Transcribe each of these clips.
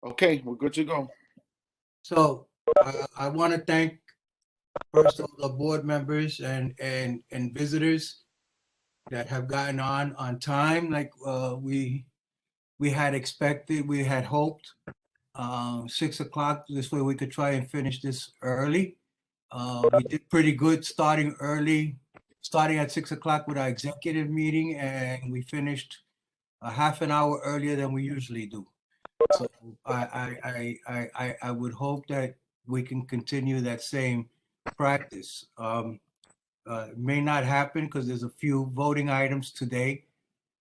Okay, we're good to go. So I want to thank first all the board members and visitors that have gotten on time, like we had expected, we had hoped. 6 o'clock, this way we could try and finish this early. We did pretty good starting early, starting at 6 o'clock with our executive meeting, and we finished a half an hour earlier than we usually do. So I would hope that we can continue that same practice. It may not happen because there's a few voting items today,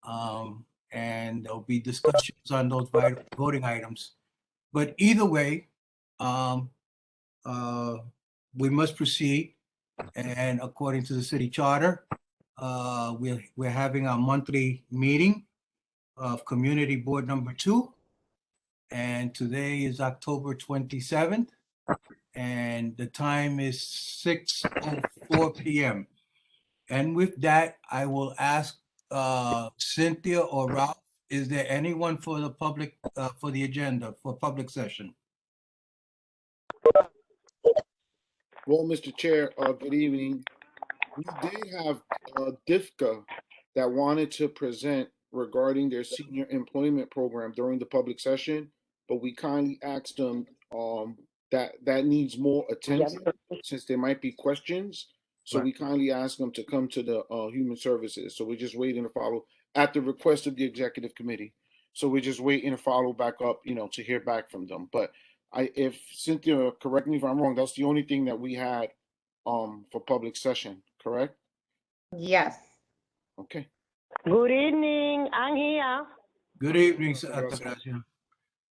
and there'll be discussions on those voting items. But either way, um, uh, we must proceed. And according to the city charter, we're having our monthly meeting of Community Board number 2. And today is October 27th. And the time is 6:04 p.m. And with that, I will ask Cynthia or Ralph, is there anyone for the public, for the agenda, for public session? Well, Mr. Chair, good evening. We did have DIFCA that wanted to present regarding their senior employment program during the public session, but we kindly asked them that needs more attention since there might be questions. So we kindly asked them to come to the Human Services. So we're just waiting to follow at the request of the Executive Committee. So we're just waiting to follow back up, to hear back from them. But if Cynthia, correct me if I'm wrong, that's the only thing that we had for public session, correct? Yes. Okay. Good evening. I'm here. Good evening, Altagracia.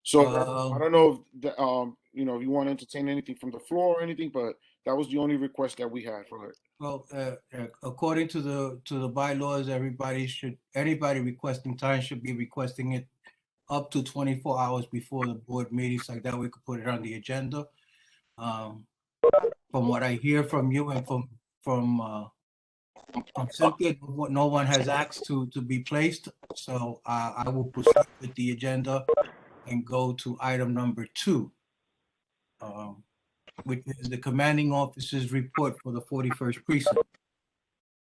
So I don't know if if you want to entertain anything from the floor or anything, but that was the only request that we had for it. Well, according to the bylaws, anybody requesting time should be requesting it up to 24 hours before the board meetings, like that we could put it on the agenda. From what I hear from you and from Cynthia, no one has asked to be placed, so I will proceed with the agenda and go to item number 2, which is the commanding officer's report for the 41st precinct.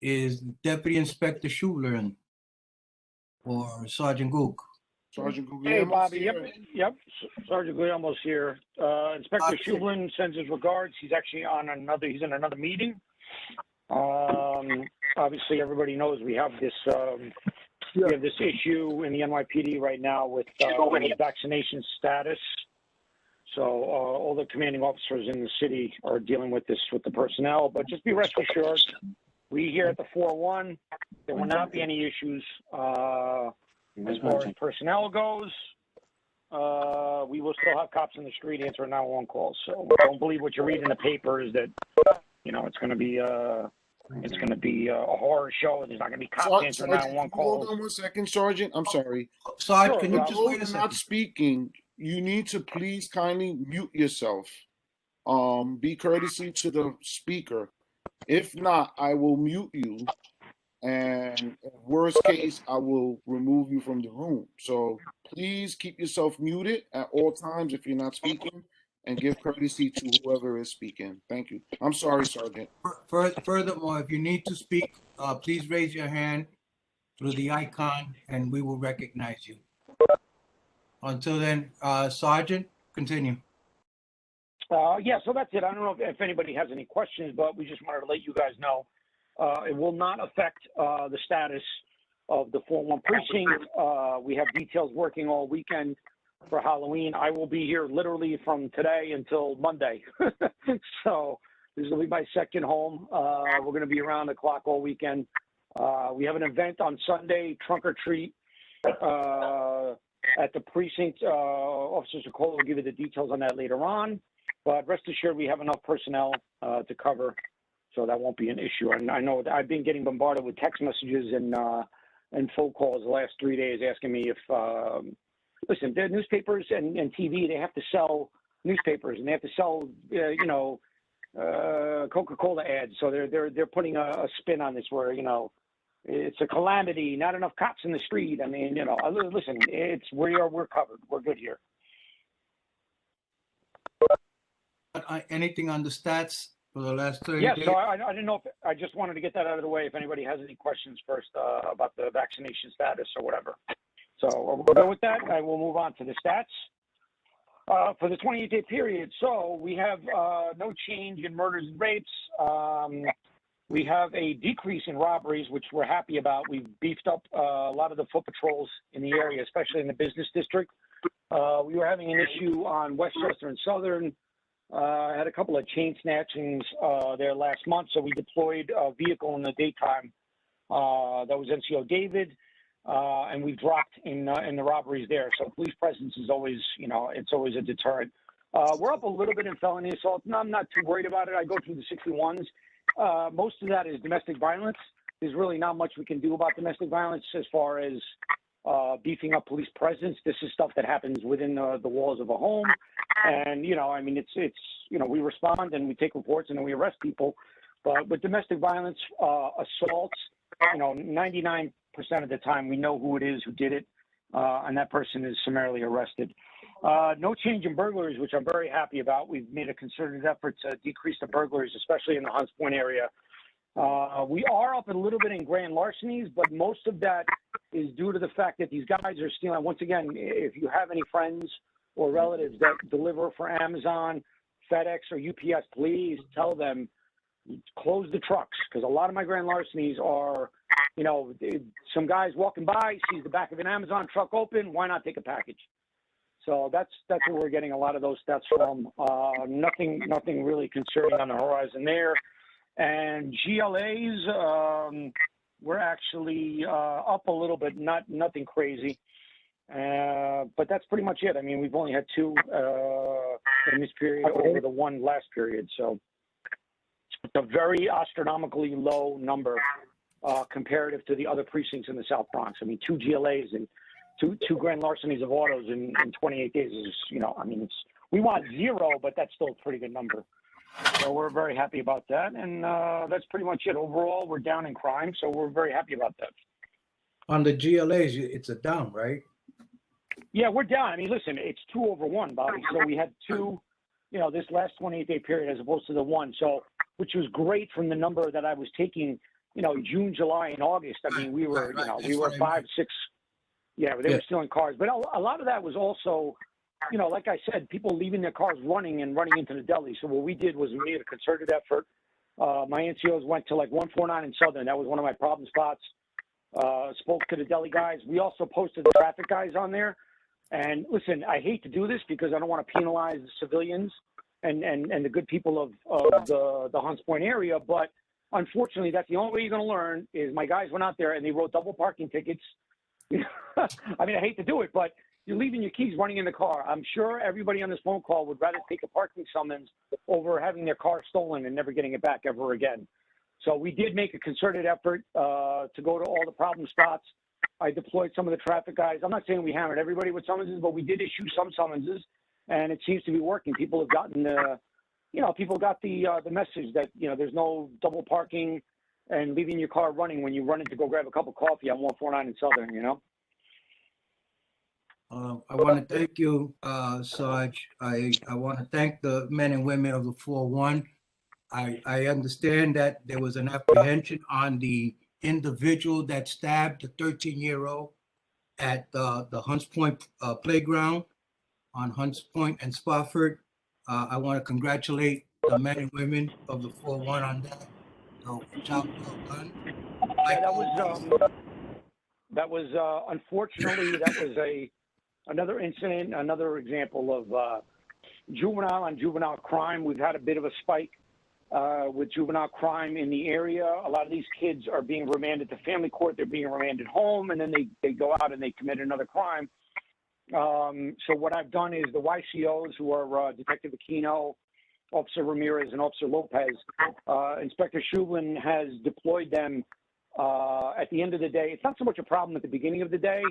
Is Deputy Inspector Schuler or Sergeant Gook? Sergeant Guglielmo's Hey, Bobby. here. Yep. Sergeant Guglielmo's here. Inspector Schublin sends his regards. He's actually he's in another meeting. Obviously, everybody knows we have this issue in the NYPD right now with vaccination status. So all the commanding officers in the city are dealing with this with the personnel. But just be rest assured, we here at the 4-1, there will not be any issues as far as personnel goes. We will still have cops in the street answering 911 calls. So don't believe what you read in the paper is that it's going to be a horror show. There's not going to be cops answering 911 calls. Hold on 1 second, Sergeant. I'm sorry. Sergeant, can you just wait a second? Not speaking. You need to please kindly mute yourself. Be courtesy to the speaker. If not, I will mute you. And worst case, I will remove you from the room. So please keep yourself muted at all times if you're not speaking, and give courtesy to whoever is speaking. Thank you. I'm sorry, Sergeant. Furthermore, if you need to speak, please raise your hand through the icon and we will recognize you. Until then, Sergeant, continue. Yeah, so that's it. I don't know if anybody has any questions, but we just wanted to let you guys know. It will not affect the status of the 4-1 precinct. We have details working all weekend for Halloween. I will be here literally from today until Monday. So this will be my second home. We're going to be around the clock all weekend. We have an event on Sunday, trunk or treat, at the precinct. Officer Nicola will give you the details on that later on. But rest assured, we have enough personnel to cover, so that won't be an issue. And I know that I've been getting bombarded with text messages and phone calls the last 3 days asking me if, listen, the newspapers and TV, they have to sell newspapers and they have to sell, Coca-Cola ads. So they're putting a spin on this where, it's a calamity, not enough cops in the street. I mean, listen, we're covered. We're good here. anything on the stats for the last 30 Yeah, days? so I didn't know if, I just wanted to get that out of the way if anybody has any questions first about the vaccination status or whatever. So we'll go with that. I will move on to the stats. For the 28-day period, so we have no change in murders and rapes. We have a decrease in robberies, which we're happy about. We've beefed up a lot of the foot patrols in the area, especially in the business district. We were having an issue on Westchester and Southern. I had a couple of chain snatchings there last month, so we deployed a vehicle in the daytime that was NCO David, and we dropped in the robberies there. So police presence is always, it's always a deterrent. We're up a little bit in felony assault. No, I'm not too worried about it. I go through the 61s. Most of that is domestic violence. There's really not much we can do about domestic violence as far as beefing up police presence. This is stuff that happens within the walls of a home. And, we respond and we take reports and then we arrest people. But with domestic violence, assaults, 99% of the time we know who it is who did it, and that person is summarily arrested. No change in burglaries, which I'm very happy about. We've made a concerted effort to decrease the burglaries, especially in the Hunts Point area. We are up a little bit in grand larcenies, but most of that is due to the fact that these guys are stealing. Once again, if you have any friends or relatives that deliver for Amazon, FedEx, or UPS, please tell them, close the trucks, because a lot of my grand larcenies are, some guys walking by, sees the back of an Amazon truck open, why not take a package? So that's where we're getting a lot of those stats from. Nothing really concerning on the horizon there. And GLAs, we're actually up a little bit, nothing crazy. But that's pretty much it. I mean, we've only had 2 in this period over the 1 last period. So it's a very astronomically low number comparative to the other precincts in the South Bronx. I mean, 2 GLAs and two grand larcenies of autos in 28 days is, we want 0, but that's still a pretty good number. So we're very happy about that. And that's pretty much it. Overall, we're down in crime, so we're very happy about that. On the GLAs, it's a down, right? Yeah, we're down. I mean, listen, it's 2 over 1, Bobby. So we had 2, this last 28-day period as opposed to the 1. So, which was great from the number that I was taking, June, July, and August. I mean, we were, we were 5, 6. Yeah, they were stealing cars. But a lot of that was also, like I said, people leaving their cars running into the deli. So what we did was we made a concerted effort. My NCOs went to like 149 in Southern. That was one of my problem spots. Spoke to the deli guys. We also posted the traffic guys on there. And listen, I hate to do this because I don't want to penalize the civilians and the good people of the Hunts Point area. But unfortunately, that's the only way you're going to learn is my guys went out there and they wrote double parking tickets. I mean, I hate to do it, but you're leaving your keys running in the car. I'm sure everybody on this phone call would rather take a parking summons over having their car stolen and never getting it back ever again. So we did make a concerted effort to go to all the problem spots. I deployed some of the traffic guys. I'm not saying we hammered everybody with summonses, but we did issue some summonses, and it seems to be working. People have gotten people got the message that, there's no double parking and leaving your car running when you run in to go grab a cup of coffee on 149 in Southern, I want to thank you, Sarge. I want to thank the men and women of the 4-1. I understand that there was an apprehension on the individual that stabbed the 13-year-old at the Hunts Point playground on Hunts Point and Spofford. I want to congratulate the men and women of the 4-1 on that. So, job well done. That was unfortunately, that was another incident, another example of juvenile on juvenile crime. We've had a bit of a spike with juvenile crime in the area. A lot of these kids are being remanded to family court. They're being remanded home, and then they go out and they commit another crime. So what I've done is the YCOs, who are Detective Aquino, Officer Ramirez, and Officer Lopez, Inspector Shublin has deployed them at the end of the day. It's not so much a problem at the beginning of the day.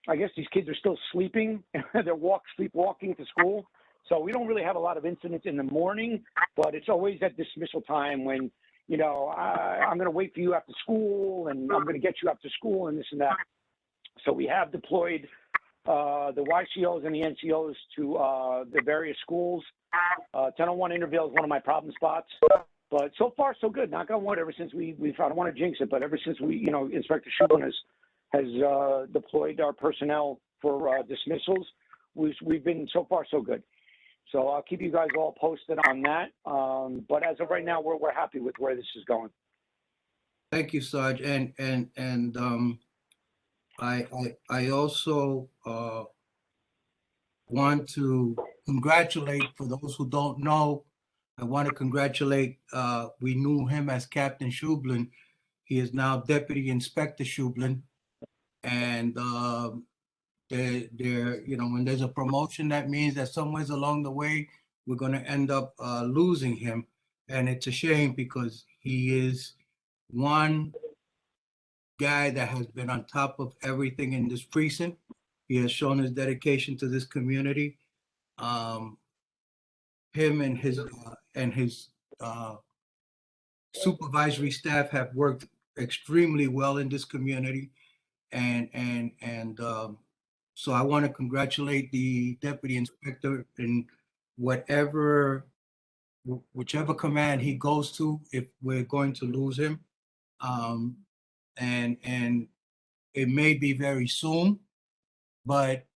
I guess these kids are still sleeping. They're sleepwalking to school. So we don't really have a lot of incidents in the morning, but it's always at dismissal time when, I'm going to wait for you after school and I'm going to get you after school and this and that. So we have deployed the YCOs and the NCOs to the various schools. 1001 Intervale is one of my problem spots. But so far, so good. Knock on wood, ever since we've I don't want to jinx it, but ever since we, Inspector Schumann has deployed our personnel for dismissals, we've been so far, so good. So I'll keep you guys all posted on that. But as of right now, we're happy with where this is going. Thank you, Sarge. I also want to congratulate, for those who don't know, I want to congratulate, we knew him as Captain Schublin. He is now Deputy Inspector Schublin. And when there's a promotion, that means that somewhere along the way, we're going to end up losing him. And it's a shame because he is one guy that has been on top of everything in this precinct. He has shown his dedication to this community. Him and his supervisory staff have worked extremely well in this community, so I want to congratulate the deputy inspector in whichever command he goes to, if we're going to lose him, and it may be very soon, but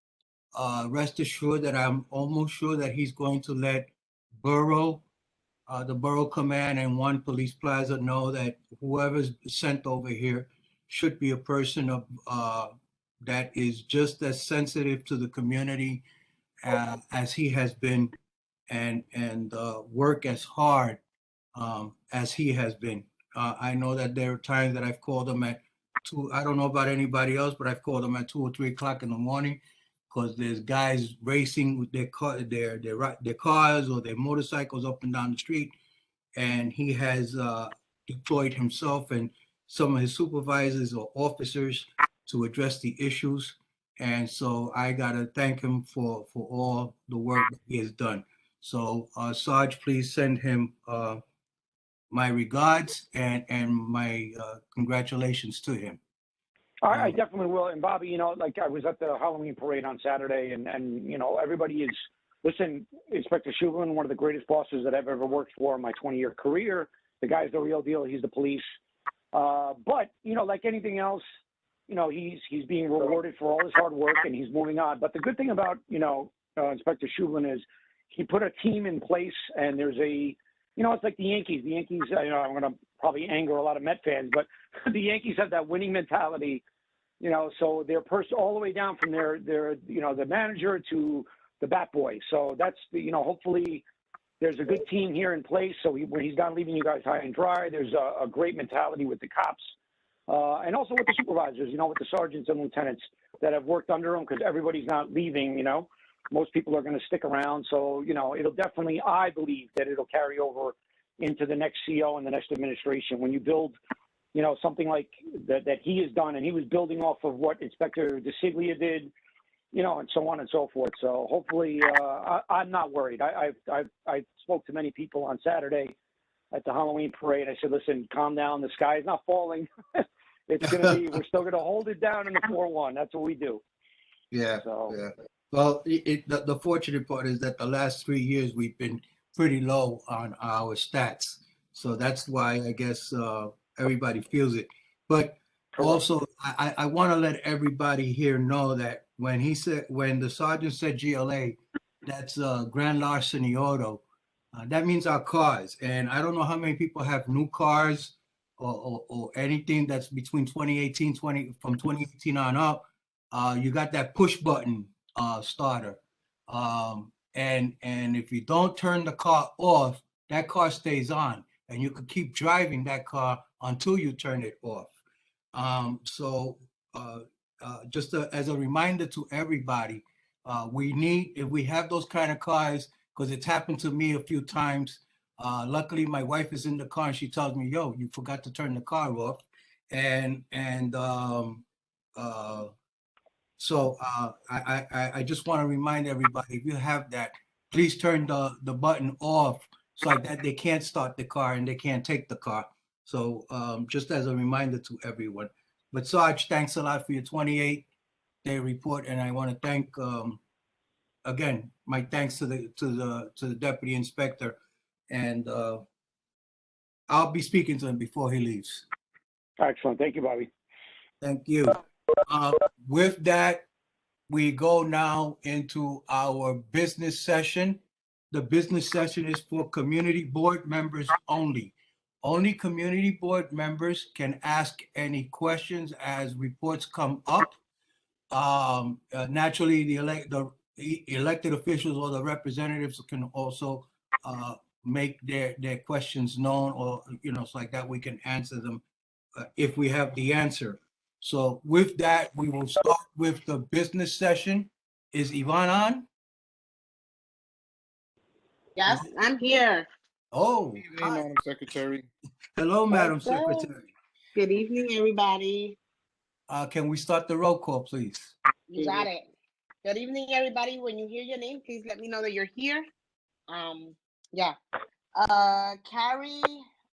rest assured that I'm almost sure that he's going to let the borough command and one police plaza know that whoever's sent over here should be a person of that is just as sensitive to the community as he has been, and work as hard as he has been. I know that there are times that I've called him at 2. I don't know about anybody else, but I've called him at 2 or 3 o'clock in the morning because there's guys racing with their cars or their motorcycles up and down the street, and he has deployed himself and some of his supervisors or officers to address the issues. And so I gotta thank him for all the work that he has done. So Sarge, please send him my regards and my congratulations to him. I definitely will. And Bobby, like I was at the Halloween parade on Saturday, and everybody is, listen, Inspector Schublin, one of the greatest bosses that I've ever worked for in my 20-year career. The guy's the real deal. He's the police. But, like anything else, he's being rewarded for all his hard work and he's moving on. But the good thing about, Inspector Schublin is he put a team in place, and there's it's like the Yankees. The Yankees, I'm going to probably anger a lot of Met fans, but the Yankees have that winning mentality, so they're all the way down from their the manager to the bat boy. So that's hopefully there's a good team here in place. So when he's not leaving you guys high and dry, there's a great mentality with the cops, and also with the supervisors, with the sergeants and lieutenants that have worked under him, because everybody's not leaving, most people are going to stick around. So, it'll definitely, I believe that it'll carry over into the next CO and the next administration. When you build, something like that he has done, and he was building off of what Inspector DeSiglia did, and so on and so forth. So hopefully, I'm not worried. I spoke to many people on Saturday at the Halloween parade. I said, listen, calm down. The sky is not falling. It's going to be, we're still going to hold it down in the 4-1. That's what we do. Yeah. So. Yeah. Well, the fortunate part is that the last 3 years we've been pretty low on our stats. So that's why I guess everybody feels it. But also, I want to let everybody here know that when the sergeant said GLA, that's grand larceny auto. That means our cars. And I don't know how many people have new cars or anything that's between from 2018 on up. You got that push button starter. And if you don't turn the car off, that car stays on, and you could keep driving that car until you turn it off. So just as a reminder to everybody, if we have those kind of cars, because it's happened to me a few times. Luckily, my wife is in the car and she tells me, yo, you forgot to turn the car off. So I just want to remind everybody, if you have that, please turn the button off so that they can't start the car and they can't take the car. So just as a reminder to everyone. But Sarge, thanks a lot for your 28 their report, and I want to thank, again, my thanks to the deputy inspector, and I'll be speaking to him before he leaves. Excellent. Thank you, Bobby. Thank you. With that, we go now into our business session. The business session is for community board members only. Only community board members can ask any questions as reports come up. Naturally, the elected officials or the representatives can also make their questions known, or, it's like that we can answer them if we have the answer. So with that, we will start with the business session. Is Yvonne on? Yes, I'm here. Oh, Good evening, hi. Madam Secretary. Hello, Madam Okay. Secretary. Good evening, everybody. Can we start the roll call, please? You got it. Good evening, everybody. When you hear your name, please let me know that you're here. Yeah. Carrie.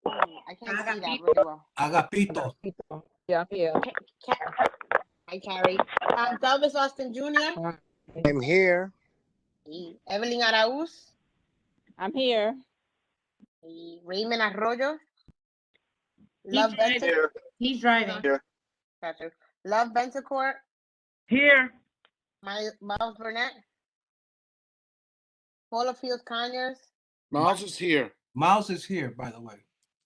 I can't see that really well. Agapito. Yeah, I'm here. Hi, Carrie. Elvis Austin Jr. I'm here. Evelyn Arauz. I'm here. Raymond Arroyo. Love Benton. He's driving. Gotcha. Love Bentoncourt. Here. Miles Burnett. Paula Fields Conyers. Miles is here. Miles is here, by the way.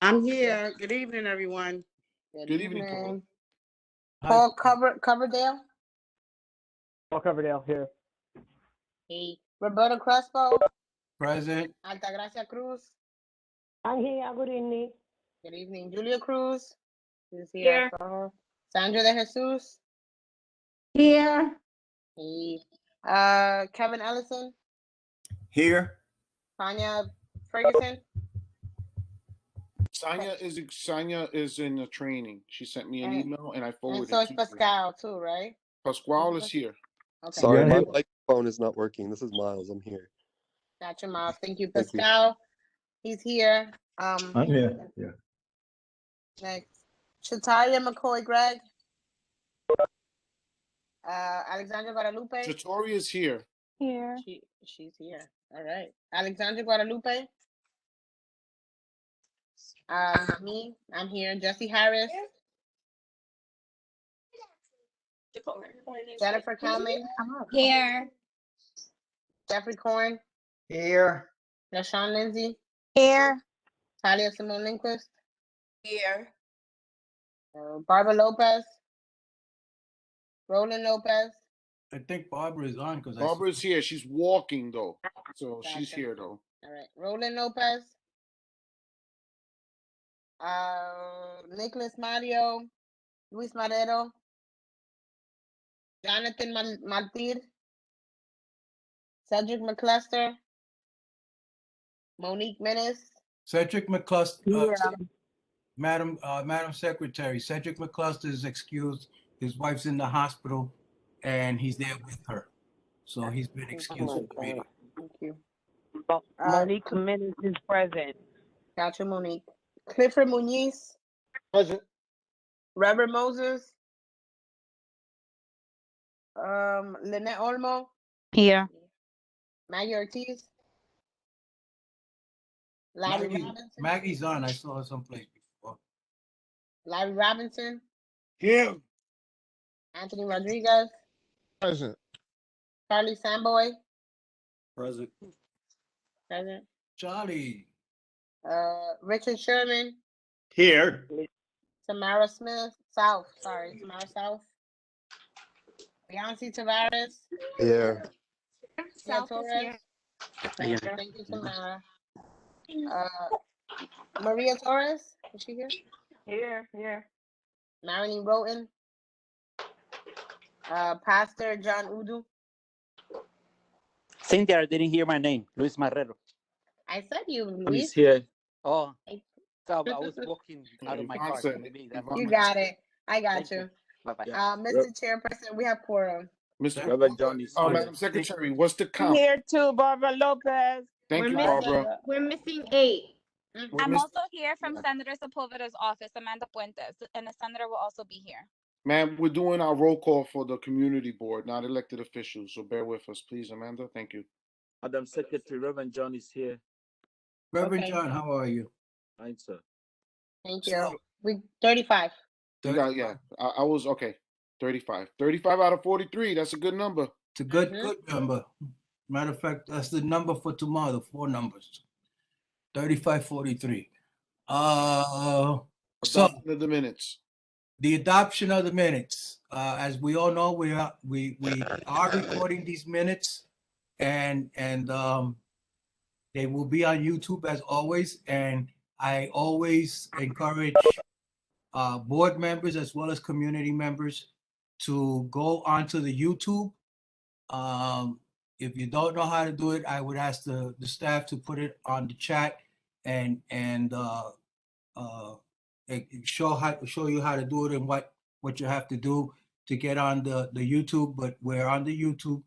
I'm here. Good evening, everyone. Good evening, Paula. Paul Coverdale. Paul Coverdale here. Hey. Roberto Crespo. Present. Altagracia Cruz. I'm here. Good evening. Good evening. Julia Cruz is here. Sandra de Jesus. Here. Hey. Kevin Ellison. Here. Tanya Ferguson. Sanya is in the training. She sent me an email and I And forwarded so it is to her. Pascal too, right? Pasquale is here. Okay. Sorry, Yeah, my hey. microphone is not working. This is Miles. I'm here. Gotcha, Miles. Thank you. Thank you. Pascal. He's here. I'm here. Yeah. Next. Shataria McCoy Gregg. Alexandra Guadalupe. Satori is here. Here. She's here. All right. Alexandra Guadalupe. Me. I'm here. Jesse Harris. Jennifer Kalman. Here. Jeffrey Korn. Here. LaShawn Lindsay. Here. Talia Simone Lindquist. Here. Barbara Lopez. Roland Lopez. I think Barbara is on because Barbara is here. She's walking though. So she's Gotcha. here though. All right. Roland Lopez. Nicholas Mario. Luis Madero. Jonathan Maltir. Cedric McCluster. Monique Menace. Cedric McCluster. Yeah. Madam Secretary, Cedric McCluster is excused. His wife's in the hospital, and he's there with her. So he's been excused from the meeting. Thank you. Monique Menace is present. Gotcha, Monique. Clifford Muniz. Present. Reverend Moses. Lynette Olmo. Here. Maggie Ortiz. Larry Robinson. Maggie's on. I saw her someplace before. Larry Robinson. Here. Anthony Rodriguez. Present. Charlie Samboy. Present. Present. Charlie. Richard Sherman. Here. Tamara Smith. South. Tamara South. Beyonce Tavares. Here. Tia Torres. Thank you, Tamara. Maria Torres. Is she here? Here. Marilyn Roten. Pastor John Udu. Cynthia, I didn't hear my name. Luis Marrero. I said you, He's Luis. here. Oh, so I was walking out of my Yvonne car. said So it. maybe that's Yvonne You got it. I got Thank you. you. Bye-bye. Mr. Chairperson, we have quorum. Mr. Reverend Johnny. Madam Secretary, what's the count? Here too, Barbara Lopez. Thank you, We're Barbara. We're missing 8. We're I'm miss- also here from Senator Sepulveda's office, Amanda Puentes, and the senator will also be here. Ma'am, we're doing our roll call for the community board, not elected officials, so bear with us, please, Amanda. Thank you. Madam Secretary, Reverend John is here. Reverend Okay. John, how are you? Fine, sir. Thank So- you. We 35. You got, yeah, I was, okay, 35. 35 out of 43, that's a good number. It's a good, Mhm. good number. Matter of fact, that's the number for tomorrow, the 4 numbers. 3543. So Adoption of the minutes. the adoption of the minutes, as we all know, we are recording these minutes, and they will be on YouTube as always. And I always encourage board members as well as community members to go onto the YouTube. If you don't know how to do it, I would ask the staff to put it on the chat and show you how to do it and what you have to do to get on the YouTube. But we're on the YouTube,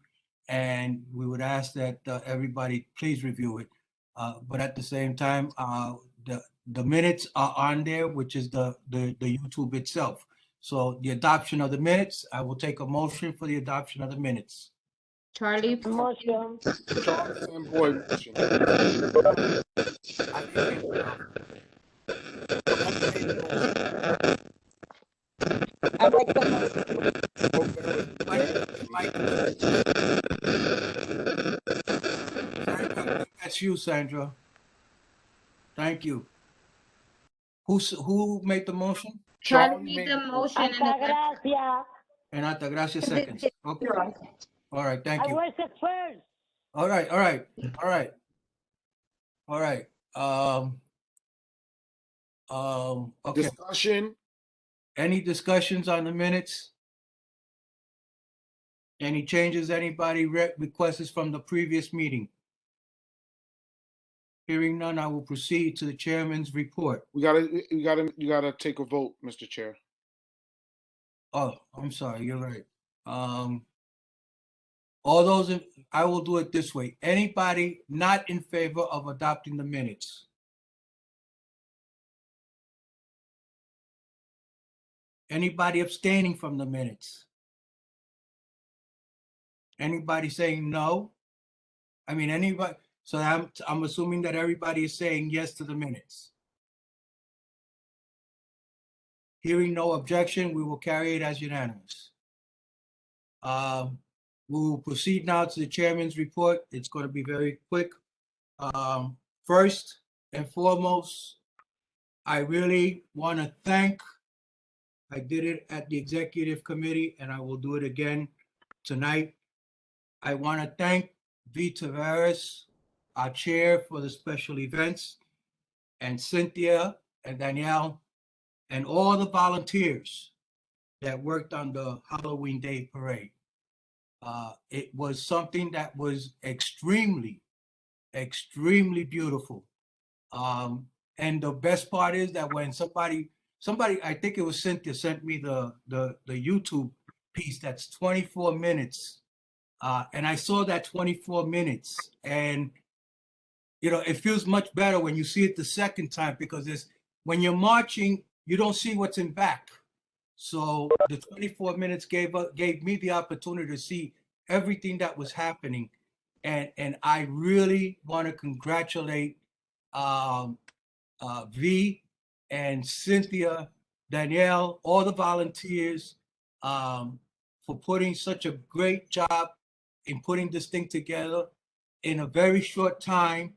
and we would ask that everybody please review it. But at the same time, the minutes are on there, which is the YouTube itself. So the adoption of the minutes, I will take a motion for the adoption of the minutes. Charlie. Motion. Charles and Boyd motion. I didn't hear myself. I make the motion. Sandra, that's you, Sandra. Thank you. Who made the motion? Charlie made the motion and the Altagracia. And Altagracia seconds. Okay. All right, thank I you. was the first. All right. Okay. Discussion. Any discussions on the minutes? Any changes anybody requested from the previous meeting? Hearing none, I will proceed to the chairman's report. You gotta take a vote, Mr. Chair. Oh, I'm sorry, you're right. All those, I will do it this way. Anybody not in favor of adopting the minutes? Anybody abstaining from the minutes? Anybody saying no? I mean, anybody, so I'm assuming that everybody is saying yes to the minutes. Hearing no objection, we will carry it as unanimous. We will proceed now to the chairman's report. It's going to be very quick. First and foremost, I really want to thank, I did it at the executive committee and I will do it again tonight. I want to thank V. Tavares, our chair for the special events, and Cynthia and Danielle, and all the volunteers that worked on the Halloween Day Parade. It was something that was extremely, extremely beautiful. And the best part is that when somebody, I think it was Cynthia, sent me the YouTube piece that's 24 minutes. And I saw that 24 minutes, and you know, it feels much better when you see it the second time, because when you're marching, you don't see what's in back. So the 24 minutes gave me the opportunity to see everything that was happening. And I really want to congratulate V and Cynthia, Danielle, all the volunteers for putting such a great job in putting this thing together in a very short time.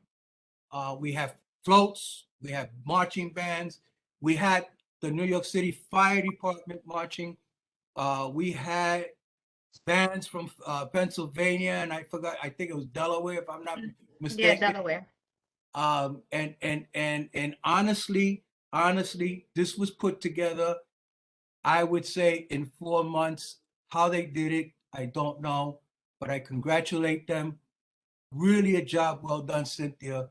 We have floats, we have marching bands, we had the New York City Fire Department marching. We had bands from Pennsylvania, and I forgot, I think it was Delaware, if I'm not mistaken. Yeah, Delaware. And honestly, this was put together, I would say, in 4 months. How they did it, I don't know, but I congratulate them. Really a job well done, Cynthia.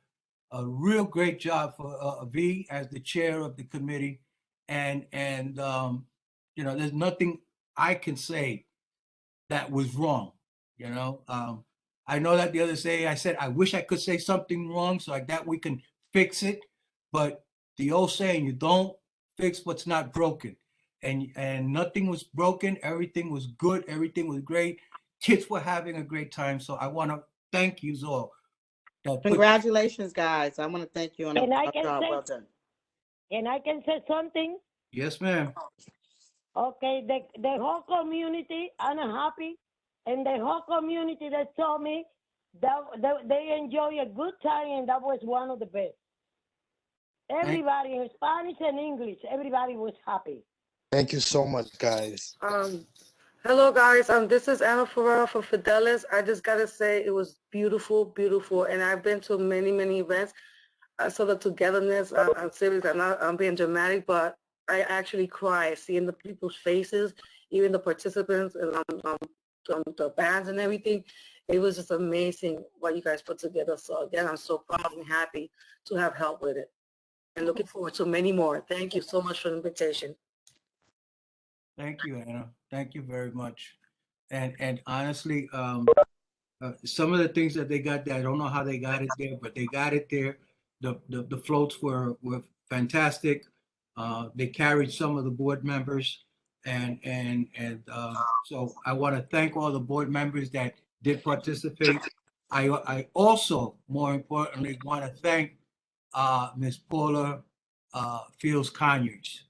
A real great job for V as the chair of the committee. And you know, there's nothing I can say that was wrong. You know, I know that the other day I said, I wish I could say something wrong so like that we can fix it. But the old saying, you don't fix what's not broken. and nothing was broken. Everything was good. Everything was great. Kids were having a great time. So I want to thank you all. Congratulations, guys. I want to thank you on And I a can job say, well done. and I can say something. Yes, ma'am. Okay, the whole community, I'm happy, and the whole community that told me that they enjoy a good time, and that was one of the best. Everybody in Spanish and English, everybody was happy. Thank you so much, guys. Hello guys, this is Anna Ferrera from Fidelis. I just gotta say it was beautiful, beautiful, and I've been to many, many events. I saw the togetherness. I'm serious. I'm being dramatic, but I actually cry seeing the people's faces, even the participants and the bands and everything. It was just amazing what you guys put together. So again, I'm so proud and happy to have helped with it, and looking forward to many more. Thank you so much for the invitation. Thank you, Anna. Thank you very much. And honestly, some of the things that they got there, I don't know how they got it there, but they got it there. The floats were fantastic. They carried some of the board members, and so I want to thank all the board members that did participate. I also, more importantly, want to thank Ms. Paula Fields Conyers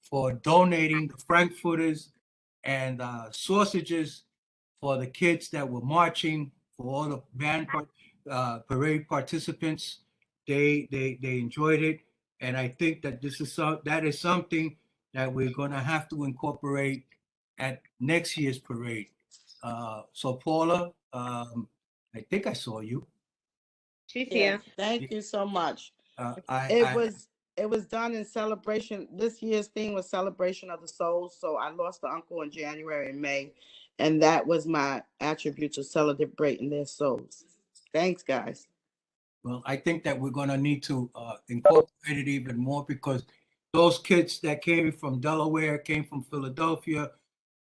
for donating the frankfurters and sausages for the kids that were marching, for all the band parade participants. They enjoyed it, and I think that that is something that we're going to have to incorporate at next year's parade. So Paula, I think I saw you. She's Yes, here. thank you so much. I It was done in celebration. This year's theme was celebration of the souls. So I lost an uncle in January and May, and that was my attribute to celebrating their souls. Thanks, guys. Well, I think that we're going to need to incorporate it even more, because those kids that came from Delaware, came from Philadelphia,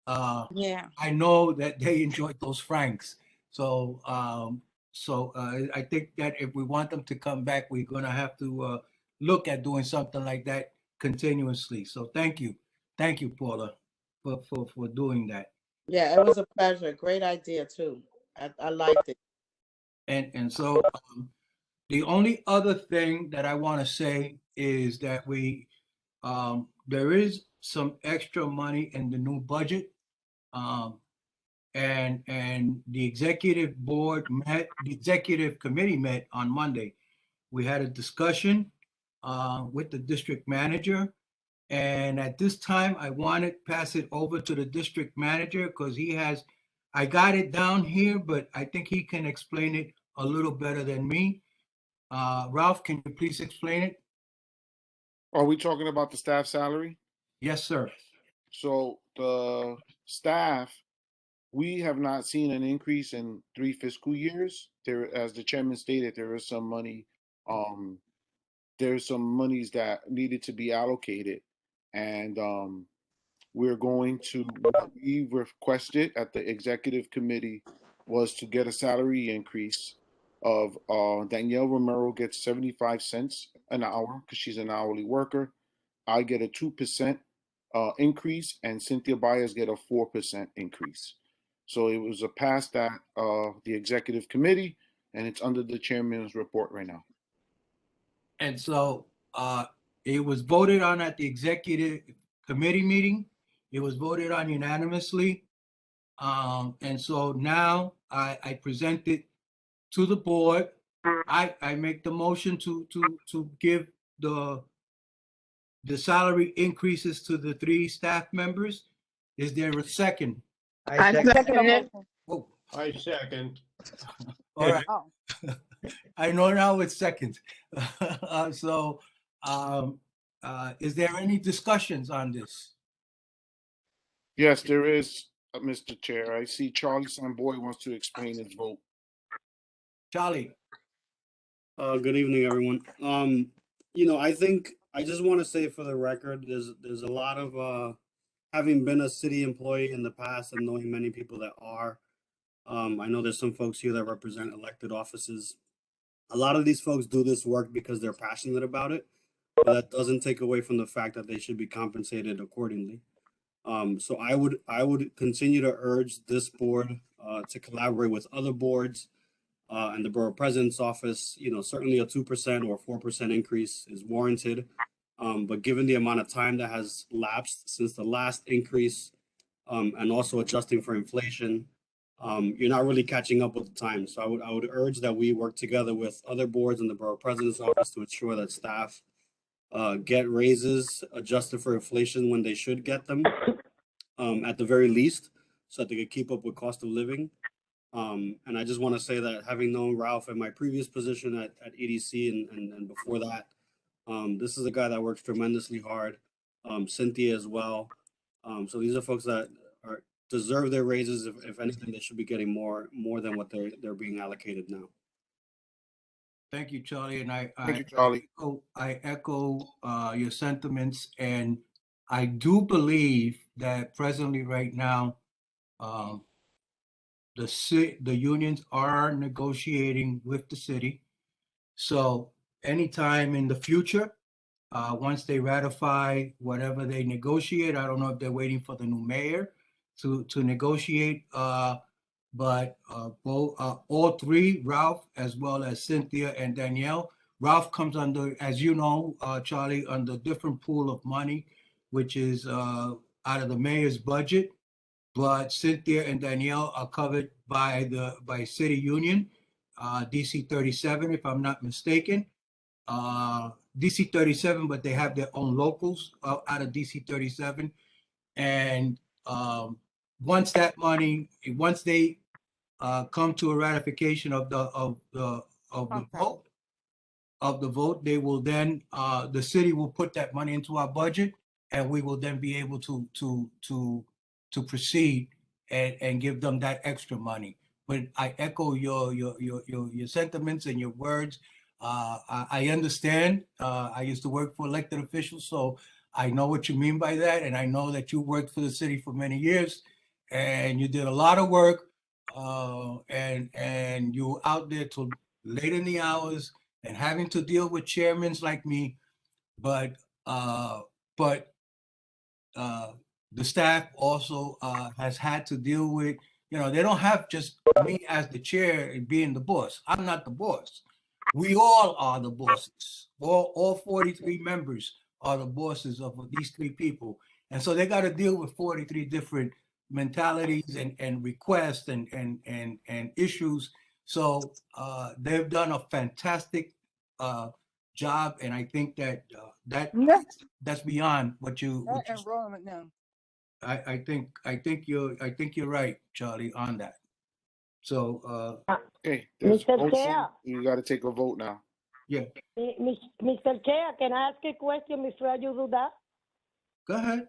Yeah. I know that they enjoyed those franks. So, I think that if we want them to come back, we're going to have to look at doing something like that continuously. So thank you, Paula, for doing that. Yeah, it was a pleasure. Great idea too. I liked it. And so the only other thing that I want to say is that there is some extra money in the new budget. And the executive the executive committee met on Monday. We had a discussion with the district manager. And at this time, I want to pass it over to the district manager, because I got it down here, but I think he can explain it a little better than me. Ralph, can you please explain it? Are we talking about the staff salary? Yes, sir. So the staff, we have not seen an increase in 3 fiscal years. There, as the chairman stated, there is some money. There's some monies that needed to be allocated, and we're going to. What we requested at the executive committee was to get a salary increase of Danielle Romero gets 75 cents an hour because she's an hourly worker. I get a 2% increase, and Cynthia Baez get a 4% increase. So it was passed at the executive committee, and it's under the chairman's report right now. And so it was voted on at the executive committee meeting. It was voted on unanimously. And so now I present it to the board. I make the motion to give the salary increases to the 3 staff members. Is there a second? I second it. Oh, I second. all right. Oh. I know now it's second. So, is there any discussions on this? Yes, there is, Mr. Chair. I see Charlie Samboy wants to explain his vote. Charlie. Good evening, everyone. I think I just want to say for the record, there's a lot of having been a city employee in the past and knowing many people that are. I know there's some folks here that represent elected offices. A lot of these folks do this work because they're passionate about it, but that doesn't take away from the fact that they should be compensated accordingly. So I would continue to urge this board to collaborate with other boards and the borough president's office. You know, certainly a 2% or 4% increase is warranted. But given the amount of time that has lapsed since the last increase, and also adjusting for inflation, you're not really catching up with the time. So I would urge that we work together with other boards in the borough president's office to ensure that staff get raises adjusted for inflation when they should get them, at the very least, so that they could keep up with cost of living. And I just want to say that having known Ralph in my previous position at EDC and before that, this is a guy that works tremendously hard. Cynthia as well. So these are folks that deserve their raises. If anything, they should be getting more than what they're being allocated now. Thank you, Charlie. And Thank you, Charlie. I echo your sentiments, and I do believe that presently, right now, the unions are negotiating with the city. So anytime in the future, once they ratify whatever they negotiate, I don't know if they're waiting for the new mayor to negotiate. But all three, Ralph, as well as Cynthia and Danielle. Ralph comes under, as you know, Charlie, under different pool of money, which is out of the mayor's budget. But Cynthia and Danielle are covered by city union, DC 37, if I'm not mistaken. DC 37, but they have their own locals out of DC 37. And once they come to a ratification of the vote, they will then the city will put that money into our budget, and we will then be able to proceed and give them that extra money. But I echo your sentiments and your words. I understand. I used to work for elected officials, so I know what you mean by that, and I know that you worked for the city for many years, and you did a lot of work, and you were out there till late in the hours and having to deal with chairmen like me, but the staff also has had to deal with, they don't have just me as the chair and being the boss. I'm not the boss. We all are the bosses. All 43 members are the bosses of these three people. And so they got to deal with 43 different mentalities and requests and issues. So they've done a fantastic job. And I think that that's beyond what you enrollment now. I think you're right, Charlie, on that. So okay, there's Mr. motion. Chair. You got to take a vote now. Yeah. Mr. Chair, can I ask a question before you do that? Go ahead.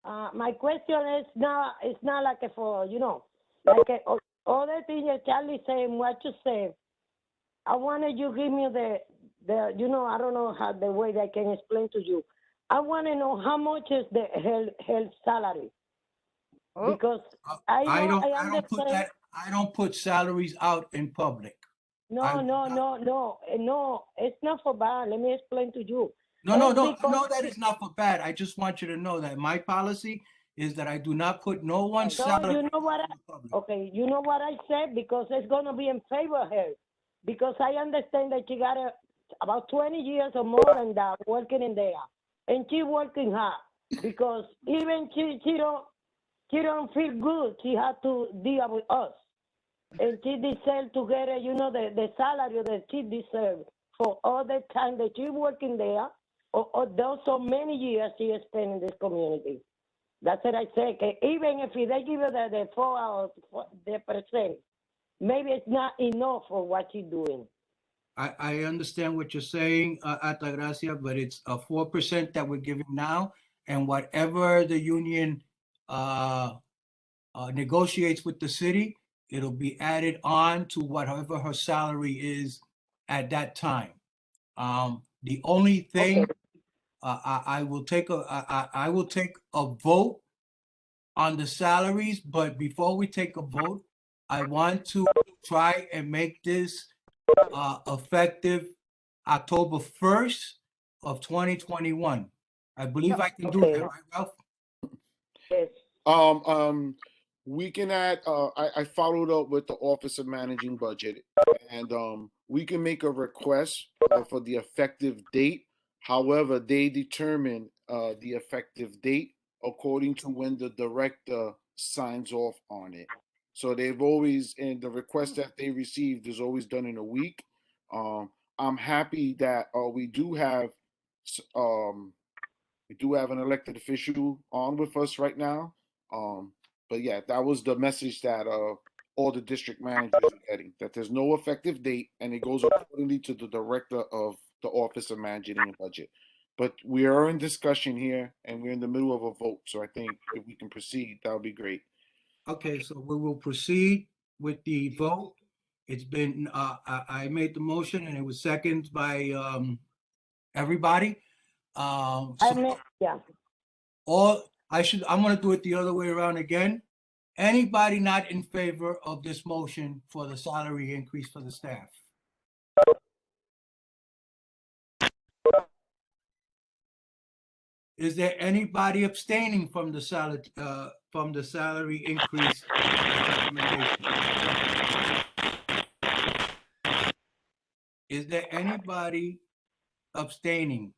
My question is not like for, like all the things that Charlie said and what you said. I wanted you to give me the I don't know how the way that I can explain to you. I want to know how much is the health salary. Because I don't put salaries out in public. No, it's not for bad. Let me explain to you. No, that is not for bad. I just want you to know that my policy is that I do not put no one's salary. You know what? You know what I said, because it's gonna be in favor of her. Because I understand that she got about 20 years or more than that working in there, and she working hard. Because even she don't feel good. She had to deal with us, and she deserves to get the salary that she deserves for all the time that she working there, or those so many years she spent in this community. That's what I say. Even if they give her the 4 hours, the percent, maybe it's not enough for what she's doing. I understand what you're saying, Altagracia, but it's a 4% that we're giving now, and whatever the union negotiates with the city, it'll be added on to whatever her salary is at that time. The only thing I will take a vote on the salaries, but before we take a vote, I want to try and make this effective October 1st of 2021. I believe I can do that, right, Ralph? Yes. We can add, I followed up with the Office of Managing Budget, and we can make a request for the effective date. However, they determine the effective date according to when the director signs off on it. So they've always, and the request that they received is always done in a week. I'm happy that we do have an elected official on with us right now. But yeah, that was the message that all the district managers are getting, that there's no effective date and it goes accordingly to the director of the Office of Managing and Budget. But we are in discussion here and we're in the middle of a vote. So I think if we can proceed, that would be great. Okay, so we will proceed with the vote. It's been, I made the motion and it was seconded by everybody. Yeah. I'm gonna do it the other way around again. Anybody not in favor of this motion for the salary increase for the staff? Is there anybody abstaining from the salary increase recommendation? Is there anybody abstaining?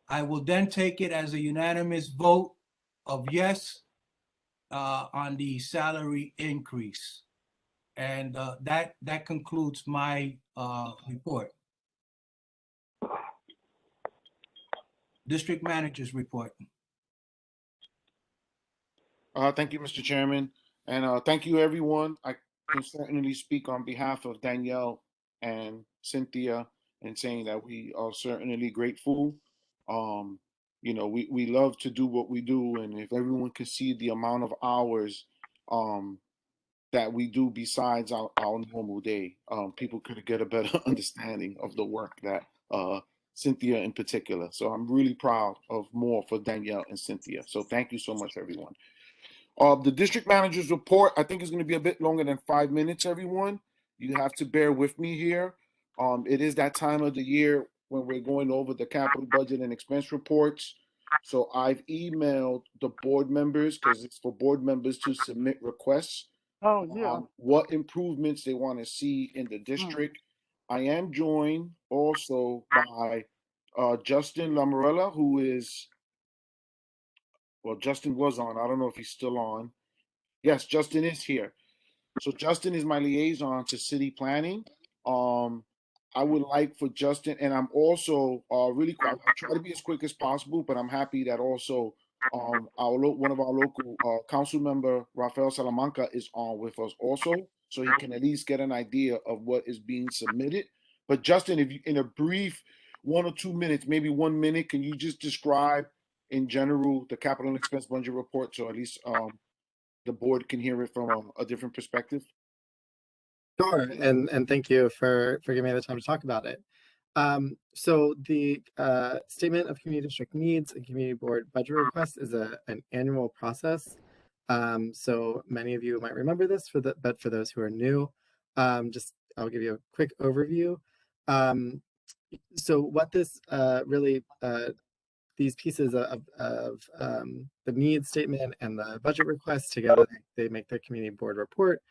I will then take it as a unanimous vote of yes on the salary increase. And that concludes my report. District Manager's report. Thank you, Mr. Chairman. And thank you, everyone. I can certainly speak on behalf of Danielle and Cynthia in saying that we are certainly grateful. You know, we love to do what we do, and if everyone could see the amount of hours that we do besides our normal day, people could get a better understanding of the work that Cynthia in particular. So I'm really proud of more for Danielle and Cynthia. So thank you so much, everyone. The district manager's report, I think, is going to be a bit longer than 5 minutes, everyone. You have to bear with me here. It is that time of the year when we're going over the capital budget and expense reports. So I've emailed the board members, because it's for board members to submit requests. What improvements they want to see in the district. I am joined also by Justin Lamorella, who is, well, Justin was on. I don't know if he's still on. Yes, Justin is here. So Justin is my liaison to city planning. I would like for Justin, and I'm also really quick. I try to be as quick as possible, but I'm happy that also one of our local council member, Rafael Salamanca, is on with us also, so he can at least get an idea of what is being submitted. But Justin, if you, in a brief 1 or 2 minutes, maybe 1 minute, can you just describe in general the capital and expense budget report, so at least the board can hear it from a different perspective? Sure, and thank you for giving me the time to talk about it. So the Statement of Community District Needs and Community Board Budget Request is an annual process. So many of you might remember this, but for those who are new, I'll give you a quick overview. So what this really, these pieces of the needs statement and the budget request together, they make the community board report.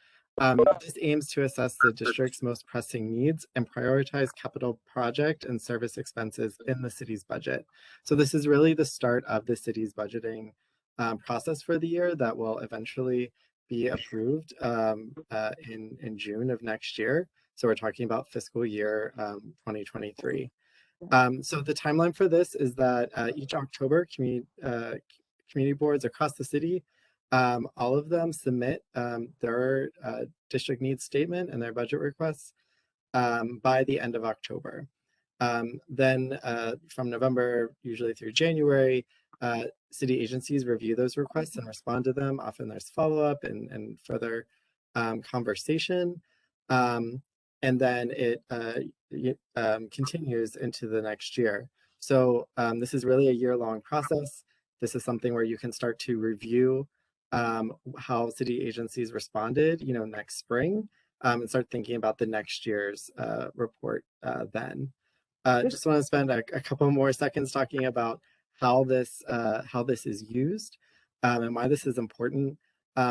This aims to assess the district's most pressing needs and prioritize capital project and service expenses in the city's budget. So this is really the start of the city's budgeting process for the year that will eventually be approved in June of next year. So we're talking about fiscal year 2023. So the timeline for this is that each October, community boards across the city, all of them submit their district needs statement and their budget requests by the end of October. Then from November, usually through January, city agencies review those requests and respond to them. Often there's follow-up and further conversation. And then it continues into the next year. So this is really a year-long process. This is something where you can start to review how city agencies responded, next spring, and start thinking about the next year's report then. Just want to spend a couple more seconds talking about how this is used and why this is important.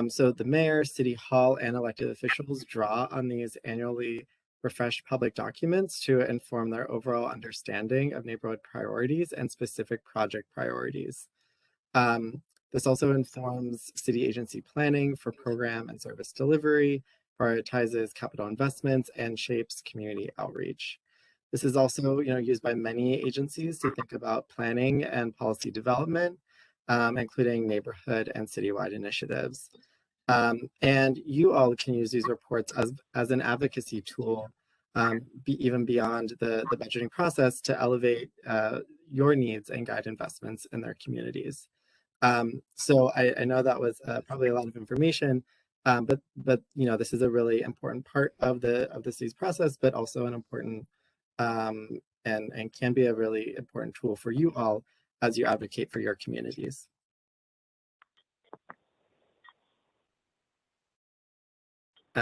So the mayor, city hall, and elected officials draw on these annually refreshed public documents to inform their overall understanding of neighborhood priorities and specific project priorities. This also informs city agency planning for program and service delivery, prioritizes capital investments, and shapes community outreach. This is also, used by many agencies to think about planning and policy development, including neighborhood and citywide initiatives. And you all can use these reports as an advocacy tool, even beyond the budgeting process, to elevate your needs and guide investments in their communities. So I know that was probably a lot of information, but this is a really important part of the city's process, but also an important and can be a really important tool for you all as you advocate for your communities.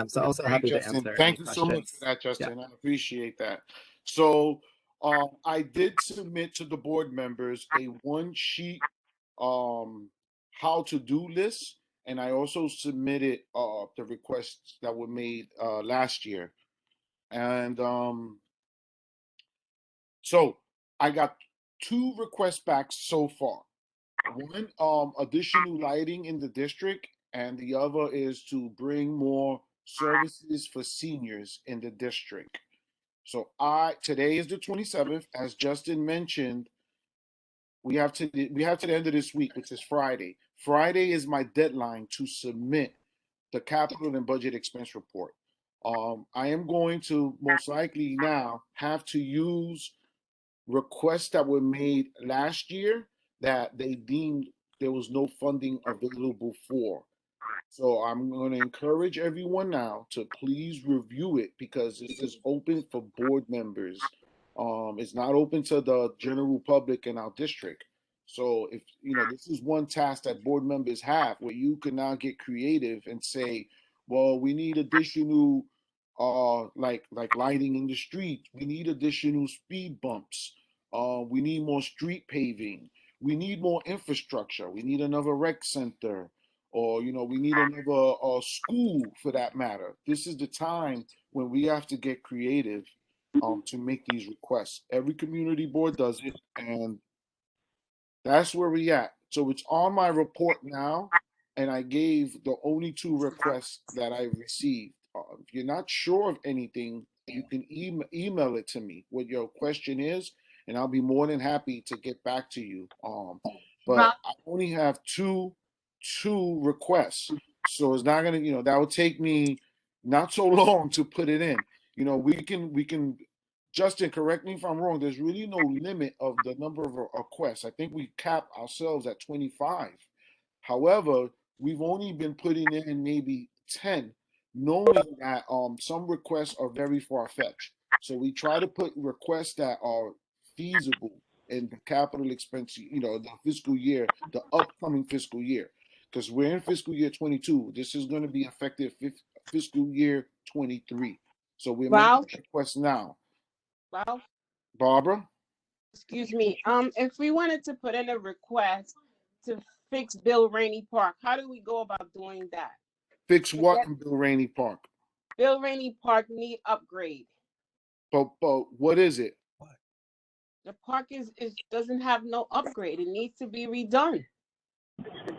So also happy to answer Thank any you questions. so much for that, Justin. Yeah. I appreciate that. So I did submit to the board members a one-sheet how-to-do list, and I also submitted the requests that were made last year. And so I got 2 requests back so far. One, additional lighting in the district, and the other is to bring more services for seniors in the district. So today is the 27th, as Justin mentioned. We have to the end of this week, which is Friday. Friday is my deadline to submit the capital and budget expense report. I am going to most likely now have to use requests that were made last year that they deemed there was no funding available for. So I'm going to encourage everyone now to please review it, because this is open for board members. It's not open to the general public in our district. So if this is one task that board members have, where you can now get creative and say, well, we need additional like lighting in the street. We need additional speed bumps. We need more street paving. We need more infrastructure. We need another rec center, or we need another school for that matter. This is the time when we have to get creative to make these requests. Every community board does it, and that's where we at. So it's on my report now, and I gave the only 2 requests that I received. If you're not sure of anything, you can email it to me what your question is, and I'll be more than happy to get back to you. But I only have two requests, so it's not gonna, that would take me not so long to put it in. We can. Justin, correct me if I'm wrong. There's really no limit of the number of requests. I think we cap ourselves at 25. However, we've only been putting in maybe 10, knowing that some requests are very far-fetched. So we try to put requests that are feasible in the capital expense, the fiscal year, the upcoming fiscal year. Because we're in fiscal year 22. This is going to be effective fiscal year 23. So we're making requests now. Well, Barbara? excuse me. If we wanted to put in a request to fix Bill Rainey Park, how do we go about doing that? Fix what in Bill Rainey Park? Bill Rainey Park need upgrade. But what is it? The park doesn't have no upgrade. It needs to be redone.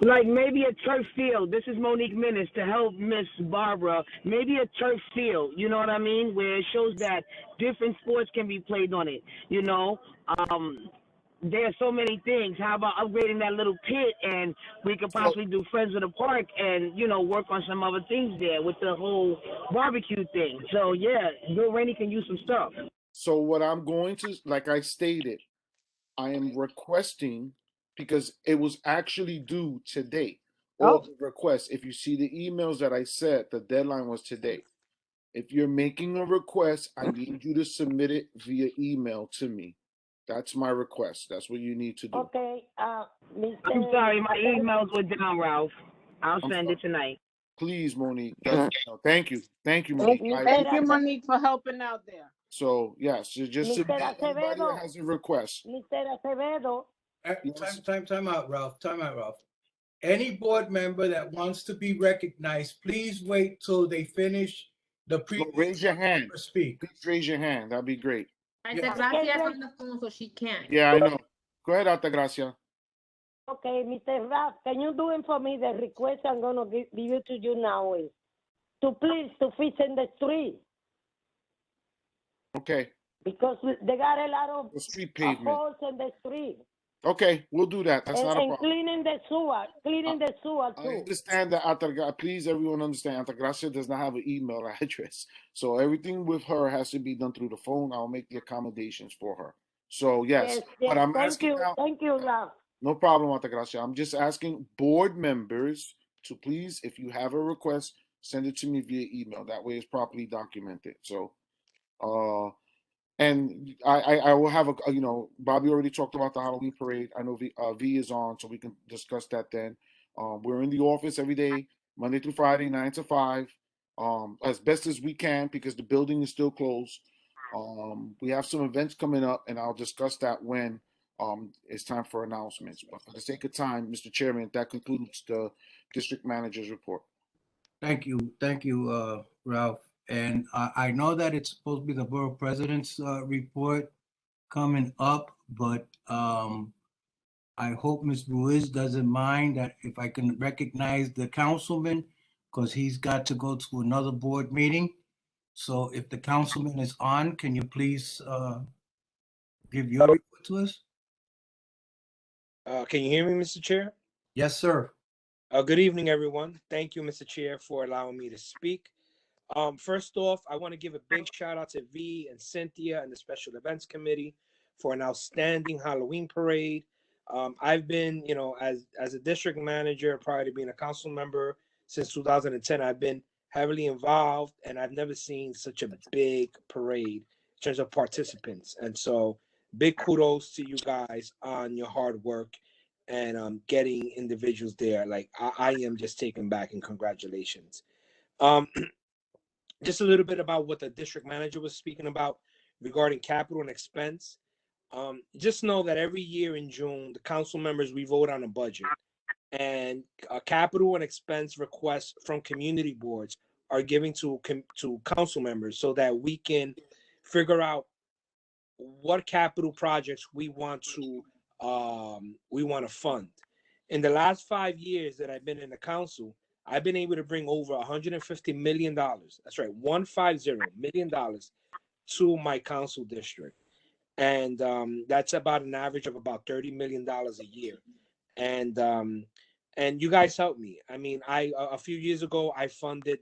Like maybe a turf field. This is Monique Minnis to help Miss Barbara. Maybe a turf field, you know what I mean? Where it shows that different sports can be played on it, There are so many things. How about upgrading that little pit, and we could possibly do Friends of the Park and, work on some other things there with the whole barbecue thing. So, yeah, Bill Rainey can use some stuff. So what I'm going to, like I stated, I am requesting, because it was actually due today. All the requests, if you see the emails that I said, the deadline was today. If you're making a request, I need you to submit it via email to me. That's my request. That's what you need to do. Okay. I'm sorry, my emails were down, Ralph. I'll send it tonight. Please, Monique. Thank you. Thank you, Thank Monique. you, Monique, for helping out there. So yes, just Mr. submit anybody that Acevedo, has a request. Mr. Acevedo, Yes. Time out, Ralph. Time out, Ralph. Any board member that wants to be recognized, please wait till they finish the No, previous raise your hand. speak. Please raise your hand. That'd be great. Altagracia's on the phone, so she can't. Yeah, I know. Go ahead, Altagracia. okay, Mr. Ralph, can you do it for me? The request I'm gonna give you to you now is to please to fix in the street Okay. because they got a lot of The street pavement. holes in the street. Okay, we'll do that. That's not a And problem. cleaning the sewer I too. understand that Altagracia. Please, everyone understand. Altagracia does not have an email address, so everything with her has to be done through the phone. I'll make the accommodations for her. So yes, but I'm asking now. Thank you, Ralph. No problem, Altagracia. I'm just asking board members to please, if you have a request, send it to me via email. That way, it's properly documented. So, and I will have Bobby already talked about the Halloween parade. I know V is on, so we can discuss that then. We're in the office every day, Monday through Friday, 9 to 5, as best as we can because the building is still closed. We have some events coming up, and I'll discuss that when it's time for announcements. But for the sake of time, Mr. Chairman, that concludes the district manager's report. Thank you, Ralph. And I know that it's supposed to be the borough president's report coming up, but I hope Ms. Ruiz doesn't mind that if I can recognize the councilman, because he's got to go to another board meeting. So if the councilman is on, can you please give your report to us? Can you hear me, Mr. Chair? Yes, sir. Good evening, everyone. Thank you, Mr. Chair, for allowing me to speak. First off, I want to give a big shout out to V and Cynthia and the Special Events Committee for an outstanding Halloween parade. I've been, as a district manager prior to being a council member since 2010, I've been heavily involved, and I've never seen such a big parade in terms of participants. And so big kudos to you guys on your hard work and getting individuals there. Like I am just taken back, and congratulations. Just a little bit about what the district manager was speaking about regarding capital and expense. Just know that every year in June, the council members, we vote on a budget, and capital and expense requests from community boards are given to council members so that we can figure out what capital projects we want to fund. In the last 5 years that I've been in the council, I've been able to bring over $150 million. That's right, $150 million to my council district. And that's about an average of about $30 million a year. And you guys helped me. I mean, a few years ago, I funded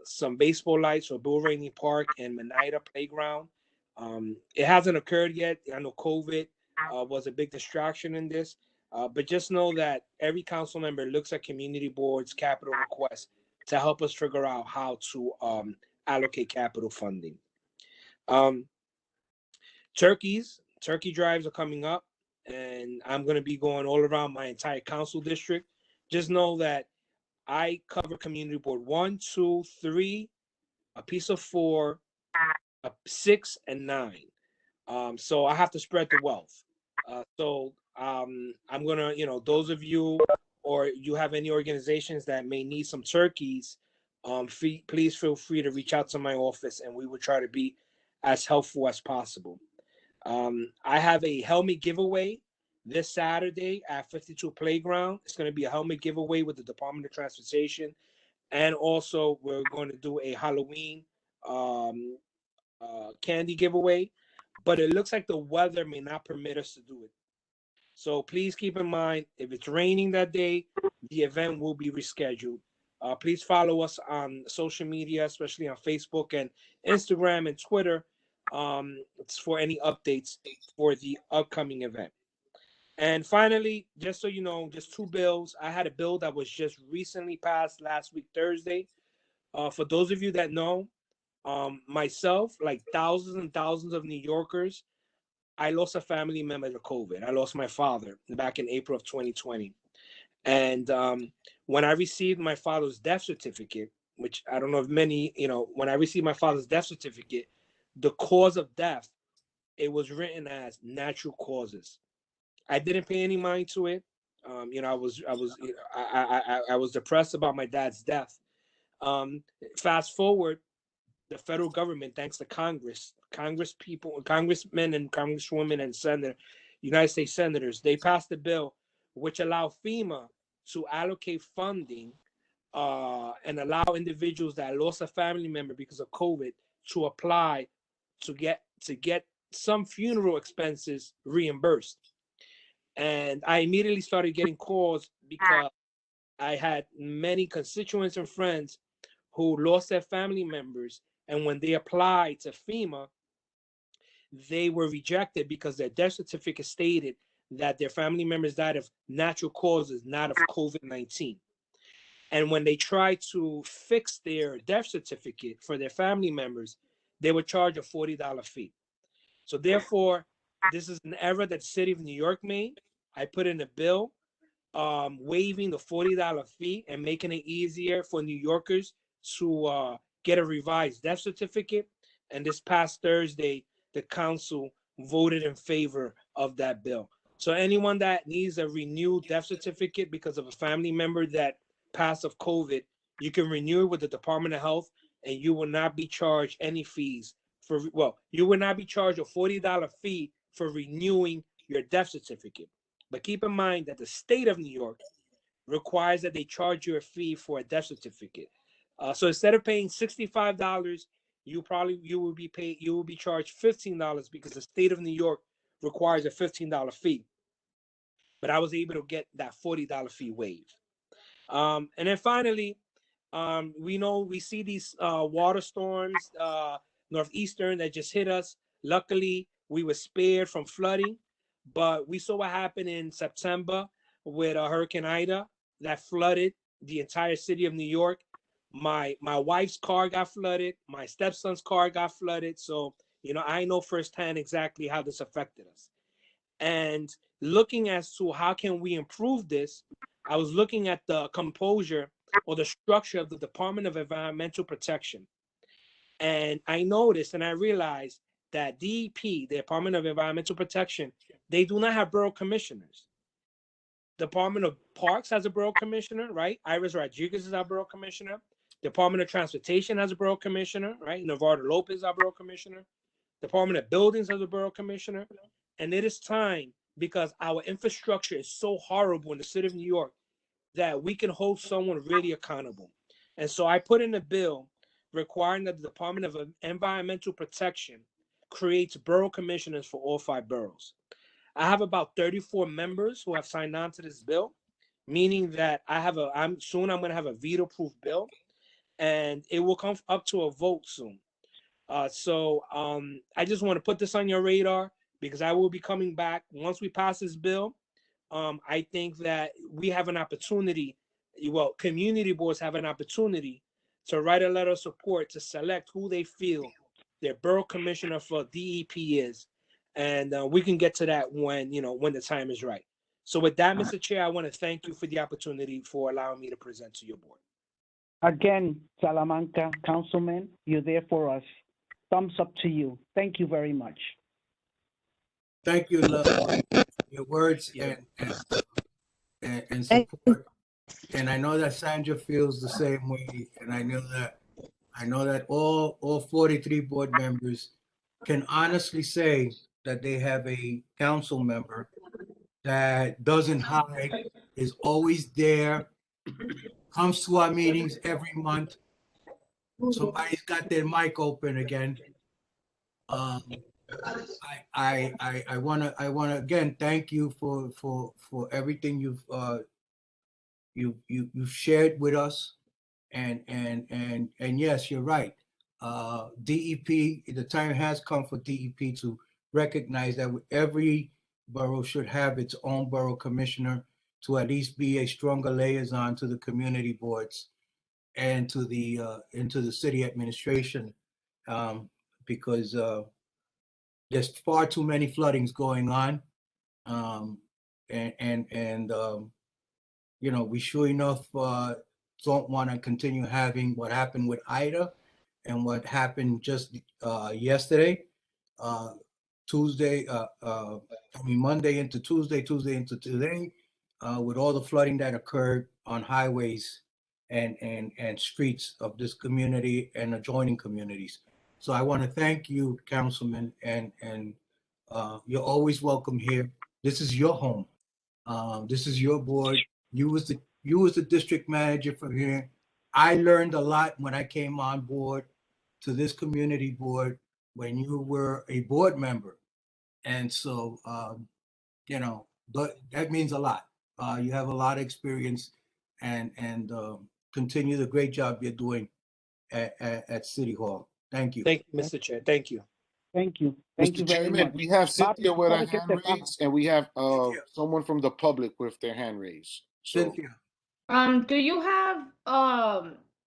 some baseball lights for Boulevard Park and Monida Playground. It hasn't occurred yet. I know COVID was a big distraction in this. But just know that every council member looks at community boards' capital requests to help us figure out how to allocate capital funding. Turkey drives are coming up, and I'm going to be going all around my entire council district. Just know that I cover community board 1, 2, 3, a piece of 4, 6, and 9. So I have to spread the wealth. I'm gonna, those of you or you have any organizations that may need some turkeys, please feel free to reach out to my office, and we will try to be as helpful as possible. I have a helmet giveaway this Saturday at 52 Playground. It's going to be a helmet giveaway with the Department of Transportation, and also we're going to do a Halloween candy giveaway. But it looks like the weather may not permit us to do it. So please keep in mind, if it's raining that day, the event will be rescheduled. Please follow us on social media, especially on Facebook and Instagram and Twitter, for any updates for the upcoming event. And finally, just so you know, just 2 bills. I had a bill that was just recently passed last week, Thursday. For those of you that know, myself, like thousands and thousands of New Yorkers, I lost a family member to COVID. I lost my father back in April of 2020. And when I received my father's death certificate, which I don't know if many, when I received my father's death certificate, the cause of death, it was written as natural causes. I didn't pay any mind to it. I was depressed about my dad's death. Fast forward, the federal government, thanks to congressmen and congresswomen and United States senators, they passed a bill which allowed FEMA to allocate funding and allow individuals that lost a family member because of COVID to apply to get some funeral expenses reimbursed. And I immediately started getting calls because I had many constituents and friends who lost their family members, and when they applied to FEMA, they were rejected because their death certificate stated that their family members died of natural causes, not of COVID-19. And when they tried to fix their death certificate for their family members, they were charged a $40 fee. So therefore, this is an error that the city of New York made. I put in a bill waiving the $40 fee and making it easier for New Yorkers to get a revised death certificate. And this past Thursday, the council voted in favor of that bill. So anyone that needs a renewed death certificate because of a family member that passed of COVID, you can renew it with the Department of Health, and you will not be charged any fees you will not be charged a $40 fee for renewing your death certificate. But keep in mind that the state of New York requires that they charge you a fee for a death certificate. So instead of paying $65, you will be charged $15 because the state of New York requires a $15 fee. But I was able to get that $40 fee waived. And then finally, we see these water storms, northeastern, that just hit us. Luckily, we were spared from flooding, but we saw what happened in September with Hurricane Ida that flooded the entire city of New York. My wife's car got flooded. My stepson's car got flooded. So, I know firsthand exactly how this affected us. And looking as to how can we improve this, I was looking at the composure or the structure of the Department of Environmental Protection. And I noticed and I realized that DEP, the Department of Environmental Protection, they do not have borough commissioners. Department of Parks has a borough commissioner, right? Iris Rodriguez is our borough commissioner. Department of Transportation has a borough commissioner, right? Navarro Lopez is our borough commissioner. Department of Buildings has a borough commissioner. And it is time, because our infrastructure is so horrible in the city of New York, that we can hold someone really accountable. And so I put in a bill requiring that the Department of Environmental Protection creates borough commissioners for all 5 boroughs. I have about 34 members who have signed on to this bill, meaning that I'm going to have a veto-proof bill, and it will come up to a vote soon. So I just want to put this on your radar, because I will be coming back once we pass this bill. I think that we have an opportunity, community boards have an opportunity to write a letter of support to select who they feel their borough commissioner for DEP is. And we can get to that when the time is right. So with that, Mr. Chair, I want to thank you for the opportunity for allowing me to present to your board. Again, Salamanca Councilman, you're there for us. Thumbs up to you. Thank you very much. Thank you, love, for your words and support. And I know that Sandra feels the same way. And I know that all 43 board members can honestly say that they have a council member that doesn't hide, is always there, comes to our meetings every month. Somebody's got their mic open again. I want to again thank you for everything you've shared with us, and yes, you're right. DEP, the time has come for DEP to recognize that every borough should have its own borough commissioner, to at least be a stronger liaison to the community boards and to the city administration, because there's far too many floodings going on, we sure enough don't want to continue having what happened with Ida, and what happened just yesterday, Tuesday, Monday into Tuesday, Tuesday into today, with all the flooding that occurred on highways and streets of this community and adjoining communities. So I want to thank you, Councilman, and you're always welcome here. This is your home. This is your board. You was the district manager from here. I learned a lot when I came on board to this community board when you were a board member. And so, but that means a lot. You have a lot of experience and continue the great job you're doing at City Hall. Thank you. Thank you, Mr. Chair. Thank you. Thank you. Thank you Mr. very Chairman, much. we have Cynthia with her Bobby, hand raised, and we have someone from the public with their hand raised. So, Cynthia. Do you have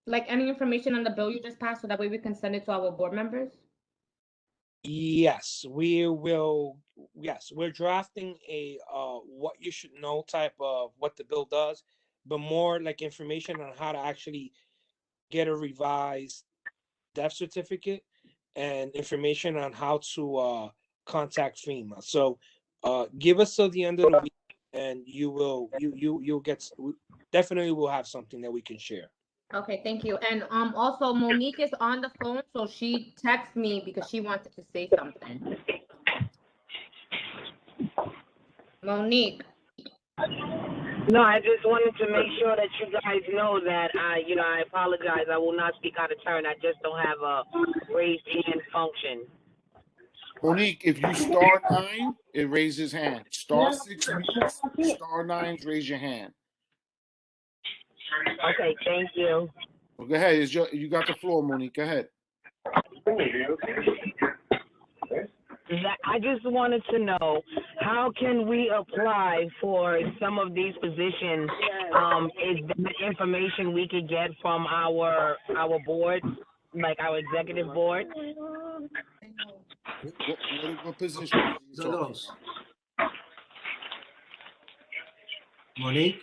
like any information on the bill you just passed so that way we can send it to our board members? Yes, we will. Yes, we're drafting a what you should know type of what the bill does, but more like information on how to actually get a revised death certificate and information on how to contact FEMA. So give us till the end of the week and you'll get, definitely will have something that we can share. Okay, thank you. And also Monique is on the phone, so she texted me because she wanted to say something. Monique. No, I just wanted to make sure that you guys know that I apologize. I will not speak out of turn. I just don't have a raised hand function. Monique, if you star 9, it raises hand. Star 6 means star 9 raise your hand. Okay, thank you. Well, go ahead. You got the floor, Monique. Go ahead. I just wanted to know, how can we apply for some of these positions? Is there information we could get from our board, like our executive board? What position? Monique?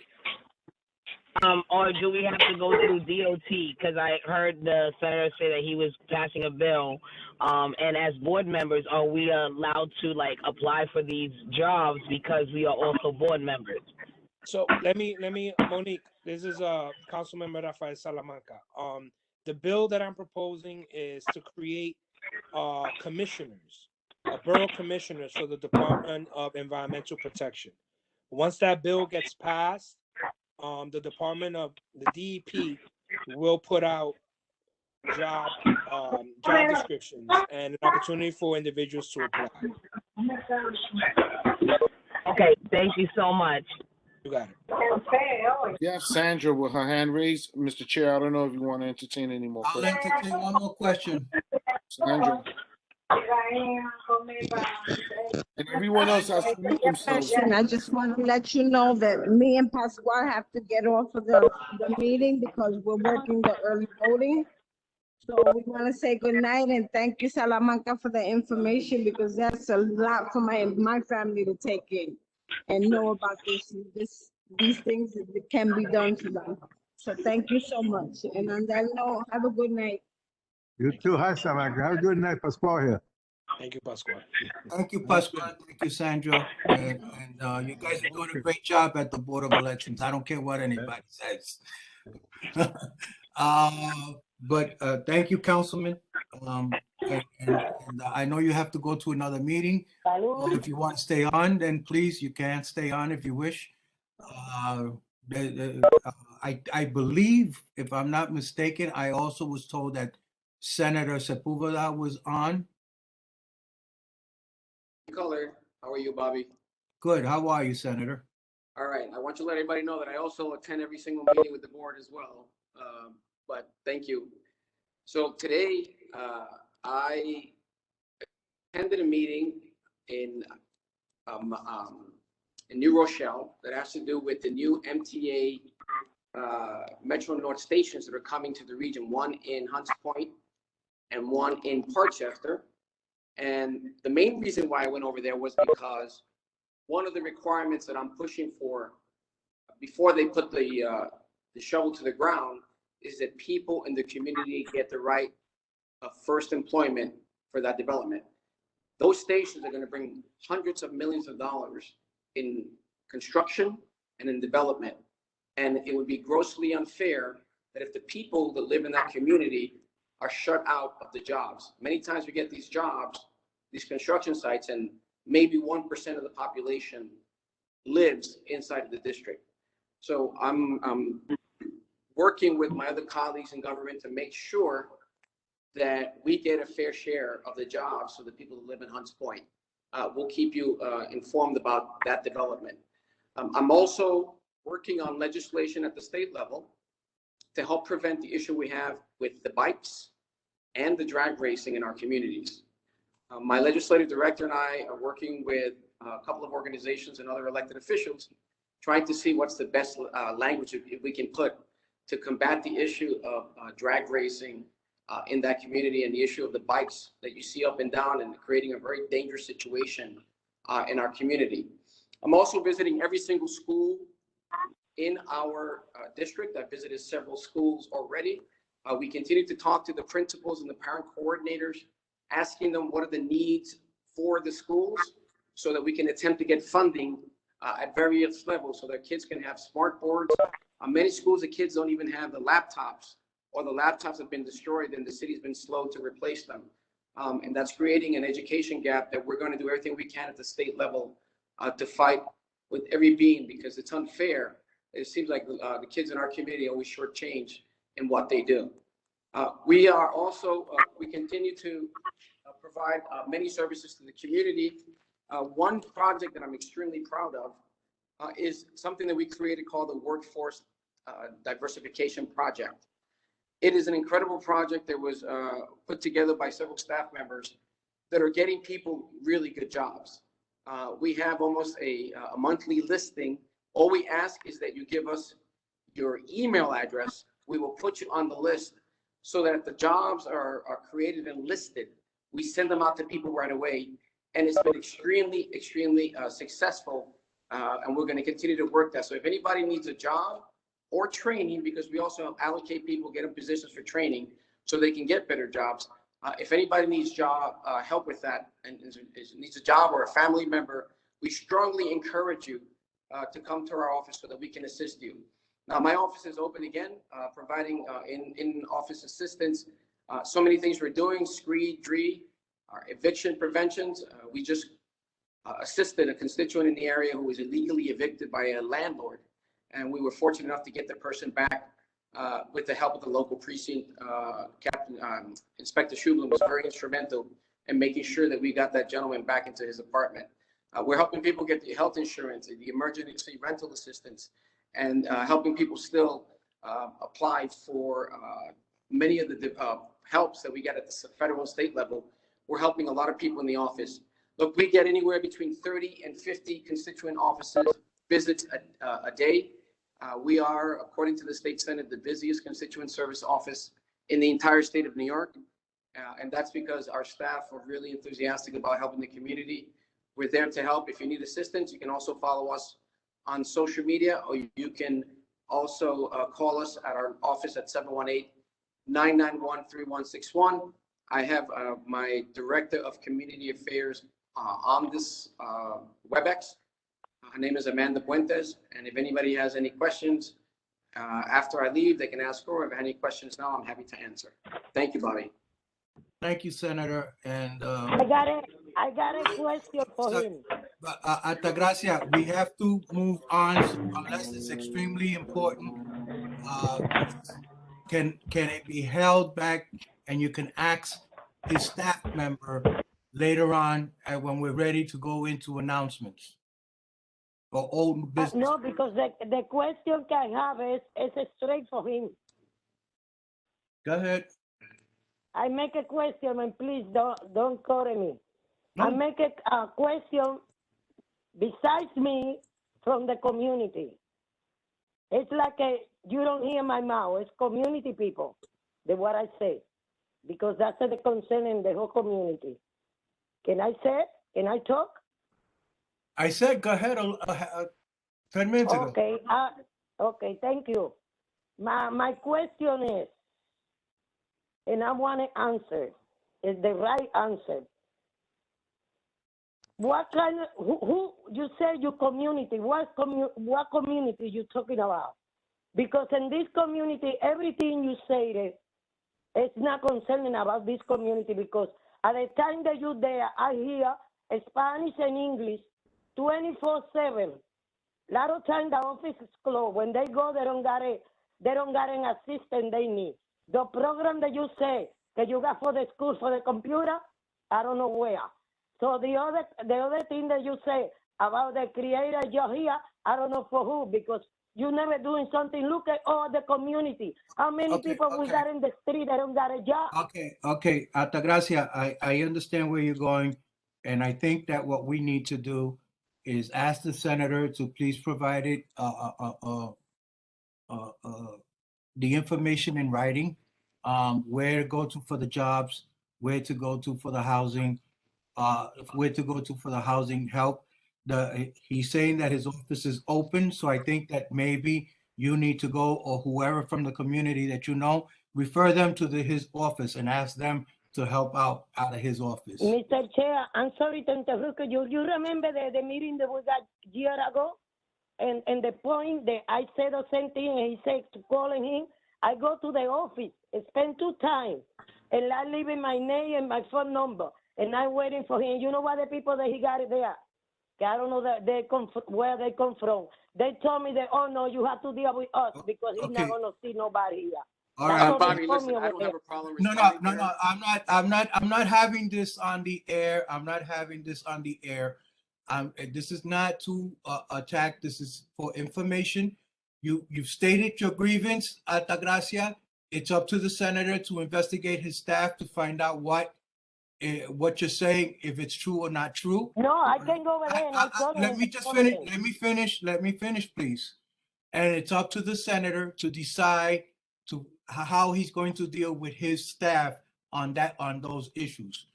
Or do we have to go through DOT? Because I heard the senator say that he was passing a bill. And as board members, are we allowed to apply for these jobs because we are also board members? So let me, Monique, this is Councilmember Rafael Salamanca. The bill that I'm proposing is to create commissioners, borough commissioners for the Department of Environmental Protection. Once that bill gets passed, the Department of the DEP will put out job descriptions and an opportunity for individuals to apply. Okay, thank you so much. You got it. You have Sandra with her hand raised. Mr. Chair, I don't know if you want to entertain any more questions. I'll entertain one more question. Sandra. And everyone else has to mute themselves. I just want to let you know that me and Pascual have to get off of the meeting because we're working the early voting. So we want to say good night and thank you, Salamanca, for the information because that's a lot for my family to take in and know about these things that can be done to them. So thank you so much. And on that note, have a good night. You too. Hi, Salamanca. Have a good night. Pascual here. Thank you, Pascual. Thank you, Pascual. Thank you, Sandra. And you guys are doing a great job at the Board of Elections. I don't care what anybody says. But thank you, Councilman. And I know you have to go to another meeting. If you want to stay on, then please, you can stay on if you wish. I believe, if I'm not mistaken, I also was told that Senator Sepulveda was on. Color. How are you, Bobby? Good. How are you, Senator? All right. I want to let everybody know that I also attend every single meeting with the board as well. But thank you. So today, I attended a meeting in New Rochelle that has to do with the new MTA Metro North stations that are coming to the region, one in Hunts Point and one in Parkchester. And the main reason why I went over there was because one of the requirements that I'm pushing for before they put the shovel to the ground is that people in the community get the right first employment for that development. Those stations are going to bring hundreds of millions of dollars in construction and in development. And it would be grossly unfair that if the people that live in that community are shut out of the jobs. Many times we get these jobs, these construction sites, and maybe 1% of the population lives inside of the district. So I'm working with my other colleagues in government to make sure that we get a fair share of the jobs for the people who live in Hunts Point. We'll keep you informed about that development. I'm also working on legislation at the state level to help prevent the issue we have with the bikes and the drag racing in our communities. My legislative director and I are working with a couple of organizations and other elected officials, trying to see what's the best language we can put to combat the issue of drag racing in that community and the issue of the bikes that you see up and down and creating a very dangerous situation in our community. I'm also visiting every single school in our district. I've visited several schools already. We continue to talk to the principals and the parent coordinators, asking them what are the needs for the schools so that we can attempt to get funding at various levels so that kids can have smart boards. Many schools, the kids don't even have the laptops, or the laptops have been destroyed and the city's been slow to replace them. And that's creating an education gap that we're going to do everything we can at the state level to fight with every being, because it's unfair. It seems like the kids in our community always shortchange in what they do. We are also, we continue to provide many services to the community. One project that I'm extremely proud of is something that we created called the Workforce Diversification Project. It is an incredible project that was put together by several staff members that are getting people really good jobs. We have almost a monthly listing. All we ask is that you give us your email address. We will put you on the list so that if the jobs are created and listed, we send them out to people right away. And it's been extremely, extremely successful. And we're going to continue to work that. So if anybody needs a job or training, because we also allocate people, get them positions for training so they can get better jobs. If anybody needs job help with that and needs a job or a family member, we strongly encourage you to come to our office so that we can assist you. Now, my office is open again, providing in-office assistance. So many things we're doing, SCREED, DRE, our eviction preventions. We just assisted a constituent in the area who was illegally evicted by a landlord. And we were fortunate enough to get the person back with the help of the local precinct. Captain Inspector Schublin was very instrumental in making sure that we got that gentleman back into his apartment. We're helping people get the health insurance, the emergency rental assistance, and helping people still apply for many of the helps that we get at the federal and state level. We're helping a lot of people in the office. Look, we get anywhere between 30 and 50 constituent offices visits a day. We are, according to the State Senate, the busiest constituent service office in the entire state of New York. And that's because our staff are really enthusiastic about helping the community. We're there to help. If you need assistance, you can also follow us on social media, or you can also call us at our office at 718-991-3161. I have my Director of Community Affairs on this WebEx. Her name is Amanda Puentes, and if anybody has any questions after I leave, they can ask her. If I have any questions now, I'm happy to answer. Thank you, Bobby. Thank you, Senator. And I got a question for him. Altagracia, we have to move on unless it's extremely important. Can it be held back and you can ask his staff member later on when we're ready to go into announcements or old business? No, because the question I have is straight for him. Go ahead. I make a question, and please don't quote me. No. I make a question besides me from the community. It's like you don't hear my mouth. It's community people, what I say, because that's the concern in the whole community. Can I say? Can I talk? I said go ahead 10 minutes ago. Okay. Okay. Thank you. My question is, and I want an answer. It's the right answer. What kind of, who you say your community, what community you talking about? Because in this community, everything you say, it's not concerning about this community, because at the time that you're there, I hear Spanish and English 24/7. A lot of times the office is closed. When they go, they don't got an assistant they need. The program that you say that you got for the school, for the computer, I don't know where. So the other thing that you say about the creator you're here, I don't know for who, because you never doing something. Look at all the community. How many people we got in the street that don't got a job? Okay, Altagracia, I understand where you're going, and I think that what we need to do is ask the senator to please provide it, the information in writing, where to go to for the jobs, where to go to for the housing, where to go to for the housing help. He's saying that his office is open, so I think that maybe you need to go, or whoever from the community that you know, refer them to his office and ask them to help out of his office. Mr. Chair, I'm sorry to interrupt you. You remember the meeting that we got a year ago? And the point that I said the same thing, and he said to calling him, I go to the office, spend 2 times, and I leave in my name and my phone number, and I'm waiting for him. You know what the people that he got it there? I don't know that where they come from. They told me that, oh no, you have to deal with us because he's not gonna see nobody here. All right, Bobby, listen, I don't have a problem No, responding. I'm not having this on the air. I'm not having this on the air. This is not to attack. This is for information. You've stated your grievance, Altagracia. It's up to the senator to investigate his staff to find out what you're saying, if it's true or not true. No, I can go over there and I told him. Let me just finish. Let me finish, please. And it's up to the senator to decide how he's going to deal with his staff on those issues.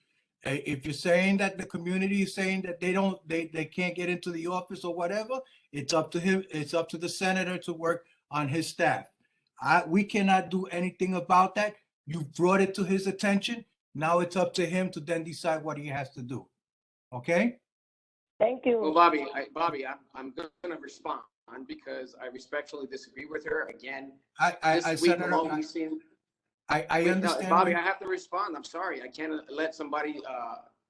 If you're saying that the community is saying that they can't get into the office or whatever, it's up to him. It's up to the senator to work on his staff. We cannot do anything about that. You've brought it to his attention. Now it's up to him to then decide what he has to do. Okay? Thank you. Well, Bobby, I'm going to respond because I respectfully disagree with her. Again, this week alone, we've seen. I understand. Bobby, I have to respond. I'm sorry. I can't let somebody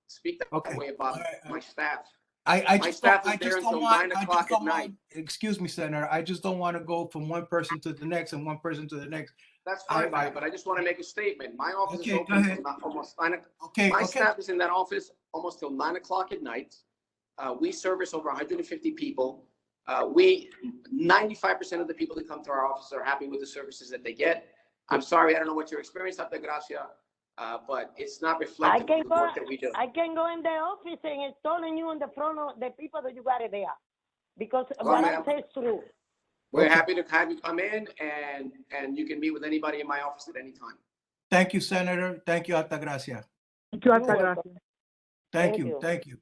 speak that way about my staff. My staff is there until 9 o'clock at night. Excuse me, Senator. I just don't want to go from one person to the next and one person to the next. That's fine, Bobby, but I just want to make a statement. My office is open until almost 9 o'clock. Okay. My staff is in that office almost till 9 o'clock at night. We service over 150 people. 95% of the people that come to our office are happy with the services that they get. I'm sorry, I don't know what your experience, Altagracia, but it's not reflective of the work that we do. I can go in the office and installing you in the front of the people that you got it there, because Well, what I say is true. We're happy to have you come in, and you can meet with anybody in my office at any time. Thank you, Senator. Thank you, Altagracia. Thank you, Altagracia. Thank you.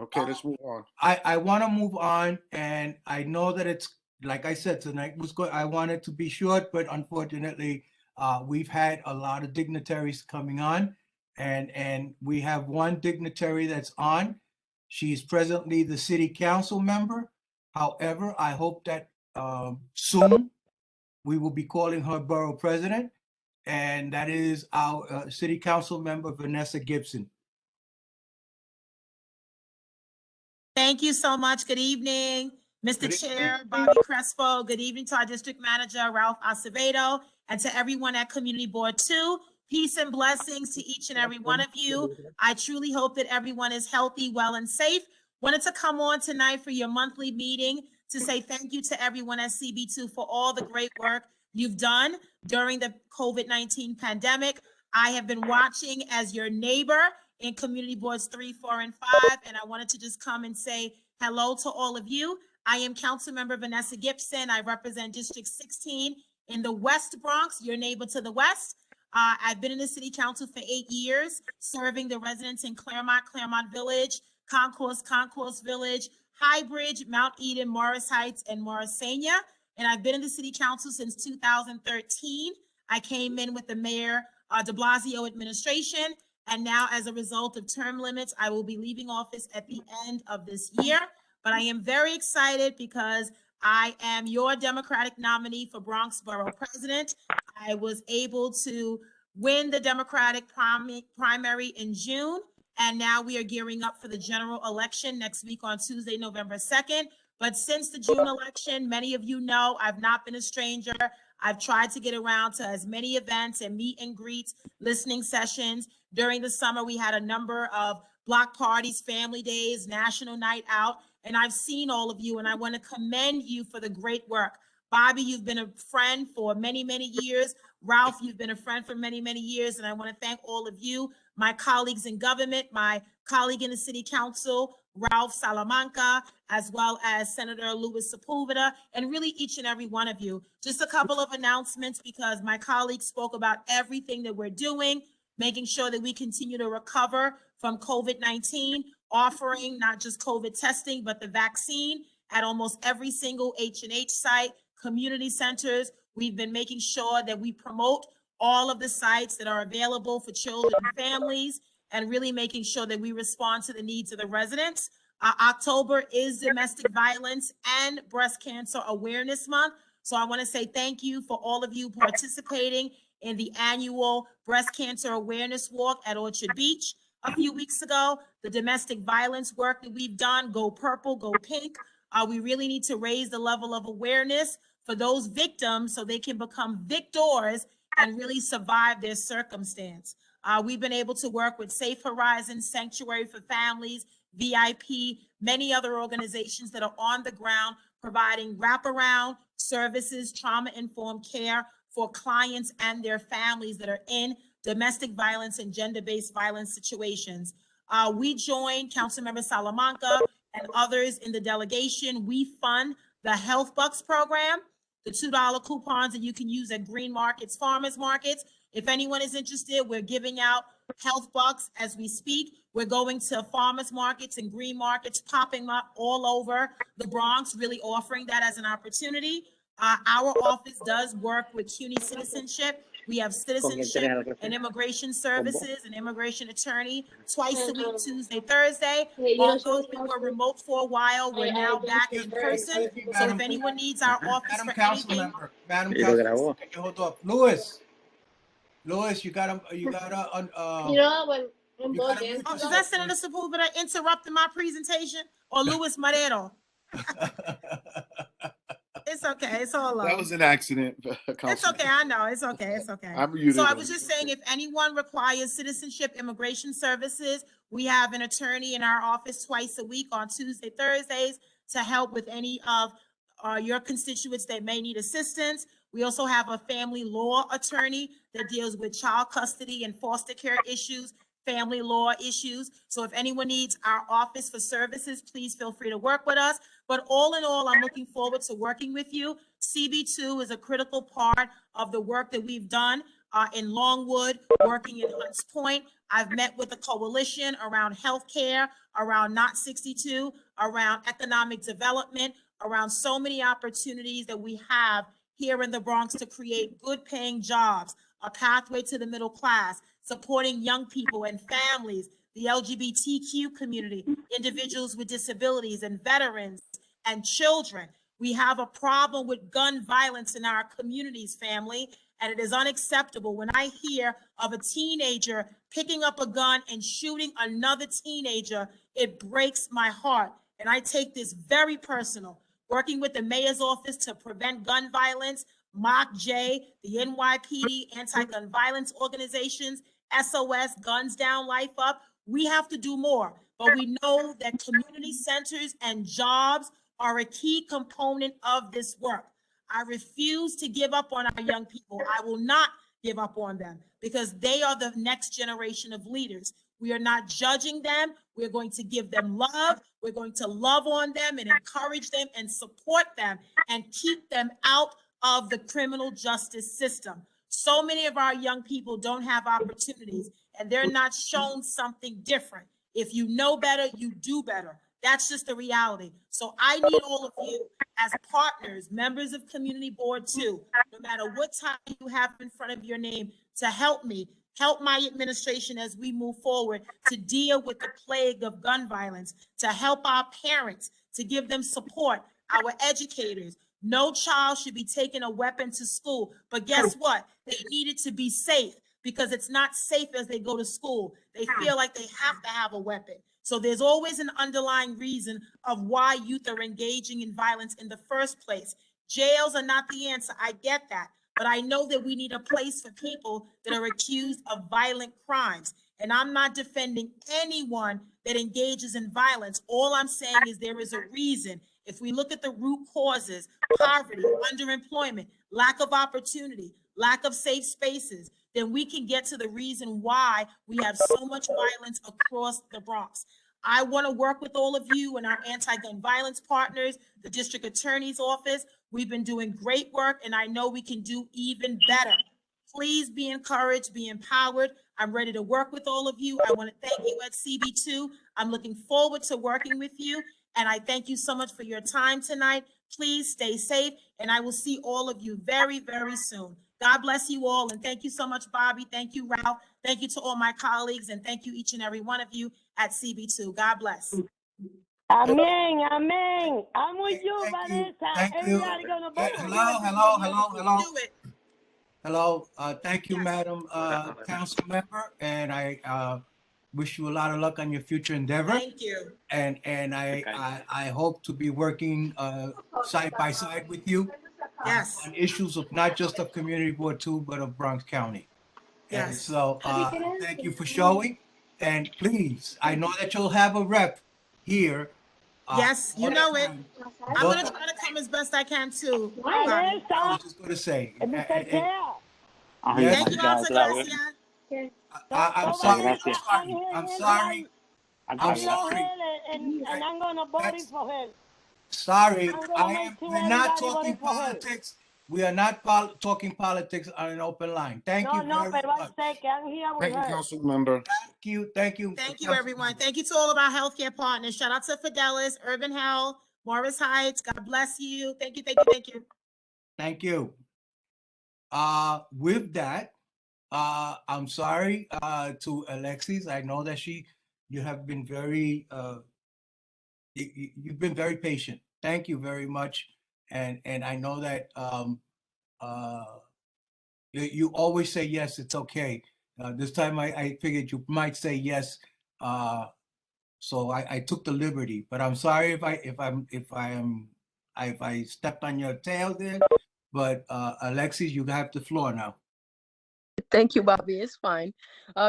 Okay, let's move on. I want to move on, and I know that it's, like I said, tonight was good. I wanted to be short, but unfortunately, we've had a lot of dignitaries coming on, and we have one dignitary that's on. She's presently the city council member. However, I hope that soon we will be calling her borough president, and that is our city council member, Vanessa Gibson. Thank you so much. Good evening, Mr. Chair, Bobby Crespo. Good evening to our district manager, Ralph Acevedo, and to everyone at Community Board 2. Peace and blessings to each and every one of you. I truly hope that everyone is healthy, well, and safe. Wanted to come on tonight for your monthly meeting to say thank you to everyone at CB2 for all the great work you've done during the COVID-19 pandemic. I have been watching as your neighbor in Community Boards 3, 4, and 5, and I wanted to just come and say hello to all of you. I am Councilmember Vanessa Gibson. I represent District 16 in the West Bronx, your neighbor to the west. I've been in the City Council for 8 years, serving the residents in Claremont, Claremont Village, Concourse, Concourse Village, Highbridge, Mount Eden, Morris Heights, and Morrisania. And I've been in the City Council since 2013. I came in with the mayor de Blasio administration. And now, as a result of term limits, I will be leaving office at the end of this year. But I am very excited because I am your Democratic nominee for Bronx Borough President. I was able to win the Democratic primary in June, and now we are gearing up for the general election next week on Tuesday, November 2nd. But since the June election, many of you know I've not been a stranger. I've tried to get around to as many events and meet and greets, listening sessions. During the summer, we had a number of block parties, family days, national night out, and I've seen all of you, and I want to commend you for the great work. Bobby, you've been a friend for many, many years. Ralph, you've been a friend for many, many years, and I want to thank all of you, my colleagues in government, my colleague in the city council, Ralph Salamanca, as well as Senator Louis Sepulveda, and really each and every one of you. Just a couple of announcements because my colleagues spoke about everything that we're doing, making sure that we continue to recover from COVID-19, offering not just COVID testing, but the vaccine at almost every single H&H site, community centers. We've been making sure that we promote all of the sites that are available for children and families, and really making sure that we respond to the needs of the residents. October is Domestic Violence and Breast Cancer Awareness Month. So I want to say thank you for all of you participating in the annual Breast Cancer Awareness Walk at Orchard Beach a few weeks ago. The domestic violence work that we've done, Go Purple, Go Pink. We really need to raise the level of awareness for those victims so they can become victors and really survive their circumstance. We've been able to work with Safe Horizons, Sanctuary for Families, VIP, many other organizations that are on the ground providing wraparound services, trauma-informed care for clients and their families that are in domestic violence and gender-based violence situations. We joined Councilmember Salamanca and others in the delegation. We fund the Health Bucks program, the $2 coupons that you can use at green markets, farmers markets. If anyone is interested, we're giving out Health Bucks as we speak. We're going to farmers markets and green markets, popping up all over the Bronx, really offering that as an opportunity. Our office does work with CUNY Citizenship. We have citizenship and immigration services, an immigration attorney twice a week, Tuesday, Thursday. Although we were remote for a while, we're now back in person. So if anyone needs our office for anything. Madam Councilmember, hold up. Louis, you gotta Is that Senator Sepulveda interrupting my presentation, or Louis Madero? It's okay. It's all love. That was an accident. It's okay. I know. It's okay. It's okay. So I was just saying, if anyone requires citizenship immigration services, we have an attorney in our office twice a week on Tuesday, Thursdays to help with any of your constituents that may need assistance. We also have a family law attorney that deals with child custody and foster care issues, family law issues. So if anyone needs our office for services, please feel free to work with us. But all in all, I'm looking forward to working with you. CB2 is a critical part of the work that we've done in Longwood, working in Hunts Point. I've met with a coalition around healthcare, around Not 62, around economic development, around so many opportunities that we have here in the Bronx to create good paying jobs, a pathway to the middle class, supporting young people and families, the LGBTQ community, individuals with disabilities and veterans and children. We have a problem with gun violence in our communities, family, and it is unacceptable when I hear of a teenager picking up a gun and shooting another teenager. It breaks my heart, and I take this very personal. Working with the mayor's office to prevent gun violence, MOCJ, the NYPD, anti-gun violence organizations, SOS, Guns Down, Life Up. We have to do more, but we know that community centers and jobs are a key component of this work. I refuse to give up on our young people. I will not give up on them because they are the next generation of leaders. We are not judging them. We're going to give them love. We're going to love on them and encourage them and support them and keep them out of the criminal justice system. So many of our young people don't have opportunities and they're not shown something different. If you know better, you do better. That's just the reality. So I need all of you as partners, members of Community Board 2, no matter what time you have in front of your name, to help me help my administration as we move forward to deal with the plague of gun violence, to help our parents, to give them support, our educators. No child should be taking a weapon to school, but guess what? They need it to be safe because it's not safe as they go to school. They feel like they have to have a weapon. So there's always an underlying reason of why youth are engaging in violence in the first place. Jails are not the answer. I get that. But I know that we need a place for people that are accused of violent crimes. And I'm not defending anyone that engages in violence. All I'm saying is there is a reason. If we look at the root causes, poverty, underemployment, lack of opportunity, lack of safe spaces, then we can get to the reason why we have so much violence across the Bronx. I want to work with all of you and our anti-gun violence partners, the district attorney's office. We've been doing great work, and I know we can do even better. Please be encouraged, be empowered. I'm ready to work with all of you. I want to thank you at CB2. I'm looking forward to working with you, and I thank you so much for your time tonight. Please stay safe, and I will see all of you very, very soon. God bless you all, and thank you so much, Bobby. Thank you, Ralph. Thank you to all my colleagues, and thank you each and every one of you at CB2. God bless. Amen, amen. I'm with you, Vanessa. Thank you. Everybody gonna vote for you. Hello. Thank you, Madam Council Member, and I wish you a lot of luck on your future endeavor. Thank you. And I hope to be working side by side with you on issues of not just of Community Board 2, but of Bronx County. Yes. And so thank you for showing. And please, I know that you'll have a rep here. Yes, you know it. I'm going to try to come as best I can too. I was just going to say. Yes, Thank you, Altagracia. I'm sorry. I'm sorry. I'm sorry. And I'm gonna vote for her. Sorry, I'm we're not talking politics. We are not talking politics on an open line. Thank you very much. I'm here with her. Council Member. Thank you. Thank you, everyone. Thank you to all of our healthcare partners. Shout out to Fidelis, Urban Health, Morris Heights. God bless you. Thank you, thank you, thank you. Thank you. With that, I'm sorry to Alexis. I know that you have been very, you've been very patient. Thank you very much. And I know that you always say yes, it's okay. This time I figured you might say yes. So I took the liberty, but I'm sorry if I stepped on your tail there. But Alexis, you have the floor now. Thank you, Bobby. It's fine.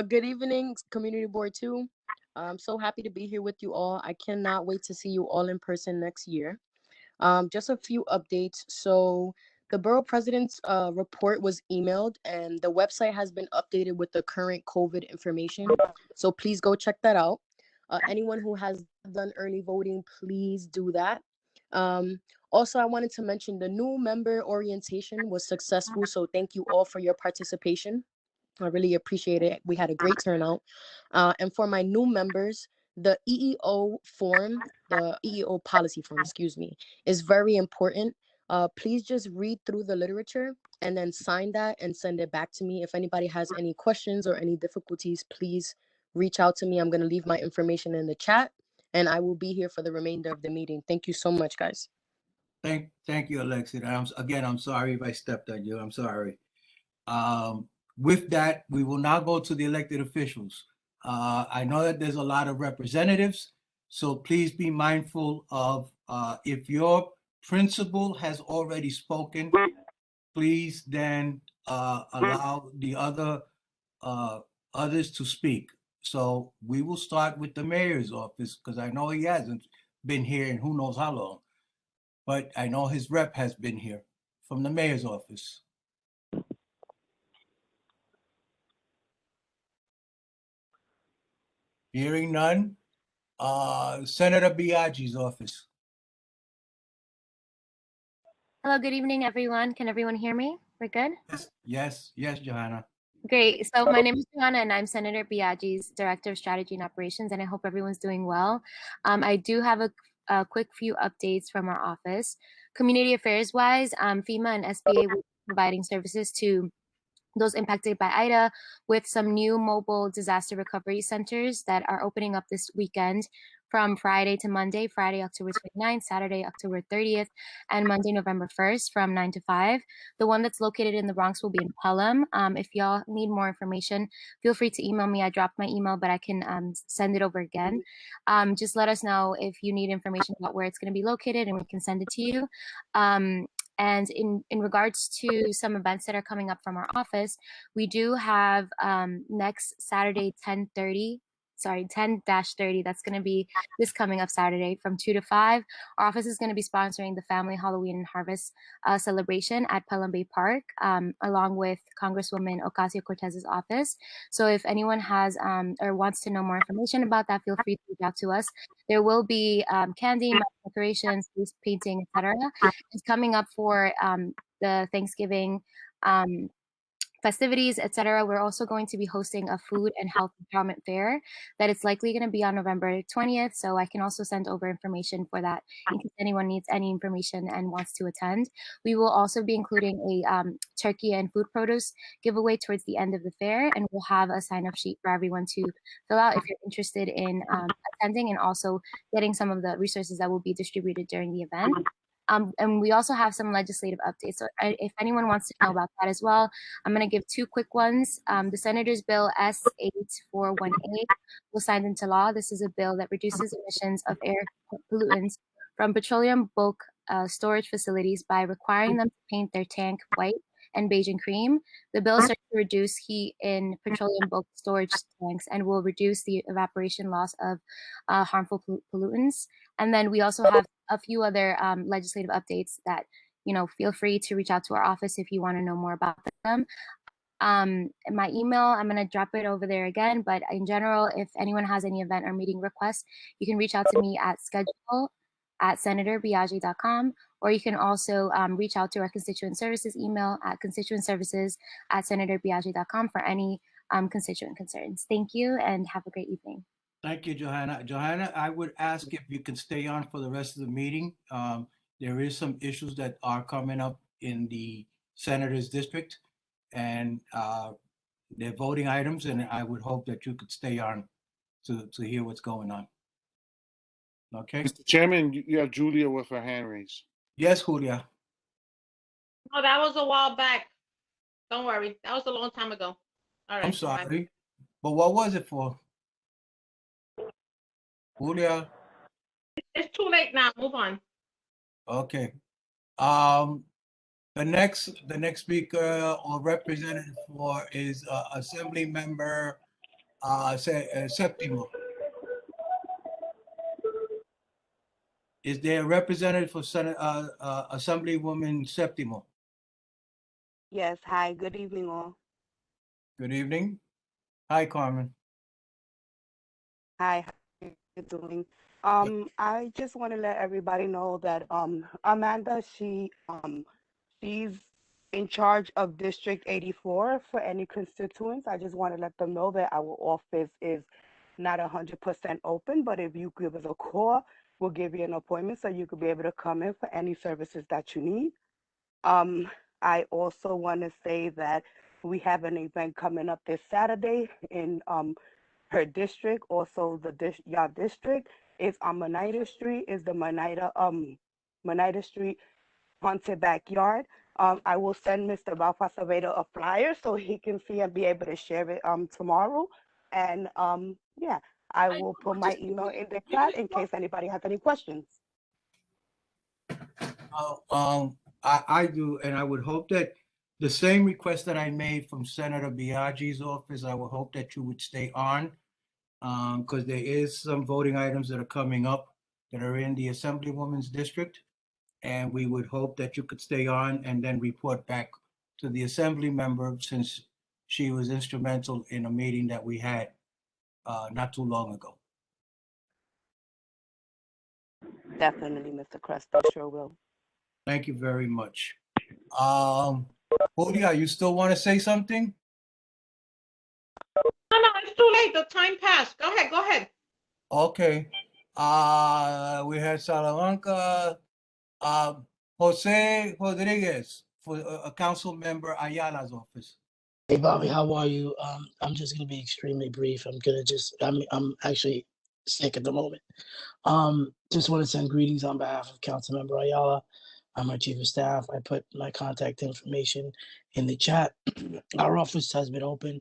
Good evening, Community Board 2. I'm so happy to be here with you all. I cannot wait to see you all in person next year. Just a few updates. So the borough president's report was emailed and the website has been updated with the current COVID information. So please go check that out. Anyone who has done early voting, please do that. Also, I wanted to mention the new member orientation was successful. So thank you all for your participation. I really appreciate it. We had a great turnout. And for my new members, the EEO form, the EEO policy form, excuse me, is very important. Please just read through the literature and then sign that and send it back to me. If anybody has any questions or any difficulties, please reach out to me. I'm going to leave my information in the chat and I will be here for the remainder of the meeting. Thank you so much, guys. Thank you, Alexis. I'm sorry if I stepped on you. I'm sorry. With that, we will now go to the elected officials. I know that there's a lot of representatives, so please be mindful of if your principal has already spoken, please then allow the others to speak. So we will start with the mayor's office because I know he hasn't been here in who knows how long, but I know his rep has been here from the mayor's office. Hearing none, Senator Biaggi's office. Hello, good evening, everyone. Can everyone hear me? We're good? Yes, Johanna. Great. So my name is Johanna, and I'm Senator Biaggi's Director of Strategy and Operations, and I hope everyone's doing well. I do have a quick few updates from our office. Community affairs-wise, FEMA and SBA will be providing services to those impacted by Ida, with some new mobile disaster recovery centers that are opening up this weekend from Friday to Monday, Friday, October 29th, Saturday, October 30th, and Monday, November 1st from 9 to 5. The one that's located in the Bronx will be in Pelham. If y'all need more information, feel free to email me. I dropped my email, but I can send it over again. Just let us know if you need information about where it's going to be located, and we can send it to you. And in regards to some events that are coming up from our office, we do have next Saturday, 10:30. 10-30. That's going to be this coming up Saturday from 2 to 5. Our office is going to be sponsoring the Family Halloween and Harvest celebration at Pelham Bay Park, along with Congresswoman Ocasio-Cortez's office. So if anyone has or wants to know more information about that, feel free to reach out to us. There will be candy, decorations, face painting, etc. It's coming up for the Thanksgiving festivities, etc. We're also going to be hosting a food and health empowerment fair that it's likely going to be on November 20th. So I can also send over information for that in case anyone needs any information and wants to attend. We will also be including a turkey and food produce giveaway towards the end of the fair, and we'll have a sign-up sheet for everyone to fill out if you're interested in attending and also getting some of the resources that will be distributed during the event. And we also have some legislative updates. So if anyone wants to know about that as well, I'm going to give two quick ones. The Senator's Bill S8418 was signed into law. This is a bill that reduces emissions of air pollutants from petroleum bulk storage facilities by requiring them to paint their tank white and beige and cream. The bill starts to reduce heat in petroleum bulk storage tanks and will reduce the evaporation loss of harmful pollutants. And then we also have a few other legislative updates that, feel free to reach out to our office if you want to know more about them. My email, I'm going to drop it over there again, but in general, if anyone has any event or meeting requests, you can reach out to me at schedule@senatorbiaggi.com, or you can also reach out to our constituent services email at constituentservices@senatorbiaggi.com for any constituent concerns. Thank you and have a great evening. Thank you, Johanna. Johanna, I would ask if you can stay on for the rest of the meeting. There is some issues that are coming up in the senator's district, and they're voting items, and I would hope that you could stay on to hear what's going on. Okay? Mr. Chairman, you have Julia with her hand raised. Yes, Julia. Oh, that was a while back. Don't worry. That was a long time ago. All right. I'm sorry, but what was it for? Julia. It's too late now. Move on. Okay. The next speaker or representative for is Assembly Member Septimo. Is there a representative for Assemblywoman Septimo? Yes. Hi. Good evening, all. Good evening. Hi, Carmen. Hi. How are you doing? I just want to let everybody know that Amanda, she's in charge of District 84 for any constituents. I just want to let them know that our office is not 100% open, but if you give us a call, we'll give you an appointment so you could be able to come in for any services that you need. I also want to say that we have an event coming up this Saturday in her district, also your district. Is on Monida Street, is the Monida Street Haunted Backyard. I will send Mr. Ralph Acevedo a flyer so he can see and be able to share it tomorrow. And yeah, I will put my email in the chat in case anybody has any questions. I do, and I would hope that the same request that I made from Senator Biaggi's office, I would hope that you would stay on, because there is some voting items that are coming up that are in the Assemblywoman's district, and we would hope that you could stay on and then report back to the Assembly member, since she was instrumental in a meeting that we had not too long ago. Definitely, Mr. Cresto, sure will. Thank you very much. Julia, you still want to say something? No, it's too late. The time passed. Go ahead. Okay. We had Salamanca, Jose Rodriguez for a council member Ayala's office. Hey Bobby, how are you? I'm just gonna be extremely brief. I'm actually sick at the moment. Just want to send greetings on behalf of Councilmember Ayala. I'm our chief of staff. I put my contact information in the chat. Our office has been open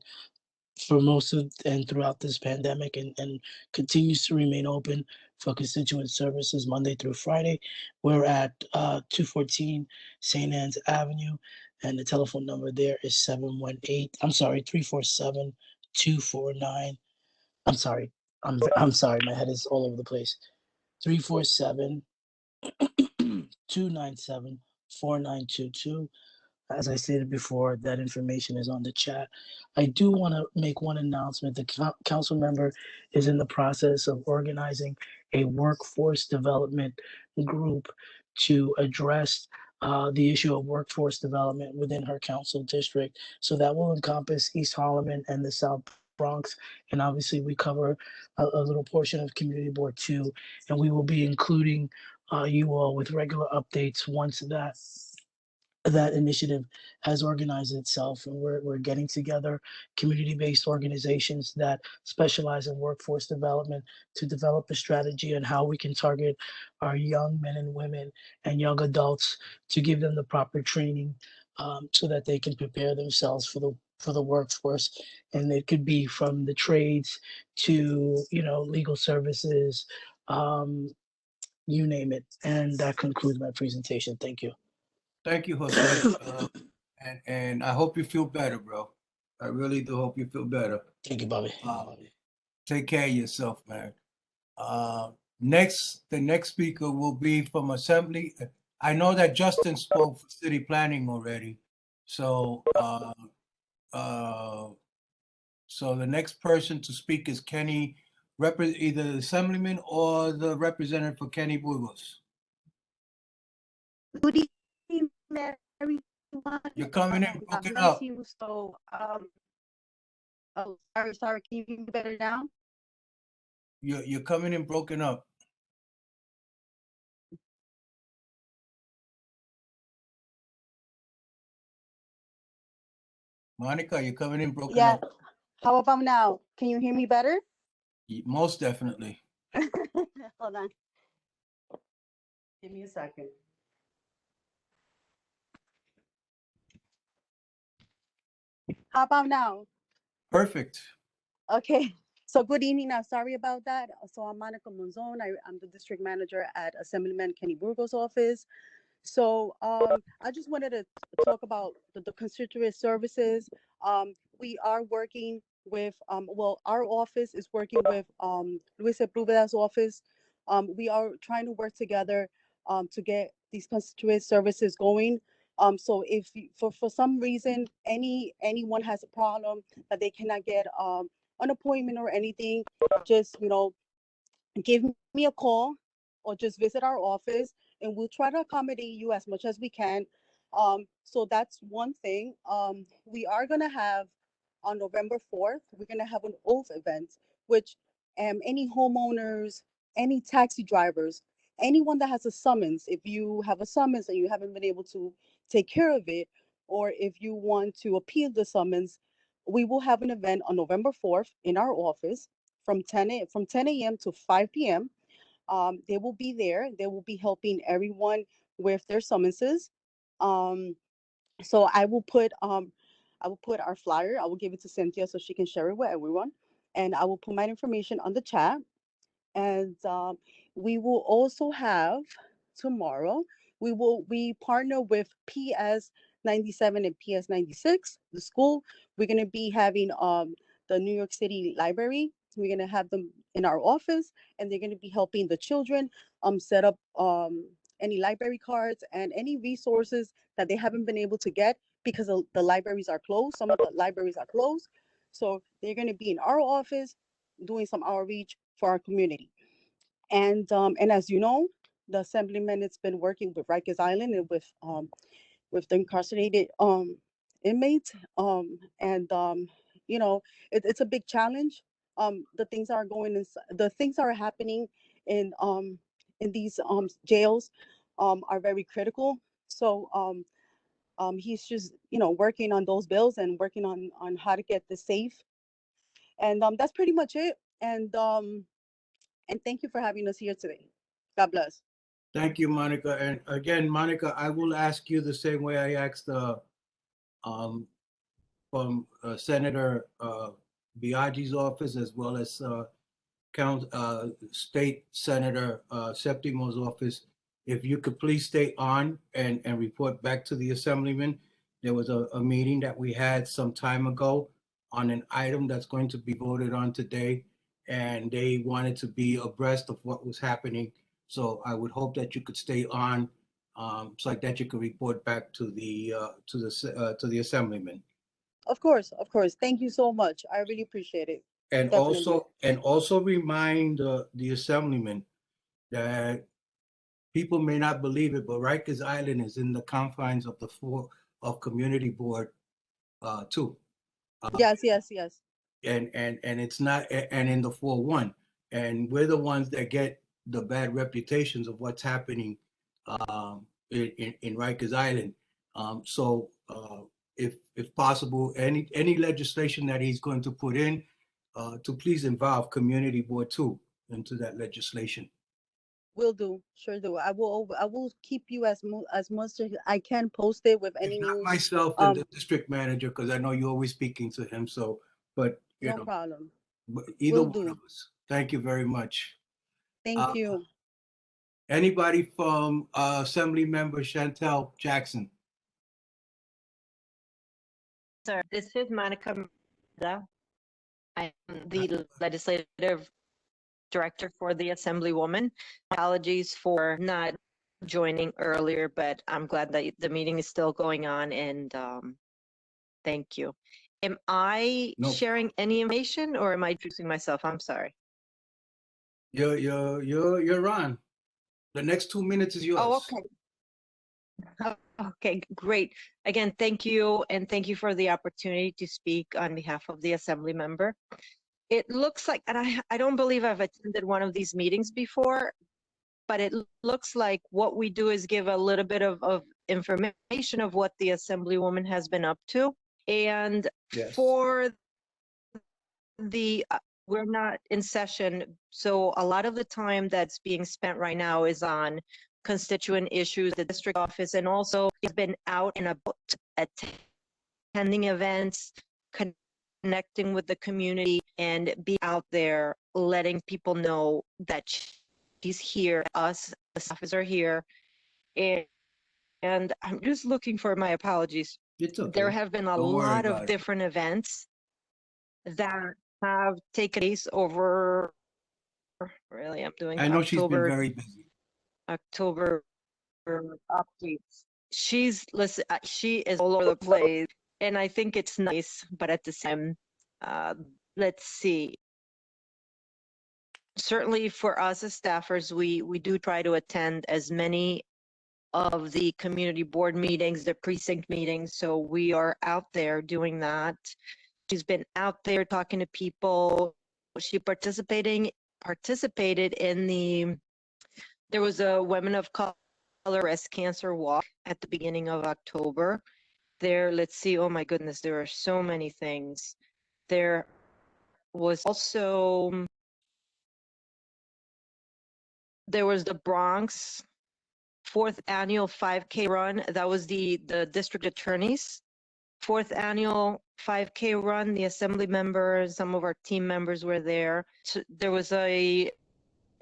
for most of and throughout this pandemic and continues to remain open for constituent services Monday through Friday. We're at 214 St. Anne's Avenue, and the telephone number there is 347-249. I'm sorry. I'm sorry, my head is all over the place. 347-297-4922. As I stated before, that information is on the chat. I do want to make one announcement. The council member is in the process of organizing a workforce development group to address the issue of workforce development within her council district. So that will encompass East Harlem and the South Bronx. And obviously we cover a little portion of Community Board 2, and we will be including you all with regular updates once that initiative has organized itself, and we're getting together community-based organizations that specialize in workforce development to develop a strategy on how we can target our young men and women and young adults to give them the proper training so that they can prepare themselves for the workforce. And it could be from the trades to legal services, you name it. And that concludes my presentation. Thank you. Thank you, Jose. And I hope you feel better, bro. I really do hope you feel better. Thank you, Bobby. Take care of yourself, man. The next speaker will be from Assembly. I know that Justin spoke for city planning already. So so the next person to speak is Kenny, either the Assemblyman or the representative for Kenny Burgos. Good evening, everyone. You're coming in God broken bless up. you. So, oh, sorry. Can you hear me better now? You're coming in broken up. Monica, you're coming in broken Yeah. up. How about now? Can you hear me better? Most definitely. Hold on. Give me a second. How about now? Perfect. Okay. So good evening. Now, sorry about that. So I'm Monica Monzon. I'm the district manager at Assemblyman Kenny Burgos' office. So I just wanted to talk about the constituent services. We are working with, well, our office is working with Luis Sepulveda's office. We are trying to work together to get these constituent services going. So if for some reason anyone has a problem that they cannot get an appointment or anything, just give me a call or just visit our office, and we'll try to accommodate you as much as we can. So that's one thing. We are gonna have on November 4th, we're gonna have an oath event, which any homeowners, any taxi drivers, anyone that has a summons, if you have a summons and you haven't been able to take care of it, or if you want to appeal the summons, we will have an event on November 4th in our office from 10 a.m. to 5 p.m. They will be there. They will be helping everyone with their summonses. So I will put our flyer. I will give it to Cynthia so she can share it with everyone, and I will put my information on the chat. And we will also have tomorrow. We partner with PS 97 and PS 96, the school. We're gonna be having the New York City Library. We're gonna have them in our office, and they're gonna be helping the children set up any library cards and any resources that they haven't been able to get because the libraries are closed. Some of the libraries are closed, so they're gonna be in our office doing some outreach for our community. And as you know, the Assemblyman has been working with Rikers Island and with the incarcerated inmates. It's a big challenge. The things are happening in these jails are very critical. So He's just, working on those bills and working on how to get the safe. And that's pretty much it. And thank you for having us here today. God bless. Thank you, Monica. And again, Monica, I will ask you the same way I asked um, from Senator Biagi's office, as well as State Senator Septimo's office. If you could please stay on and report back to the Assemblyman. There was a meeting that we had some time ago on an item that's going to be voted on today, and they wanted to be abreast of what was happening. So I would hope that you could stay on, so like that you could report back to the Assemblyman. Of course. Thank you so much. I really appreciate it. And Definitely. also remind the Assemblyman that people may not believe it, but Rikers Island is in the confines of Community Board 2. Yes. And it's not, and in the 4-1. And we're the ones that get the bad reputations of what's happening in Rikers Island. So if possible, any legislation that he's going to put in, to please involve Community Board 2 into that legislation. Will do. Sure do. I will keep you as much as I can posted with any Not news. myself and the district manager, because I know you're always speaking to him. So, but no problem. Either Will one do. of us. Thank you very much. Thank you. Anybody from Assembly Member Chantel Jackson? Sir, this is Monica. I am the legislative director for the Assemblywoman. Apologies for not joining earlier, but I'm glad that the meeting is still going on, and thank you. Am I sharing any information, or am I introducing myself? I'm sorry. You're on. The next 2 minutes is yours. Oh, okay. Okay, great. Again, thank you, and thank you for the opportunity to speak on behalf of the Assembly member. It looks like, and I don't believe I've attended one of these meetings before, but it looks like what we do is give a little bit of information of what the Assemblywoman has been up to. And for the, we're not in session, so a lot of the time that's being spent right now is on constituent issues, the district office, and also he's been out and about attending events, connecting with the community, and be out there letting people know that she's here, us, the staffers are here. And I'm just looking for my apologies. It's okay. There have been a lot of different events that have taken place over, really, I'm doing I know October, she's been very busy. October updates. She is all over the place, and I think it's nice, but at the same, let's see. Certainly for us as staffers, we do try to attend as many of the community board meetings, the precinct meetings, so we are out there doing that. She's been out there talking to people. She participated in there was a Women of Color Breast Cancer Walk at the beginning of October. There, let's see, oh my goodness, there are so many things. There was also, there was the Bronx 4th annual 5K run. That was the district attorney's 4th annual 5K run. The assembly members, some of our team members were there. So there was a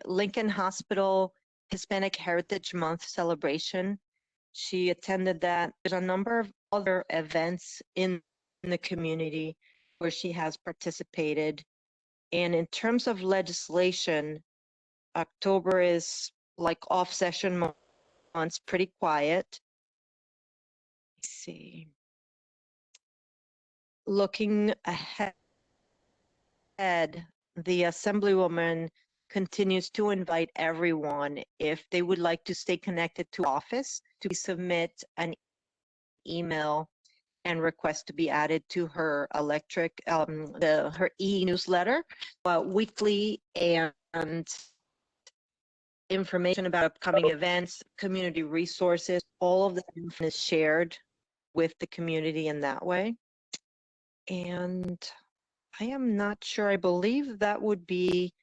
Lincoln Hospital Hispanic Heritage Month celebration. She attended that. There's a number of other events in the community where she has participated. And in terms of legislation, October is like off session months, pretty quiet. Let's see. Looking ahead, the Assemblywoman continues to invite everyone, if they would like to stay connected to office, to submit an email and request to be added to her her e-newsletter weekly, and information about upcoming events, community resources. All of that is shared with the community in that way. And I am not sure. I believe that would be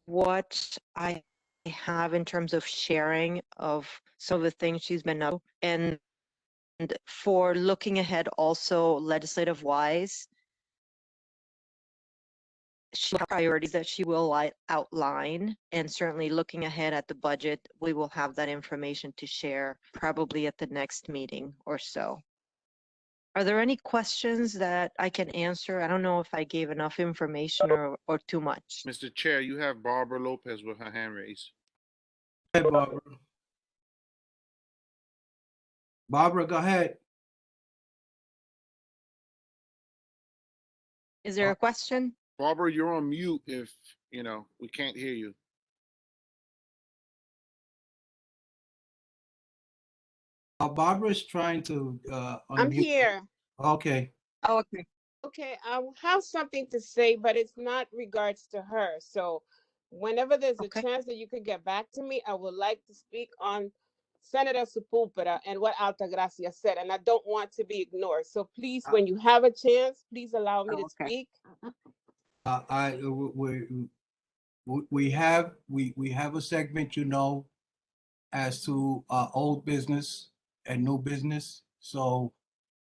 what I have in terms of sharing of some of the things she's been up to. And for looking ahead also legislative wise, she has priorities that she will outline, and certainly looking ahead at the budget, we will have that information to share probably at the next meeting or so. Are there any questions that I can answer? I don't know if I gave enough information or too much. Mr. Chair, you have Barbara Lopez with her hand raised. Hey, Barbara. Barbara, go ahead. Is there a question? Barbara, you're on mute if, we can't hear you. Barbara's trying to I'm unmute. here. Okay. Oh, okay. Okay, I have something to say, but it's not regards to her. So whenever there's a chance that you could get back to me, I would like to speak on Senator Sepulveda and what Altagracia said, and I don't want to be ignored. So please, when you have a chance, please allow me to speak. We have a segment, as to old business and new business. So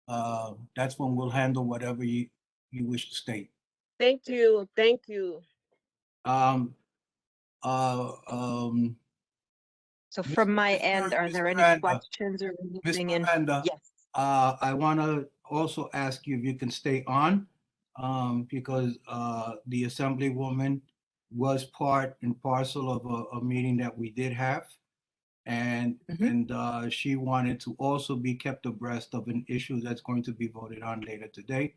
that's when we'll handle whatever you wish to state. Thank you. Thank you. So from my end, are there any questions or anything? Ms. Miranda, yes. I want to also ask you if you can stay on, because the Assemblywoman was part and parcel of a meeting that we did have. And she wanted to also be kept abreast of an issue that's going to be voted on later today.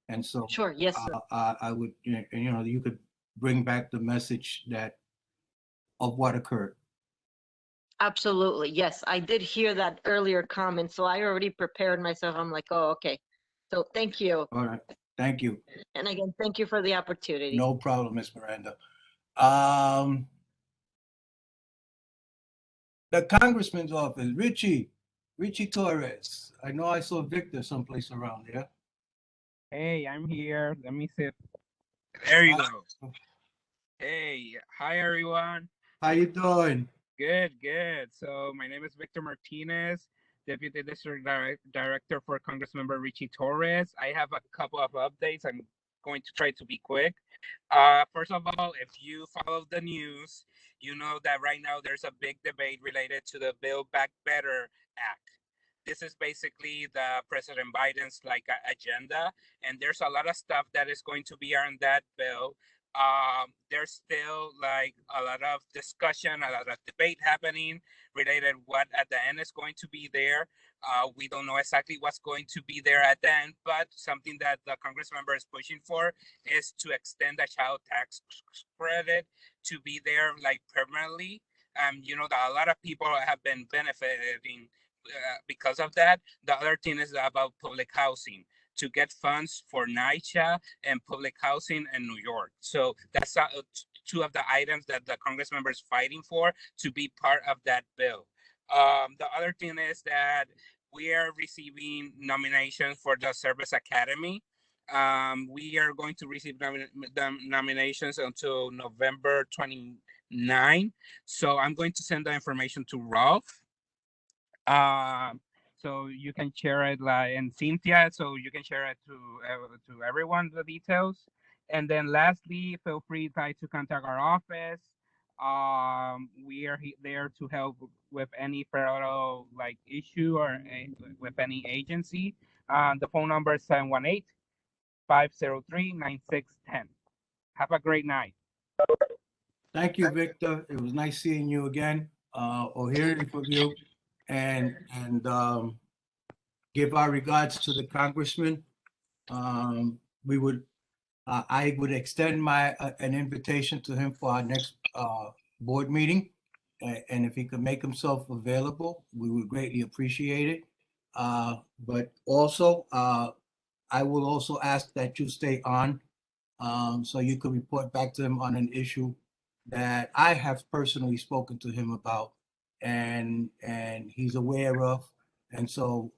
And so sure, yes, sir. I would, you could bring back the message of what occurred. Absolutely. Yes, I did hear that earlier comment, so I already prepared myself. I'm like, oh, okay. So thank you. All right. Thank you. And again, thank you for the opportunity. No problem, Ms. Miranda. The Congressman's office, Richie Torres. I know I saw Victor someplace around there. Hey, I'm here. Let me see. There you go. Hey, hi everyone. How you doing? Good, good. So my name is Victor Martinez, Deputy District Director for Congressmember Richie Torres. I have a couple of updates. I'm going to try to be quick. First of all, if you follow the news, you know that right now there's a big debate related to the Build Back Better Act. This is basically the President Biden's agenda, and there's a lot of stuff that is going to be on that bill. There's still a lot of discussion, a lot of debate happening related what at the end is going to be there. We don't know exactly what's going to be there at the end, but something that the Congress member is pushing for is to extend the child tax credit to be there permanently. You know that a lot of people have been benefiting because of that. The other thing is about public housing, to get funds for NYCHA and public housing in New York. So that's two of the items that the Congress member is fighting for to be part of that bill. The other thing is that we are receiving nominations for the Service Academy. We are going to receive nominations until November 29. So I'm going to send the information to Rolf. So you can share it and Cynthia, so you can share it to everyone, the details. And then lastly, feel free to contact our office. We are there to help with any federal issue or with any agency. The phone number is 718-503-9610. Have a great night. Thank you, Victor. It was nice seeing you again, or hearing from you. And give our regards to the congressman. I would extend an invitation to him for our next board meeting, and if he could make himself available, we would greatly appreciate it. But also, I will also ask that you stay on, so you could report back to him on an issue that I have personally spoken to him about, and he's aware of. And so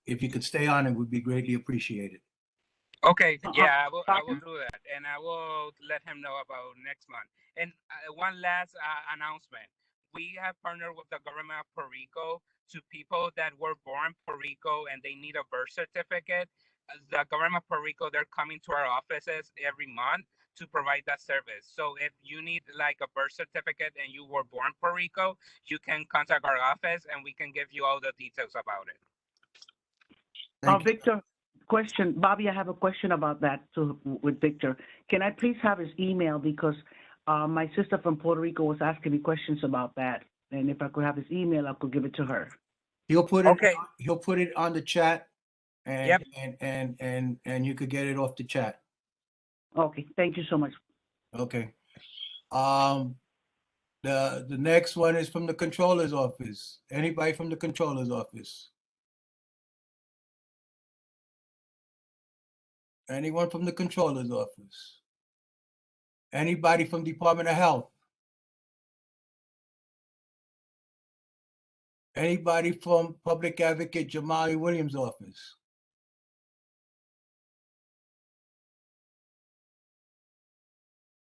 if you could stay on, it would be greatly appreciated. Okay, yeah, I will do that, and I will let him know about next month. And one last announcement: we have partnered with the government of Puerto Rico to people that were born in Puerto Rico and they need a birth certificate. The government of Puerto Rico, they're coming to our offices every month to provide that service. So if you need like a birth certificate and you were born in Puerto Rico, you can contact our office and we can give you all the details about it. Victor, question. Bobby, I have a question about that too with Victor. Can I please have his email, because my sister from Puerto Rico was asking me questions about that, and if I could have his email, I could give it to her. He'll put it. Okay. He'll put it on the chat, and Yep. and you could get it off the chat. Okay, thank you so much. Okay. The next one is from the controller's office. Anybody from the controller's office? Anyone from the controller's office? Anybody from Department of Health? Anybody from Public Advocate Jamali Williams' office?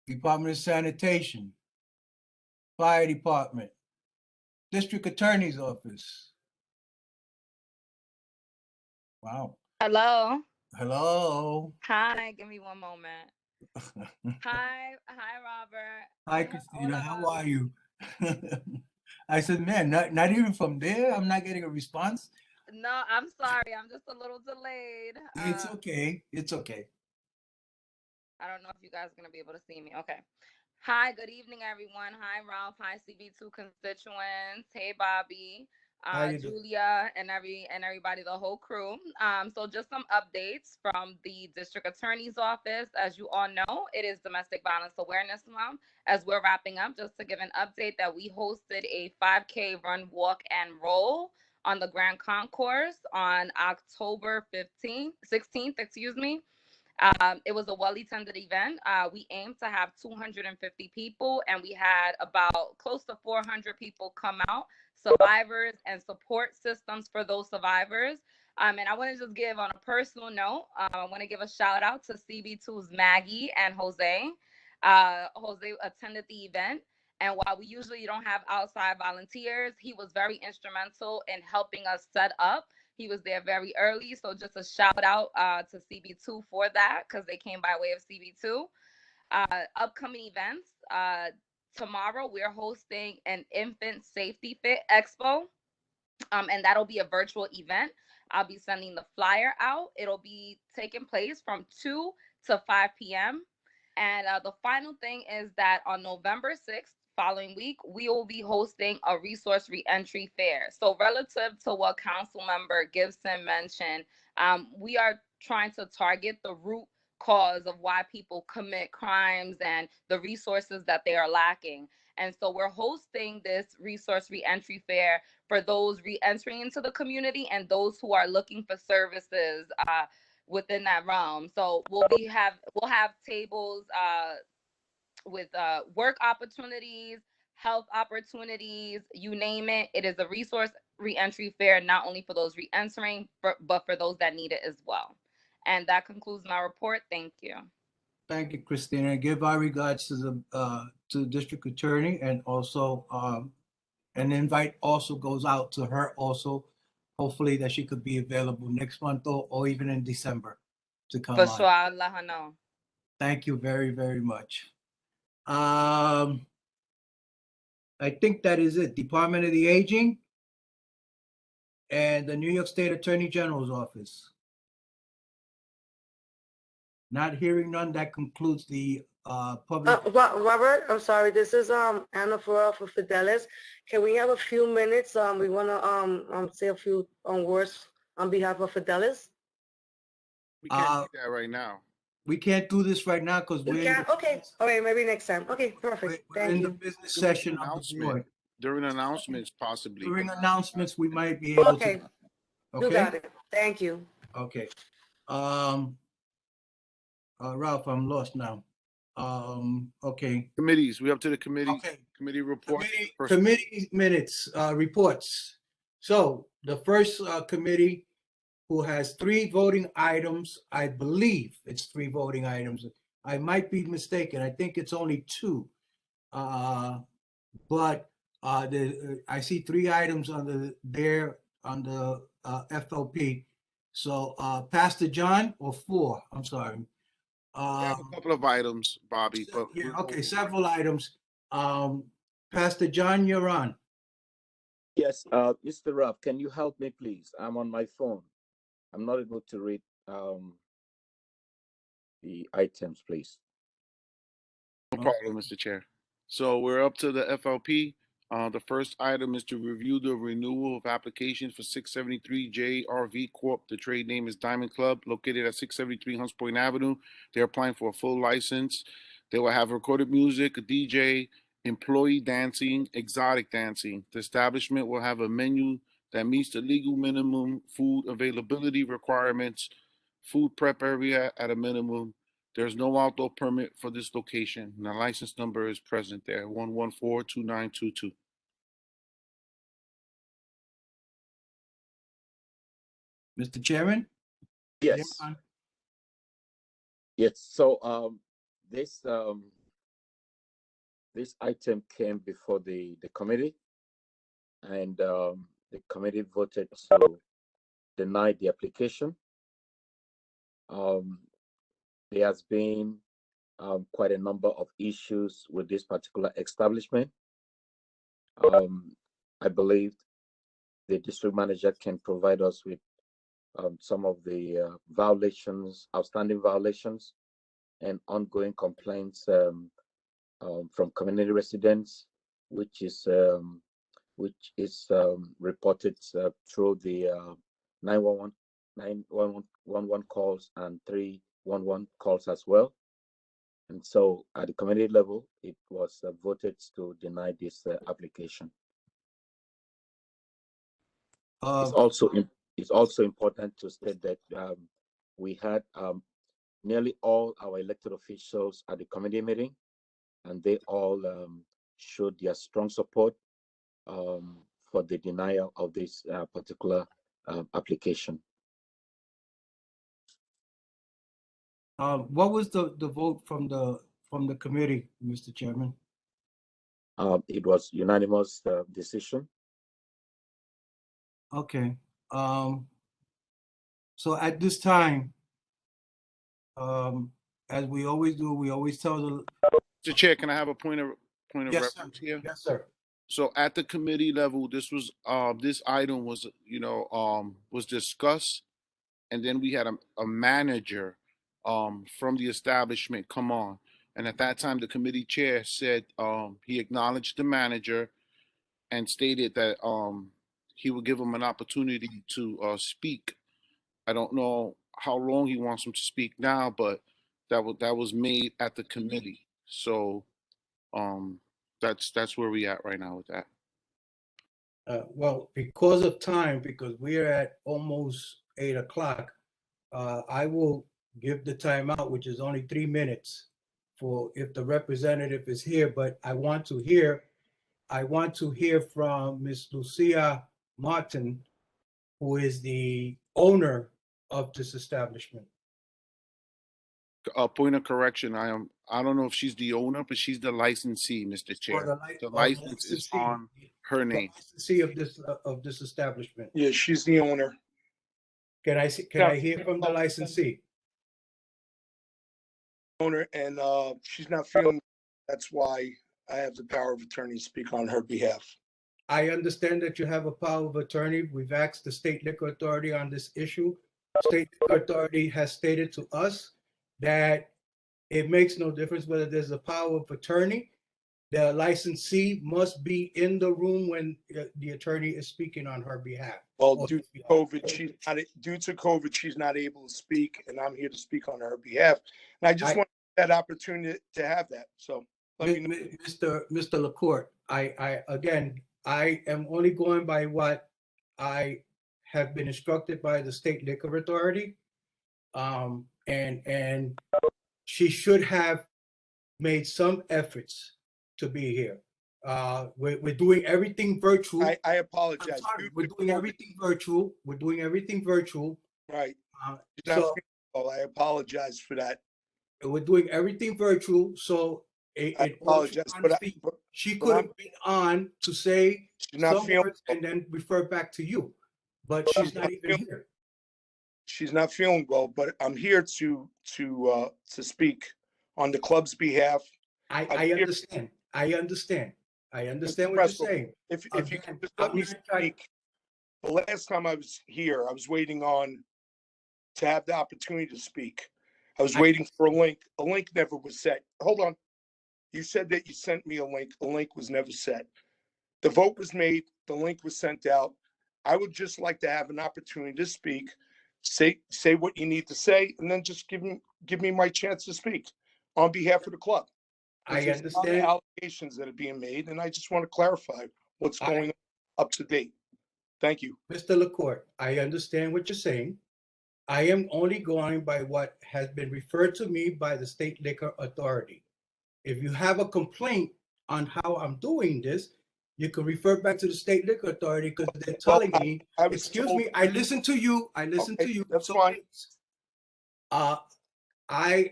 Department of Sanitation, Fire Department, District Attorney's Office. Wow. Hello. Hello. Hi, give me one moment. Hi, Robert. Hi, Christina. How are you? I said, man, not even from there. I'm not getting a response. No, I'm sorry. I'm just a little delayed. It's okay. It's okay. I don't know if you guys are gonna be able to see me. Okay. Hi, good evening, everyone. Hi, Ralph. Hi, CB2 constituents. Hey, Bobby, Julia, and everybody, the whole crew. So just some updates from the district attorney's office. As you all know, it is Domestic Violence Awareness Month. As we're wrapping up, just to give an update that we hosted a 5K run, walk, and roll on the Grand Concourse on October 16th, excuse me. It was a well-attended event. We aimed to have 250 people, and we had about close to 400 people come out, survivors and support systems for those survivors. And I want to just give on a personal note, I want to give a shout out to CB2's Maggie and Jose. Jose attended the event. And while we usually don't have outside volunteers, he was very instrumental in helping us set up. He was there very early. So just a shout out to CB2 for that, because they came by way of CB2. Upcoming events. Tomorrow, we're hosting an Infant Safety Fit Expo. And that'll be a virtual event. I'll be sending the flyer out. It'll be taking place from 2 to 5 p.m. And the final thing is that on November 6th, following week, we will be hosting a resource reentry fair. So relative to what Council Member Gibson mentioned, we are trying to target the root cause of why people commit crimes and the resources that they are lacking. And so we're hosting this resource reentry fair for those reentering into the community and those who are looking for services within that realm. So we'll have tables with work opportunities, health opportunities, you name it. It is a resource reentry fair, not only for those reentering, but for those that need it as well. And that concludes my report. Thank you. Thank you, Christina. Give our regards to the district attorney, and also an invite also goes out to her also. Hopefully that she could be available next month or even in December to come on. For sure, I'll let her know. Thank you very, very much. I think that is it. Department of the Aging and the New York State Attorney General's office. Not hearing none, that concludes the public. Robert, I'm sorry. This is Anna for Fidelis. Can we have a few minutes? We want to say a few words on behalf of Fidelis. We can't do that right now. We can't do this right now because We can't. Okay. All right. Maybe next time. Okay. Perfect. We're Thank in you. the business session of the board. During announcements, possibly. During announcements, we might be able to. You got it. Thank you. Okay. Ralph, I'm lost now. Okay. Committees. We up to the committee. Okay. Committee report. Committee minutes, reports. So the first committee, who has 3 voting items, I believe it's 3 voting items. I might be mistaken. I think it's only 2. But I see 3 items there on the FLP. So Pastor John, or 4, I'm sorry. We have a couple of items, Bobby, but Yeah, okay, several items. Pastor John, you're on. Yes, Mr. Ruff, can you help me, please? I'm on my phone. I'm not able to read the items, please. No problem, Mr. Chair. So we're up to the FLP. The first item is to review the renewal of applications for 673 JRV Corp. The trade name is Diamond Club, located at 673 Hunts Point Avenue. They're applying for a full license. They will have recorded music, a DJ, employee dancing, exotic dancing. The establishment will have a menu that meets the legal minimum food availability requirements, food prep area at a minimum. There's no outdoor permit for this location. And the license number is present there, 1142922. Mr. Chairman? Yes. Yes. So this item came before the committee, and the committee voted to deny the application. There has been quite a number of issues with this particular establishment. I believe the district manager can provide us with some of the violations, outstanding violations, and ongoing complaints from community residents, which is reported through the 911 calls and 311 calls as well. And so at the community level, it was voted to deny this application. It's also important to state that we had nearly all our elected officials at the committee meeting, and they all showed their strong support for the denial of this particular application. What was the vote from the committee, Mr. Chairman? It was unanimous decision. Okay. So at this time, as we always do, we always tell the Mr. Chair, can I have a point of Yes, reference here? Yes, sir. So at the committee level, this item was was discussed, and then we had a manager from the establishment come on. And at that time, the committee chair said he acknowledged the manager and stated that he would give him an opportunity to speak. I don't know how long he wants him to speak now, but that was made at the committee. So that's where we at right now with that. Well, because of time, because we're at almost 8 o'clock, I will give the timeout, which is only 3 minutes, for if the representative is here. But I want to hear from Ms. Lucia Martin, who is the owner of this establishment. A point of correction, I don't know if she's the owner, but she's the licensee, Mr. Chair. The license is on her name. Licensee of this establishment. Yeah, she's the owner. Can I hear from the licensee? Owner, and she's not feeling. That's why I have the power of attorney to speak on her behalf. I understand that you have a power of attorney. We've asked the State Liquor Authority on this issue. State Liquor Authority has stated to us that it makes no difference whether there's a power of attorney. The licensee must be in the room when the attorney is speaking on her behalf. Well, due to COVID, she's not able to speak, and I'm here to speak on her behalf. And I just want that opportunity to have that. So, Mr. LaCourte, I am only going by what I have been instructed by the State Liquor Authority, and she should have made some efforts to be here. We're doing everything virtual. I I'm apologize. sorry, we're doing everything virtual. We're doing everything virtual. Right. So I apologize for that. we're doing everything virtual. So I apologize, but she could have been on to say not some feeling words and then refer back to you, but she's not even here. She's not feeling well, but I'm here to speak on the club's behalf. I understand. I understand. I understand what you're saying. If you could just let me speak. The last time I was here, I was waiting to have the opportunity to speak. I was waiting for a link. A link never was set. Hold on. You said that you sent me a link. A link was never set. The vote was made. The link was sent out. I would just like to have an opportunity to speak, say what you need to say, and then just give me my chance to speak on behalf of the club. I understand allegations that are being made, and I just want to clarify what's going on up to date. Thank you. Mr. LaCourte, I understand what you're saying. I am only going by what has been referred to me by the State Liquor Authority. If you have a complaint on how I'm doing this, you can refer back to the State Liquor Authority because they're telling me, excuse me, I listen to you. I listen to you. That's fine. I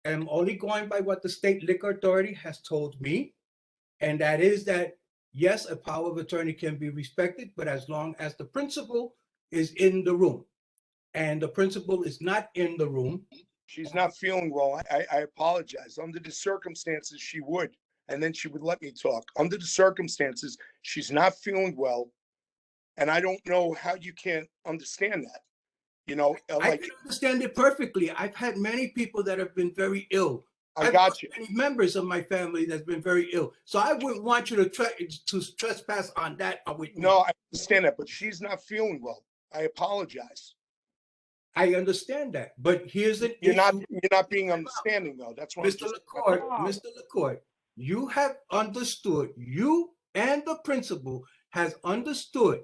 am only going by what the State Liquor Authority has told me, and that is that, yes, a power of attorney can be respected, but as long as the principal is in the room. And the principal is not in the room. She's not feeling well. I apologize. Under the circumstances, she would, and then she would let me talk. Under the circumstances, she's not feeling well, and I don't know how you can't understand that. You know, I can understand it perfectly. I've had many people that have been very ill. I got you. Many members of my family that's been very ill. So I wouldn't want you to trespass on that with me. No, I understand that, but she's not feeling well. I apologize. I understand that, but here's an issue. You're not being understanding though. That's what Mr. LaCourte, you have understood, you and the principal has understood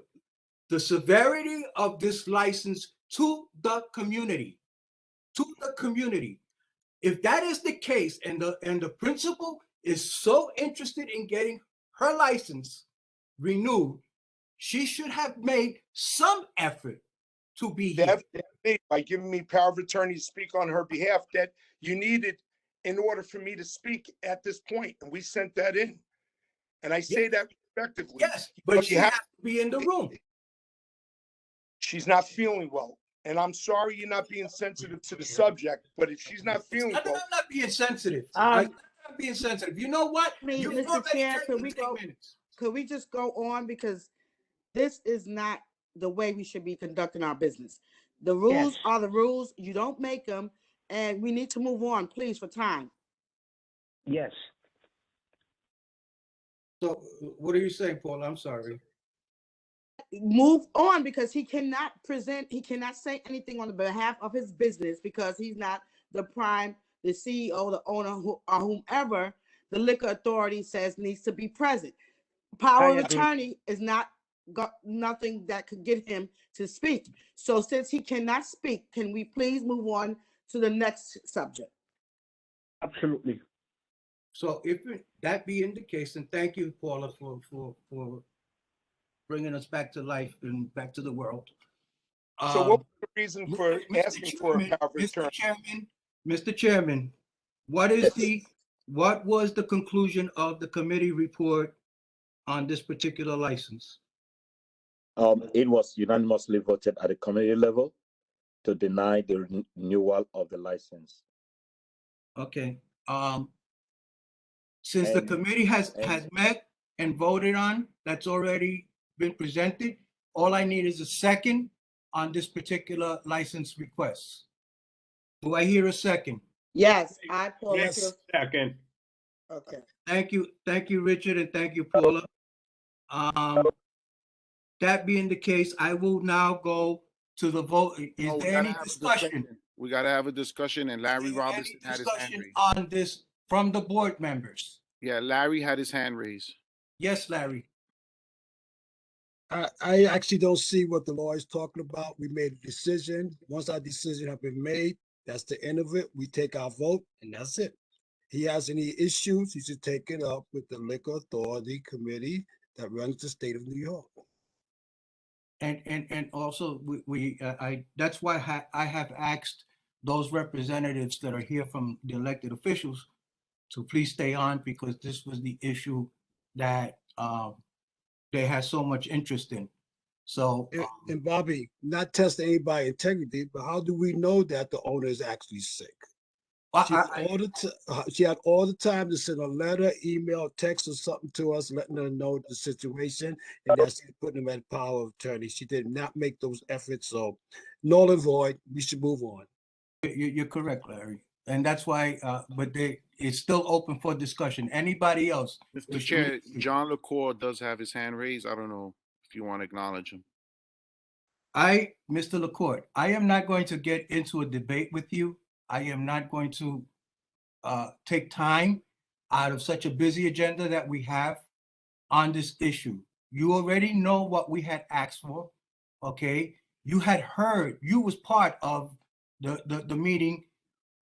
the severity of this license to the community. If that is the case, and the principal is so interested in getting her license renewed, she should have made some effort to be here. By giving me power of attorney to speak on her behalf that you needed in order for me to speak at this point, and we sent that in. And I say that respectively. Yes, but she has to be in the room. She's not feeling well. And I'm sorry you're not being sensitive to the subject, but if she's not feeling well. I'm not being sensitive. I'm not being sensitive. You know what? Mr. Chair, could we just go on, because this is not the way we should be conducting our business. The rules are the rules. You don't make them, and we need to move on, please, for time. Yes. So what are you saying, Paul? I'm sorry. Move on, because he cannot say anything on the behalf of his business, because he's not the CEO, the owner, or whomever the liquor authority says needs to be present. Power of attorney is not got nothing that could get him to speak. So since he cannot speak, can we please move on to the next subject? Absolutely. So if that being the case, then thank you, Paula, for bringing us back to life and back to the world. So what was the reason for asking for a power of attorney? Mr. Chairman, what was the conclusion of the committee report on this particular license? It was unanimously voted at the committee level to deny the renewal of the license. Okay. Since the committee has met and voted on, that's already been presented, all I need is a second on this particular license request. Do I hear a second? Yes, I Paula. Yes, second. Okay. Thank you, Richard, and thank you, Paula. That being the case, I will now go to the vote. Is there any discussion? We got to have a discussion, and Larry Robinson had his hand raised. On this from the board members? Yeah, Larry had his hand raised. Yes, Larry. I actually don't see what the law is talking about. We made a decision. Once our decision has been made, that's the end of it. We take our vote, and that's it. he has any issues, he should take it up with the Liquor Authority Committee that runs the state of New York. And also that's why I have asked those representatives that are here from the elected officials to please stay on, because this was the issue that they had so much interest in. So and Bobby, not test anybody's integrity, but how do we know that the owner is actually sick? She had all the time to send a letter, email, text, or something to us, letting her know the situation, and that she's putting them at power of attorney. She did not make those efforts, so null and void. We should move on. You're correct, Larry, and that's why. But it's still open for discussion. Anybody else? Mr. Chair, John LaCour does have his hand raised. I don't know if you want to acknowledge him. Mr. LaCour, I am not going to get into a debate with you. I am not going to take time out of such a busy agenda that we have on this issue. You already know what we had asked for, okay? You had heard, you was part of the meeting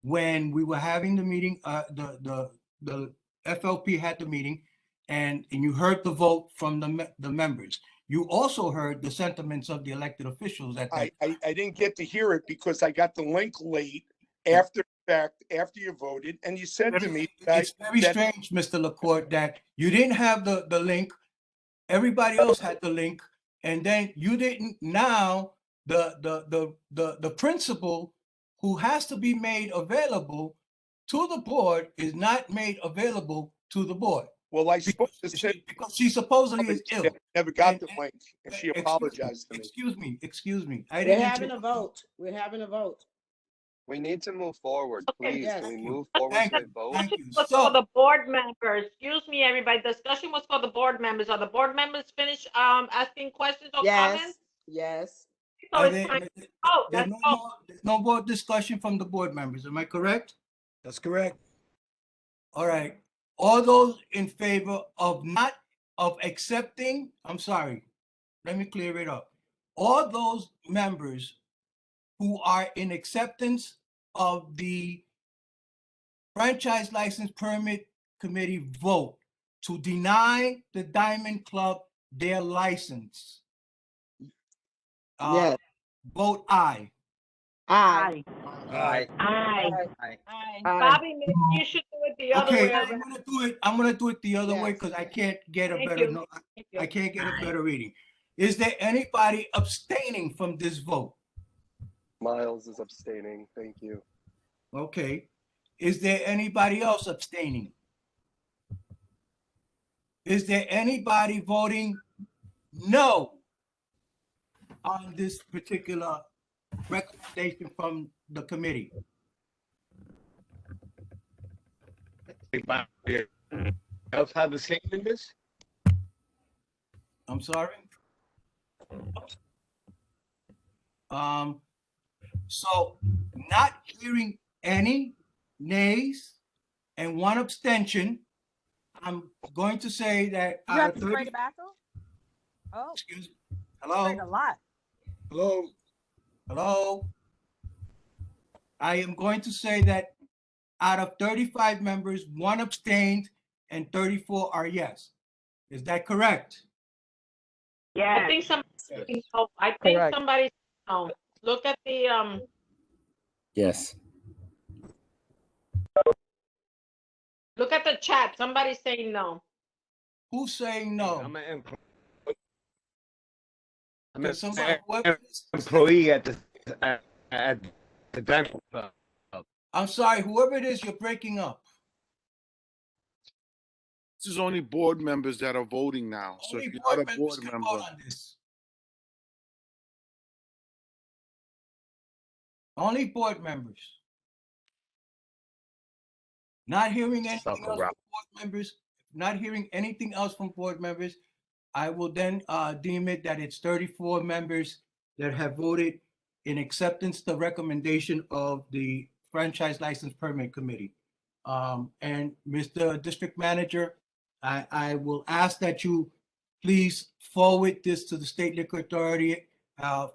when we were having the meeting, the FLP had the meeting, and you heard the vote from the members. You also heard the sentiments of the elected officials at that time. I didn't get to hear it because I got the link late after the fact, after you voted, and you said to me it's very strange, Mr. LaCour, that you didn't have the link. Everybody else had the link, and then you didn't. Now the principal who has to be made available to the board is not made available to the board. Well, I supposed to say because she supposedly is ill. Never got the link, and she apologized to me. Excuse me. We're having a vote. We're having a vote. We need to move forward, please. Yes. Can we move forward to a vote? Was for the board members. Excuse me, everybody. Discussion was for the board members. Are the board members finished asking questions or comments? Yes. So it's time to vote. There's no more discussion from the board members. Am I correct? That's correct. All right. All those in favor of accepting, I'm sorry, let me clear it up. All those members who are in acceptance of the Franchise License Permit Committee vote to deny the Diamond Club their license. Yes. Vote aye. Aye. Aye. Aye. Bobby, maybe you should do it the other way. I'm gonna do it the other way because I can't get a better I can't get a better reading. Is there anybody abstaining from this vote? Miles is abstaining. Thank you. Okay. Is there anybody else abstaining? Is there anybody voting no on this particular recommendation from the committee? Else have the same in this? I'm sorry. So not hearing any nays and one abstention, I'm going to say that You have to spray the bathroom? Oh. Excuse me. Hello. Sprayed a lot. Hello. Hello. I am going to say that out of 35 members, 1 abstained and 34 are yes. Is that correct? Yeah. I think somebody. No. Look at the Yes. Look at the chat. Somebody's saying no. Who's saying no? I'm an employee at the bank. I'm sorry, whoever it is, you're breaking up. This is only board members that are voting now. So if you're not a board member, only board members. Not hearing anything else from board members. Not hearing anything else from board members. I will then deem it that it's 34 members that have voted in acceptance the recommendation of the Franchise License Permit Committee. And Mr. District Manager, I will ask that you please forward this to the State Liquor Authority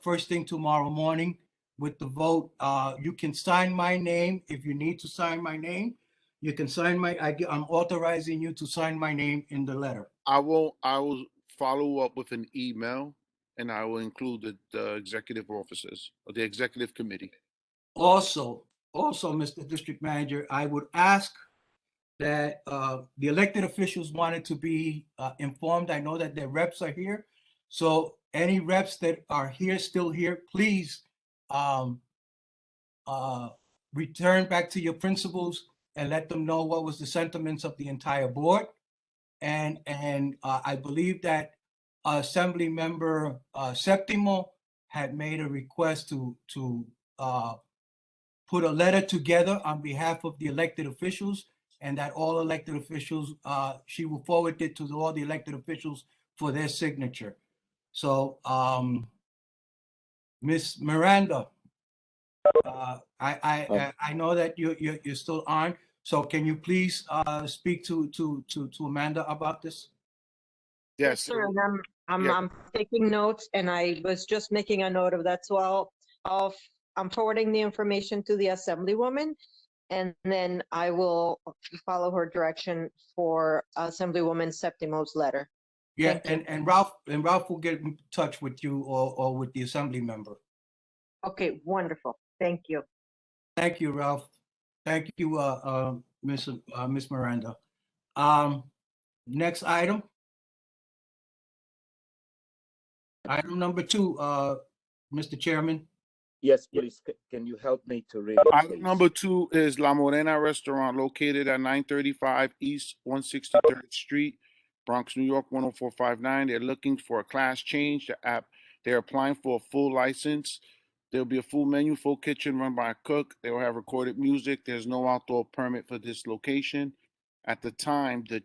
first thing tomorrow morning with the vote. You can sign my name if you need to sign my name. you can sign I'm authorizing you to sign my name in the letter. I will follow up with an email, and I will include the executive officers or the executive committee. Also, Mr. District Manager, I would ask that the elected officials wanted to be informed. I know that their reps are here. So any reps that are still here, please return back to your principals and let them know what was the sentiments of the entire board. And I believe that Assembly Member Septimo had made a request to put a letter together on behalf of the elected officials, and that all elected officials, she will forward it to all the elected officials for their signature. So, Ms. Miranda, I know that you're still on. So can you please speak to Amanda about this? Yes, sir. And I'm taking notes, and I was just making a note of that. So I'm forwarding the information to the Assemblywoman, and then I will follow her direction for Assemblywoman Septimo's letter. Yeah, and Ralph will get in touch with you or with the Assembly member. Okay, wonderful. Thank you. Thank you, Ralph. Thank you, Miss Miranda. Next item. Item number 2, Mr. Chairman. Yes, please. Can you help me to read it? Item number 2 is La Morena Restaurant, located at 935 East 163rd Street, Bronx, New York 10459. They're looking for a class change. They're applying for a full license. There'll be a full menu, full kitchen run by a cook. They will have recorded music. There's no outdoor permit for this location. At the time, the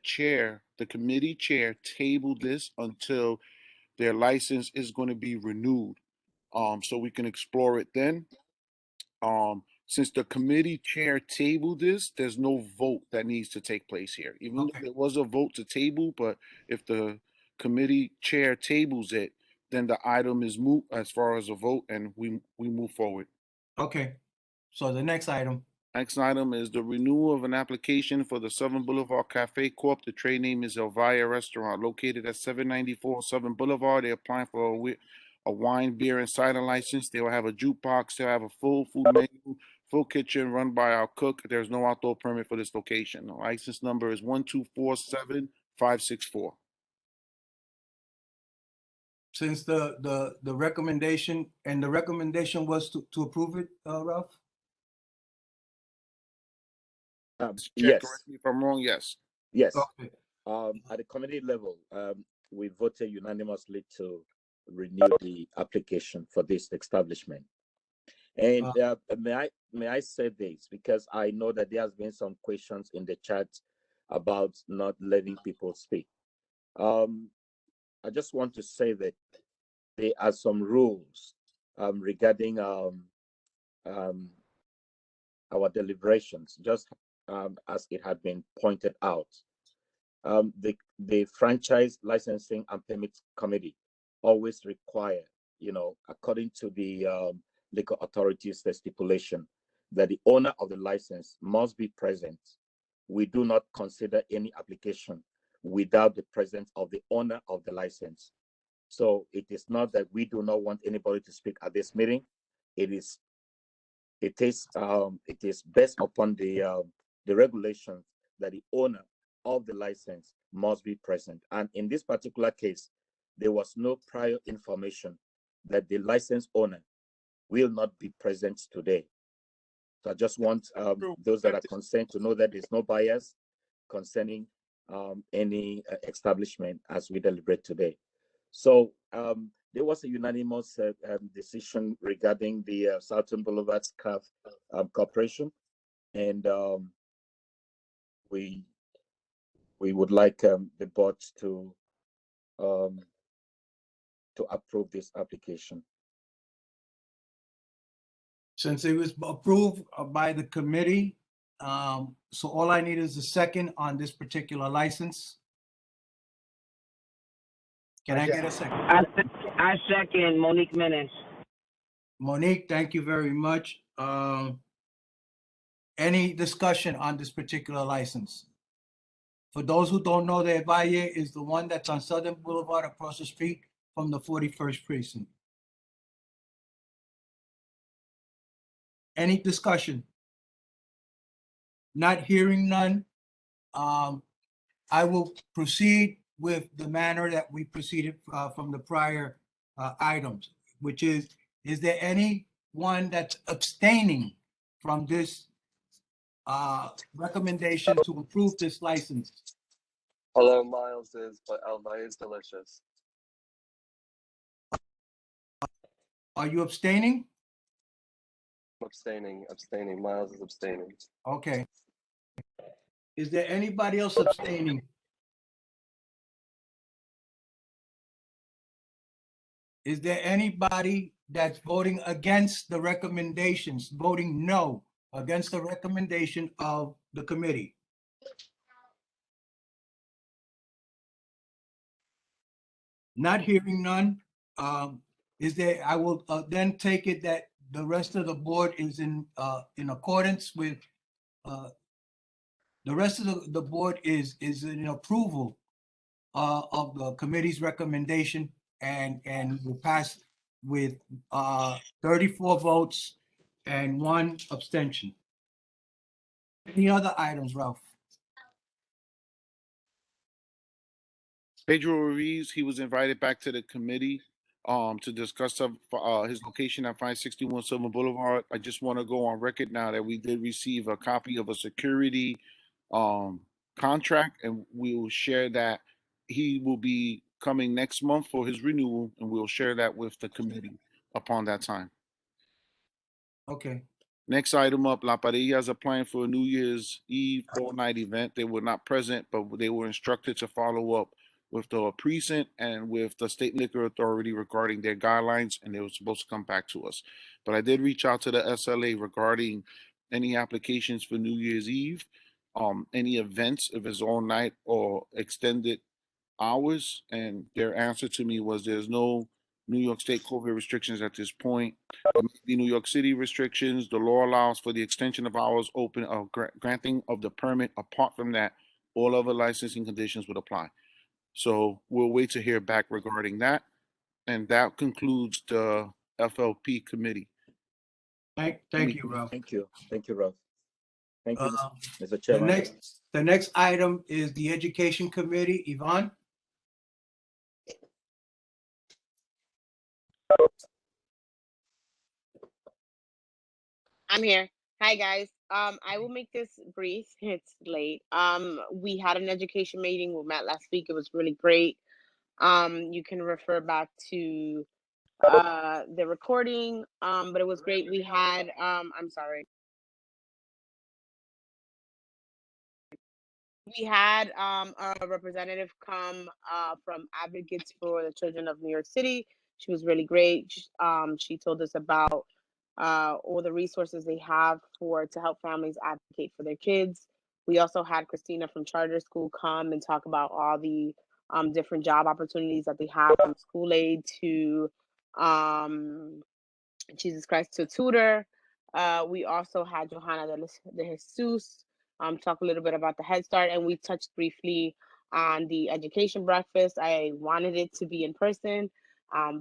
committee chair tabled this until their license is going to be renewed. So we can explore it then. Since the committee chair tabled this, there's no vote that needs to take place here. Even though there was a vote to table, but if the committee chair tables it, then the item is moot as far as a vote, and we move forward. Okay, so the next item. Next item is the renewal of an application for the Southern Boulevard Cafe Corp. The trade name is Elvira Restaurant, located at 794 Southern Boulevard. They're applying for a wine, beer, and cider license. They will have a jukebox. They'll have a full food menu, full kitchen run by our cook. There's no outdoor permit for this location. The license number is 1247564. Since the recommendation was to approve it, Ralph? Yes. Correct me if I'm wrong. Yes. Yes. Okay. At the committee level, we voted unanimously to renew the application for this establishment. And may I say this, because I know that there has been some questions in the chat about not letting people speak. I just want to say that there are some rules regarding our deliberations, just as it had been pointed out. The Franchise Licensing and Permits Committee always require, according to the liquor authorities, the stipulation that the owner of the license must be present. We do not consider any application without the presence of the owner of the license. So it is not that we do not want anybody to speak at this meeting. It is based upon the regulations that the owner of the license must be present. And in this particular case, there was no prior information that the license owner will not be present today. So I just want those that are concerned to know that there's no bias concerning any establishment as we deliberate today. So there was a unanimous decision regarding the Southern Boulevard Scarf Corporation, and we would like the board to approve this application. Since it was approved by the committee, so all I need is a second on this particular license. Can I get a second? I second Monique Menace. Monique, thank you very much. Any discussion on this particular license? For those who don't know, the Valle is the one that's on Southern Boulevard across the street from the 41st Precinct. Any discussion? Not hearing none. I will proceed with the manner that we proceeded from the prior items, which is there anyone that's abstaining from this recommendation to approve this license? Hello, Miles is, but El Valle is delicious. Are you abstaining? Abstaining. Miles is abstaining. Okay. Is there anybody else abstaining? Is there anybody that's voting against the recommendations, voting no against the recommendation of the committee? Not hearing none. Is there, I will then take it that the rest of the board is in accordance with, the rest of the board is in approval of the committee's recommendation and will pass with 34 votes and 1 abstention. Any other items, Ralph? Pedro Ruiz, he was invited back to the committee to discuss his location at 561 Silver Boulevard. I just want to go on record now that we did receive a copy of a security contract, and we will share that. He will be coming next month for his renewal, and we'll share that with the committee upon that time. Okay. Next item up, La Parilla is applying for a New Year's Eve all-night event. They were not present, but they were instructed to follow up with the precinct and with the state liquor authority regarding their guidelines, and they were supposed to come back to us. But I did reach out to the SLA regarding any applications for New Year's Eve, any events, if it's all night or extended hours, and their answer to me was there's no New York State COVID restrictions at this point. There may be New York City restrictions. The law allows for the extension of hours open of granting of the permit. Apart from that, all other licensing conditions would apply. So we'll wait to hear back regarding that. And that concludes the FLP committee. Thank you, Ralph. Thank you, Ralph. Thank you, Mr. Chairman. The next item is the Education Committee. Yvonne? I'm here. Hi guys. I will make this brief. It's late. We had an education meeting. We met last week. It was really great. You can refer back to the recording. But it was great. We had I'm sorry. We had a representative come from Advocates for the Children of New York City. She was really great. She told us about all the resources they have to help families advocate for their kids. We also had Christina from Charter School come and talk about all the different job opportunities that they have, from school aid to Jesus Christ to tutor. We also had Johanna de Jesus talk a little bit about the Head Start, and we touched briefly on the education breakfast. I wanted it to be in person,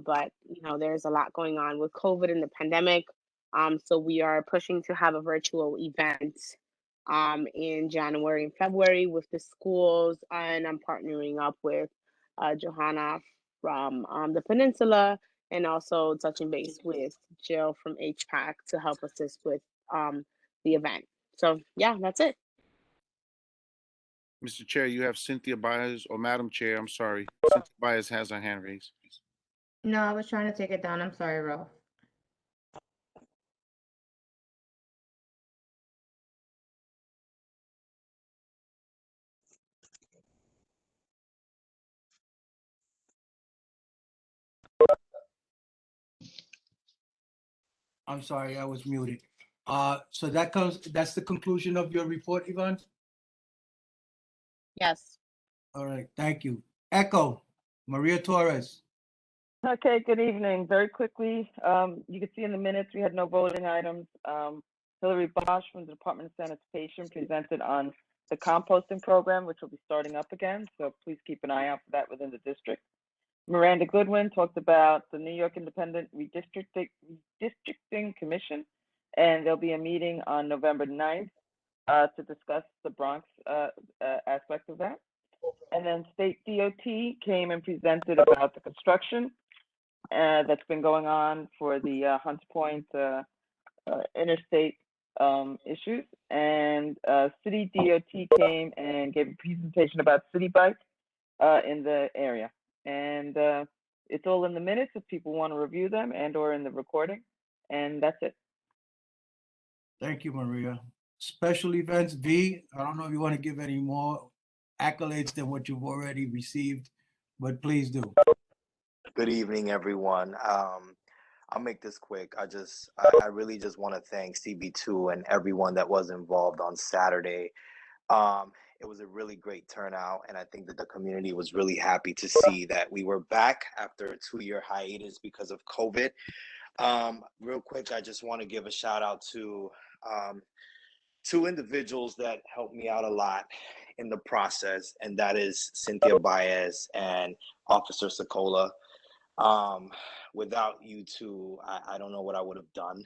but there's a lot going on with COVID and the pandemic. So we are pushing to have a virtual event in January and February with the schools, and I'm partnering up with Johanna from the Peninsula, and also touching base with Jill from HPAC to help assist with the event. So yeah, that's it. Mr. Chair, you have Cynthia Byers, or Madam Chair, I'm sorry. Cynthia Byers has her hand raised. No, I was trying to take it down. I'm sorry, Ralph. I'm sorry, I was muted. So that's the conclusion of your report, Yvonne? Yes. All right, thank you. Echo, Maria Torres. Okay, good evening. Very quickly, you can see in the minutes we had no voting items. Hillary Bosch from the Department of Sanitation presented on the composting program, which will be starting up again. So please keep an eye out for that within the district. Miranda Goodwin talked about the New York Independent Redistricting Commission, and there'll be a meeting on November 9th to discuss the Bronx aspect of that. And then State DOT came and presented about the construction that's been going on for the Hunts Point interstate issues. And City DOT came and gave a presentation about City Bike in the area. And it's all in the minutes if people want to review them and or in the recording. And that's it. Thank you, Maria. Special events, V, I don't know if you want to give any more accolades than what you've already received, but please do. Good evening, everyone. I'll make this quick. I really just want to thank CB2 and everyone that was involved on Saturday. It was a really great turnout, and I think that the community was really happy to see that we were back after a 2-year hiatus because of COVID. Real quick, I just want to give a shout out to two individuals that helped me out a lot in the process, and that is Cynthia Baez and Officer Sokola. Without you two, I don't know what I would have done.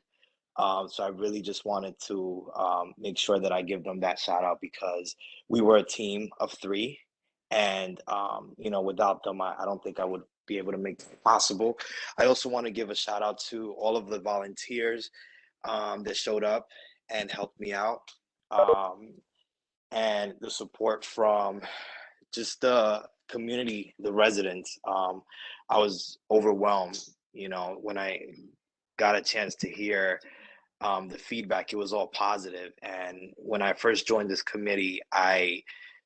So I really just wanted to make sure that I give them that shout out because we were a team of 3, and you know, without them, I don't think I would be able to make it possible. I also want to give a shout out to all of the volunteers that showed up and helped me out, and the support from just the community, the residents. I was overwhelmed, you know, when I got a chance to hear the feedback. It was all positive. And when I first joined this committee, I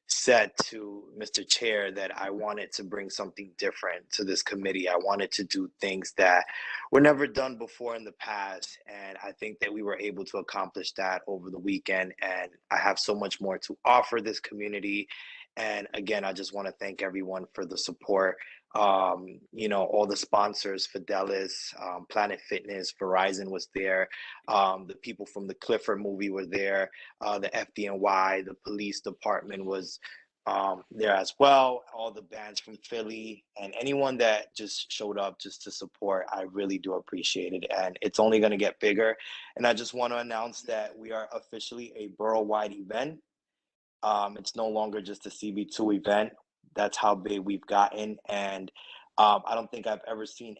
said to Mr. Chair that I wanted to bring something different to this committee. I wanted to do things that were never done before in the past. And I think that we were able to accomplish that over the weekend. And I have so much more to offer this community. And again, I just want to thank everyone for the support. You know, all the sponsors, Fidelis, Planet Fitness, Verizon was there. The people from the Clifford movie were there. The FDNY, the police department was there as well. All the bands from Philly and anyone that just showed up just to support, I really do appreciate it. And it's only going to get bigger. And I just want to announce that we are officially a borough-wide event. It's no longer just a CB2 event. That's how big we've gotten. And I don't think I've ever seen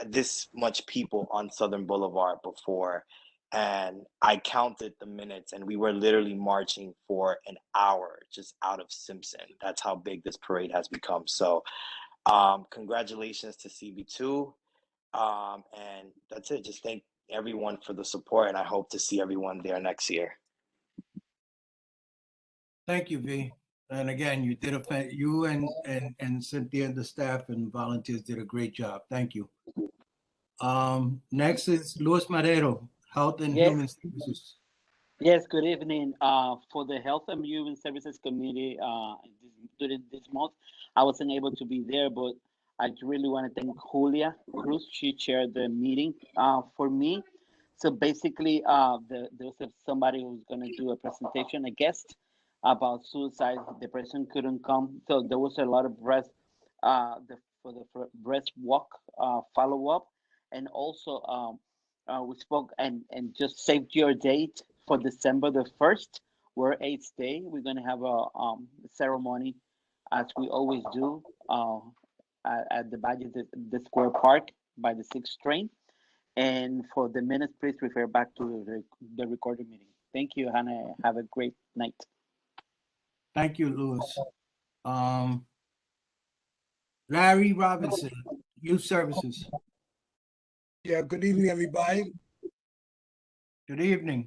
this much people on Southern Boulevard before. And I counted the minutes, and we were literally marching for an hour just out of Simpson. That's how big this parade has become. So congratulations to CB2. And that's it. Just thank everyone for the support, and I hope to see everyone there next year. Thank you, V. And again, you did you and Cynthia and the staff and volunteers did a great job. Thank you. Next is Luis Marrero, Health and Human Services. Yes, good evening. For the Health and Human Services Committee during this month, I wasn't able to be there, but I really want to thank Julia Cruz. She chaired the meeting for me. So basically, there was somebody who's going to do a presentation, a guest, about suicide. The person couldn't come, so there was a lot of breast for the breast walk follow-up, and also we spoke and just saved your date for December the 1st. We're 8th day. We're going to have a ceremony, as we always do, at the Square Park by the 6th train. And for the minutes, please refer back to the recorded meeting. Thank you, Hannah. Have a great night. Thank you, Louis. Larry Robinson, Youth Services. Yeah, good evening, everybody. Good evening.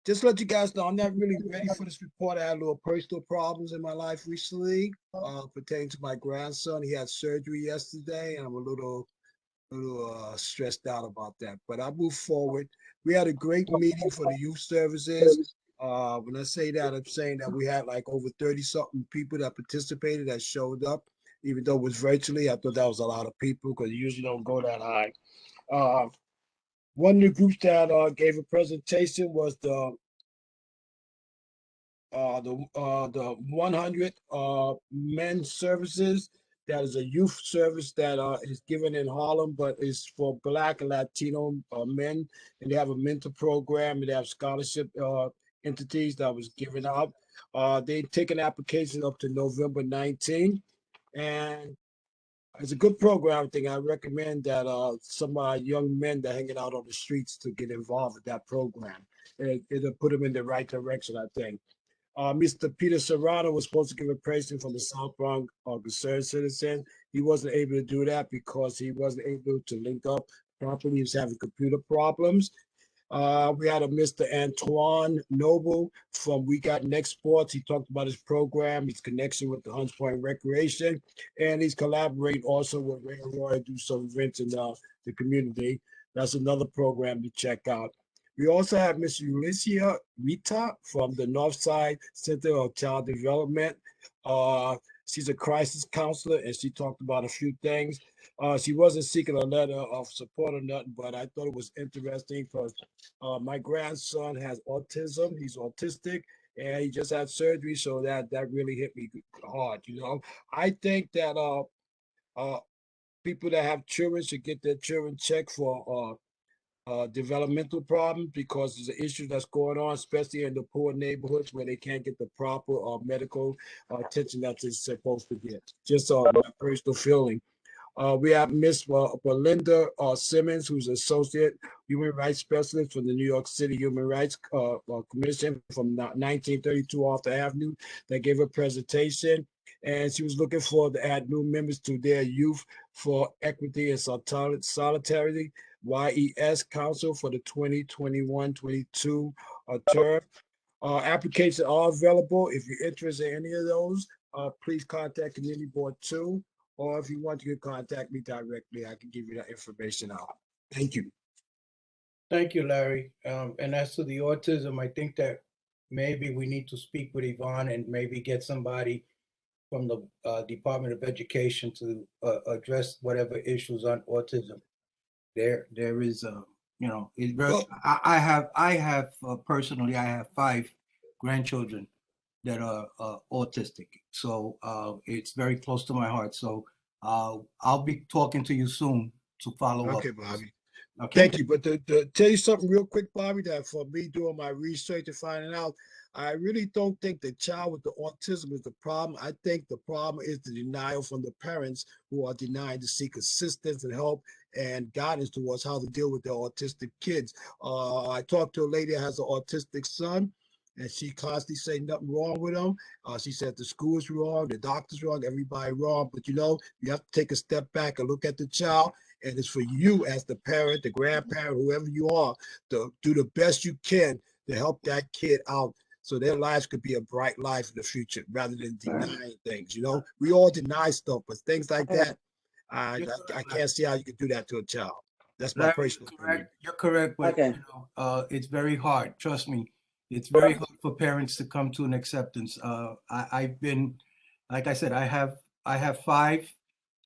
Just to let you guys know, I'm not really ready for this report. I had a little personal problems in my life recently pertaining to my grandson. He had surgery yesterday, and I'm a little stressed out about that. But I move forward. We had a great meeting for the youth services. When I say that, I'm saying that we had like over 30-something people that participated, that showed up, even though it was virtually. I thought that was a lot of people because you usually don't go that high. One of the groups that gave a presentation was the 100 men's services. That is a youth service that is given in Harlem, but is for Black and Latino men. And they have a mentor program, and they have scholarship entities that was given out. They take an application up to November 19th. And it's a good program. I recommend that some young men that are hanging out on the streets to get involved with that program. It'll put them in the right direction, I think. Mr. Peter Serrano was supposed to give a presentation from the South Bronx concerned citizen. He wasn't able to do that because he wasn't able to link up properly. He was having computer problems. We had a Mr. Antoine Noble from We Got Next Sports. He talked about his program, his connection with the Hunts Point Recreation, and he's collaborating also with Ray and Roy to do some events in the community. That's another program to check out. We also have Miss Ulysia Rita from the Northside Center of Child Development. She's a crisis counselor, and she talked about a few things. She wasn't seeking a letter of support or nothing, but I thought it was interesting because my grandson has autism. He's autistic, and he just had surgery, so that really hit me hard. I think that people that have children should get their children checked for developmental problems because there's an issue that's going on, especially in the poor neighborhoods where they can't get the proper medical attention that they're supposed to get. Just my personal feeling. We have Miss Belinda Simmons, who's Associate Human Rights Specialist for the New York City Human Rights Commission from 1932 Arthur Avenue, that gave a presentation. And she was looking for to add new members to their Youth for Equity and Solidarity, YES Council for the 2021-22 term. Applications are available. If you're interested in any of those, please contact Community Board 2. Or if you want, you can contact me directly. I can give you that information out. Thank you. Thank you, Larry. And as to the autism, I think that maybe we need to speak with Yvonne and maybe get somebody from the Department of Education to address whatever issues on autism. There is, it's very, I have personally, I have 5 grandchildren that are autistic. So it's very close to my heart. So I'll be talking to you soon to follow up. Okay, Bobby. Okay. Thank you. But to tell you something real quick, Bobby, that for me doing my research and finding out, I really don't think the child with the autism is the problem. I think the problem is the denial from the parents who are denying to seek assistance and help and guidance towards how to deal with their autistic kids. I talked to a lady that has an autistic son, and she constantly say nothing wrong with him. She said the school's wrong, the doctor's wrong, everybody wrong. But you have to take a step back and look at the child. And it's for you as the parent, the grandparent, whoever you are, to do the best you can to help that kid out so their lives could be a bright life in the future rather than denying things. We all deny stuff, but things like that, I can't see how you could do that to a child. That's my personal opinion. You're correct, but it's very hard. Trust me, it's very hard for parents to come to an acceptance. I've been, like I said, I have 5,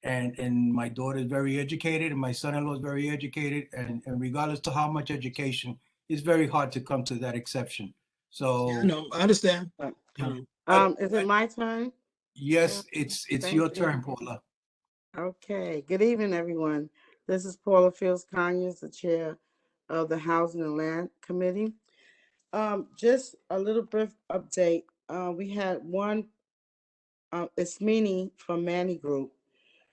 and my daughter is very educated, and my son-in-law is very educated, and regardless to how much education, it's very hard to come to that exception. So I understand. Is it my turn? Yes, it's Thank your you. turn, Paula. Okay. Good evening, everyone. This is Paula Fields Conyers, the chair of the Housing and Land Committee. Just a little brief update. We had one, Ismini from Manny Group,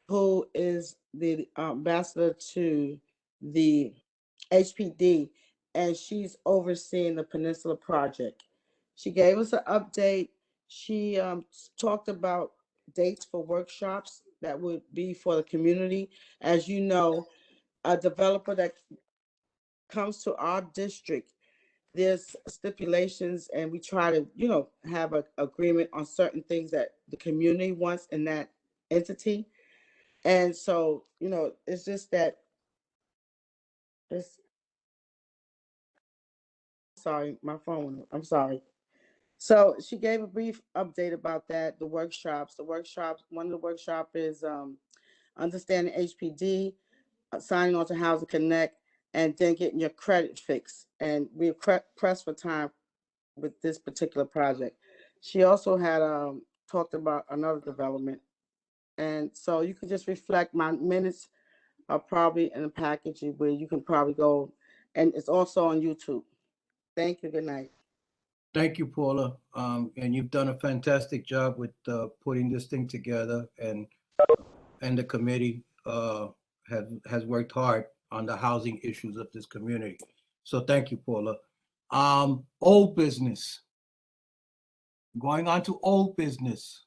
who is the ambassador to the HPD, and she's overseeing the Peninsula Project. She gave us an update. She talked about dates for workshops that would be for the community. As you know, a developer that comes to our district, there's stipulations, and we try to, have an agreement on certain things that the community wants in that entity. And so, it's just that sorry, my phone, I'm sorry. So she gave a brief update about that, the workshops. One of the workshops is understanding HPD, signing on to Housing Connect, and then getting your credit fixed. And we're pressed for time with this particular project. She also had talked about another development. And so you can just reflect. My minutes are probably in a package where you can probably go, and it's also on YouTube. Thank you. Good night. Thank you, Paula. And you've done a fantastic job with putting this thing together, and the committee has worked hard on the housing issues of this community. So thank you, Paula. Old business. Going on to old business.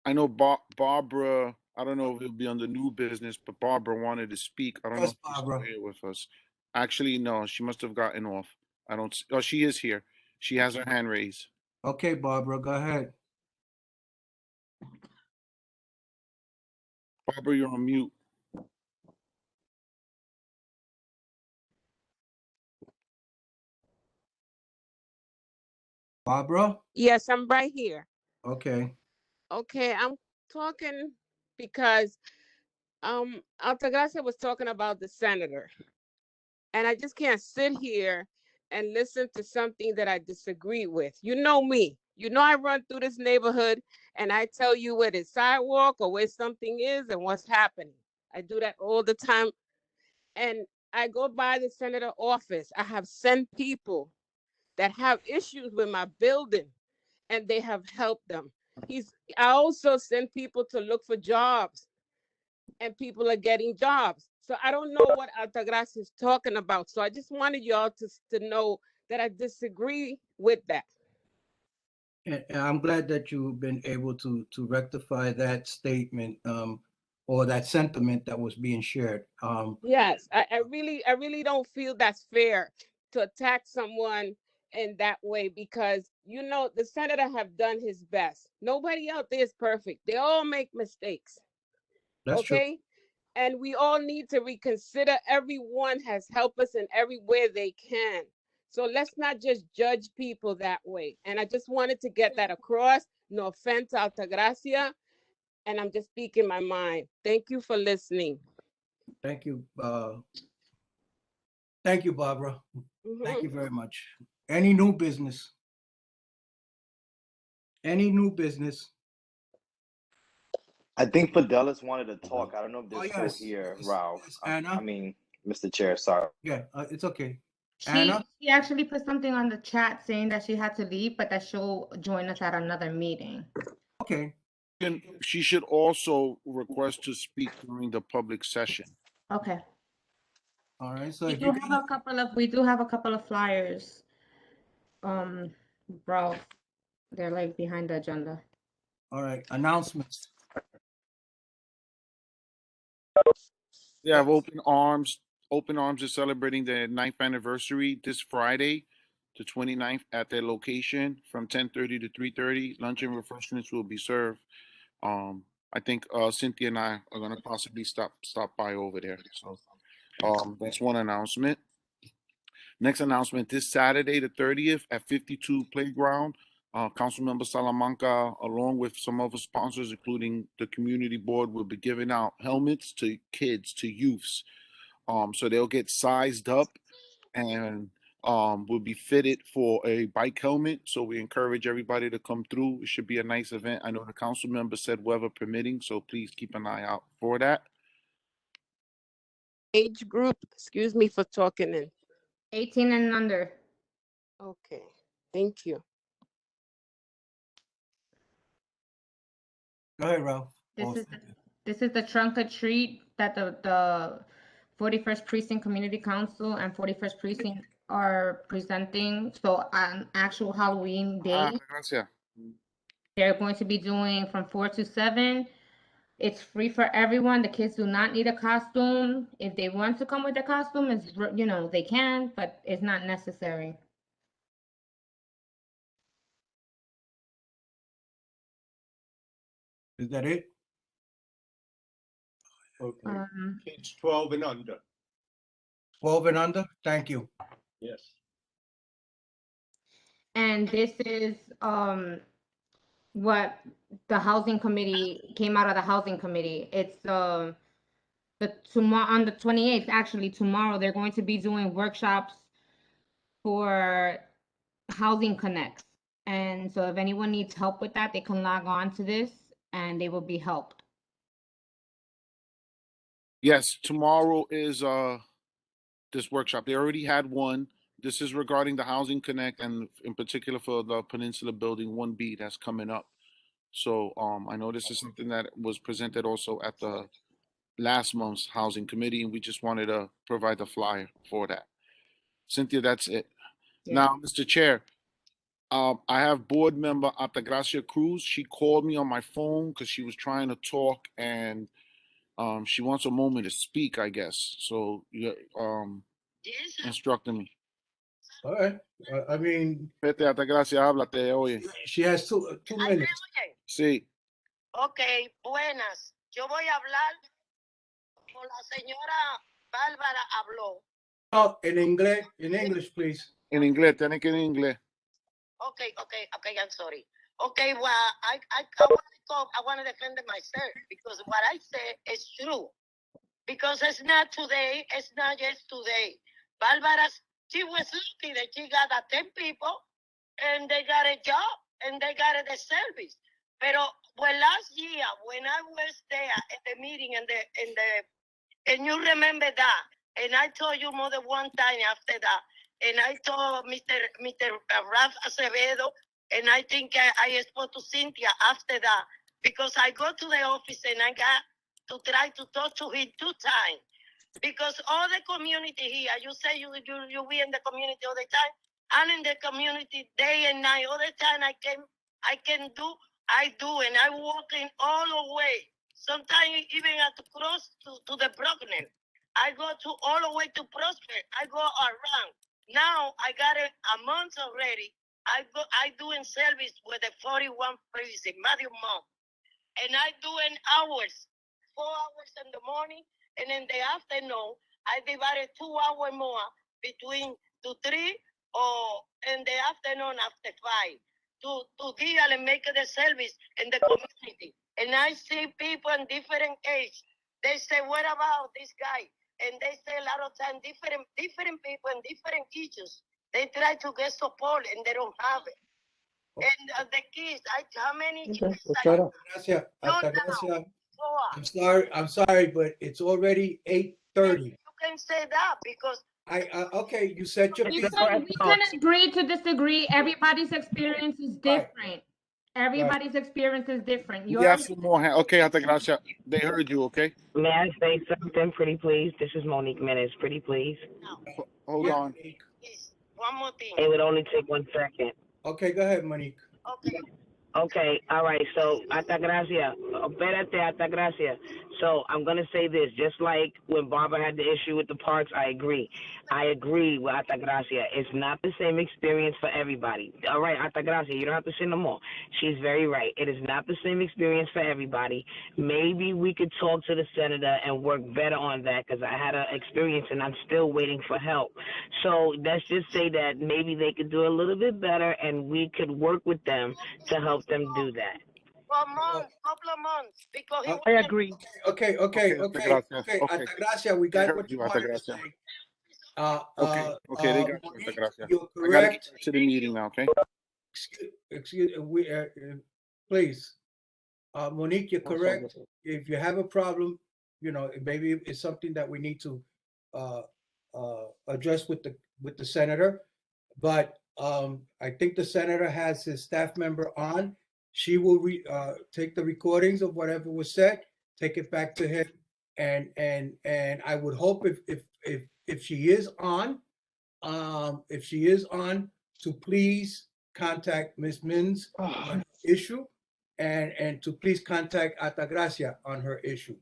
I know Barbara, I don't know if it'll be on the new business, but Barbara wanted to speak. I don't know Yes, if she's still Barbara. here with us. Actually, no, she must have gotten off. I don't, oh, she is here. She has her hand raised. Okay, Barbara, go ahead. Barbara, you're on mute. Barbara? Yes, I'm right here. Okay. Okay, I'm talking because Altagracia was talking about the senator. And I just can't sit here and listen to something that I disagree with. You know me. You know I run through this neighborhood and I tell you where the sidewalk or where something is and what's happening. I do that all the time. And I go by the senator office. I have sent people that have issues with my building and they have helped them. I also send people to look for jobs and people are getting jobs. So I don't know what Altagracia is talking about. So I just wanted y'all to know that I disagree with that. And I'm glad that you've been able to rectify that statement or that sentiment that was being shared. Yes, I really don't feel that's fair to attack someone in that way because you know the senator have done his best. Nobody out there is perfect. They all make mistakes. That's true. Okay? And we all need to reconsider. Everyone has helped us in everywhere they can. So let's not just judge people that way. And I just wanted to get that across. No offense, Altagracia. And I'm just speaking my mind. Thank you for listening. Thank you. Thank you, Barbara. Thank you very much. Any new business? Any new business? I think Fidelis wanted to talk. I don't know if they're still yes, here, yes, Ralph. yes, Anna? I mean, Mr. Chair, sorry. Yeah, it's okay. She actually put something on the chat saying that she had to leave, but that she'll join us at another meeting. Okay. And she should also request to speak during the public session. Okay. All right. So We if do you have a couple of flyers. Bro, they're like behind the agenda. all right, announcements. We have Open Arms. Open Arms is celebrating their 9th anniversary this Friday, the 29th, at their location from 10:30 to 3:30. Lunch and refreshments will be served. I think Cynthia and I are gonna possibly stop by over there. So that's one announcement. Next announcement, this Saturday, the 30th at 52 Playground, Councilmember Salamanca, along with some other sponsors, including the community board, will be giving out helmets to kids, to youths. So they'll get sized up and will be fitted for a bike helmet. So we encourage everybody to come through. It should be a nice event. I know the council member said weather permitting, so please keep an eye out for that. Age group, excuse me for talking in. 18 and under. Okay, thank you. Go ahead, Ralph. This is the trunk or treat that the 41st Precinct Community Council and 41st Precinct are presenting. So on actual Halloween day, Gracias. they're going to be doing from 4 to 7. It's free for everyone. The kids do not need a costume. If they want to come with a costume, it's, you know, they can, but it's not necessary. Is that it? Okay. Kids 12 and under. 12 and under? Thank you. Yes. And this is what the housing committee came out of the housing committee. It's on the 28th, actually tomorrow, they're going to be doing workshops for Housing Connects. And so if anyone needs help with that, they can log on to this and they will be helped. Yes, tomorrow is this workshop. They already had one. This is regarding the Housing Connect and in particular for the Peninsula Building 1B that's coming up. So I know this is something that was presented also at the last month's Housing Committee, and we just wanted to provide the flyer for that. Cynthia, that's it. Yeah. Now, Mr. Chair, I have board member Altagracia Cruz. She called me on my phone because she was trying to talk and she wants a moment to speak, I guess. So you're instructing me. All right. I mean, Vete, Altagracia, háblate, oye. she has 2 minutes. Sí. Ok, buenas. Yo voy a hablar con la señora Bárbara habló. Oh, in English, please. En inglés, tiene que ir en inglés. Okay, I'm sorry. Okay, well, I want to defend myself because what I say is true. Because it's not today, it's not yesterday. Bárbara, she was lucky that she got 10 people and they got a job and they got the service. Pero well, last year when I was there at the meeting and you remember that, and I told you more than one time after that, and I told Mr. Ralph Acevedo, and I think I spoke to Cynthia after that, because I go to the office and I got to try to talk to him 2 times. Because all the community here, you say you be in the community all the time. I'm in the community day and night. All the time I do, and I walking all the way. Sometimes even at the cross to the Brooklyn. I go to all the way to Prosper. I go around. Now I got a month already. I do in service with the 41 precinct, Matthew Month. And I do in hours, 4 hours in the morning, and in the afternoon, I divided 2 hours more between 2, 3, or in the afternoon after 5 to deal and make the service in the community. And I see people in different age. They say, what about this guy? And they say a lot of times different people and different issues. They try to get support and they don't have it. And the kids, how many kids? Altagracia, I'm sorry, but it's already 8:30. You can say that because okay, you said your We piece. can agree to disagree. Everybody's experience is different. Everybody's experience is different. We have some more. Okay, Altagracia, they heard you, okay? May I say something, pretty please? This is Monique Menace, pretty please. Hold on. One more thing. It would only take 1 second. Okay, go ahead, Monique. Okay, all right. So, Altagracia, espérate, Altagracia. So, I'm going to say this. Just like when Barbara had the issue with the parks, I agree. I agree with Altagracia. It's not the same experience for everybody. All right, Altagracia, you don't have to say no more. She's very right. It is not the same experience for everybody. Maybe we could talk to the senator and work better on that because I had an experience and I'm still waiting for help. So, let's just say that maybe they could do a little bit better and we could work with them to help them do that. For months, couple of months, because I agree. Okay. Altagracia, we got what you wanted to say. Okay, they got you, Altagracia. You're I gotta correct. get to the meeting now, okay? Excuse please. Monique, you're correct. If you have a problem, maybe it's something that we need to address with the senator. But I think the senator has his staff member on. She will take the recordings of whatever was said, take it back to him, and I would hope if she is on, to please contact Ms. Mins on the issue, and to please contact Altagracia on her issue.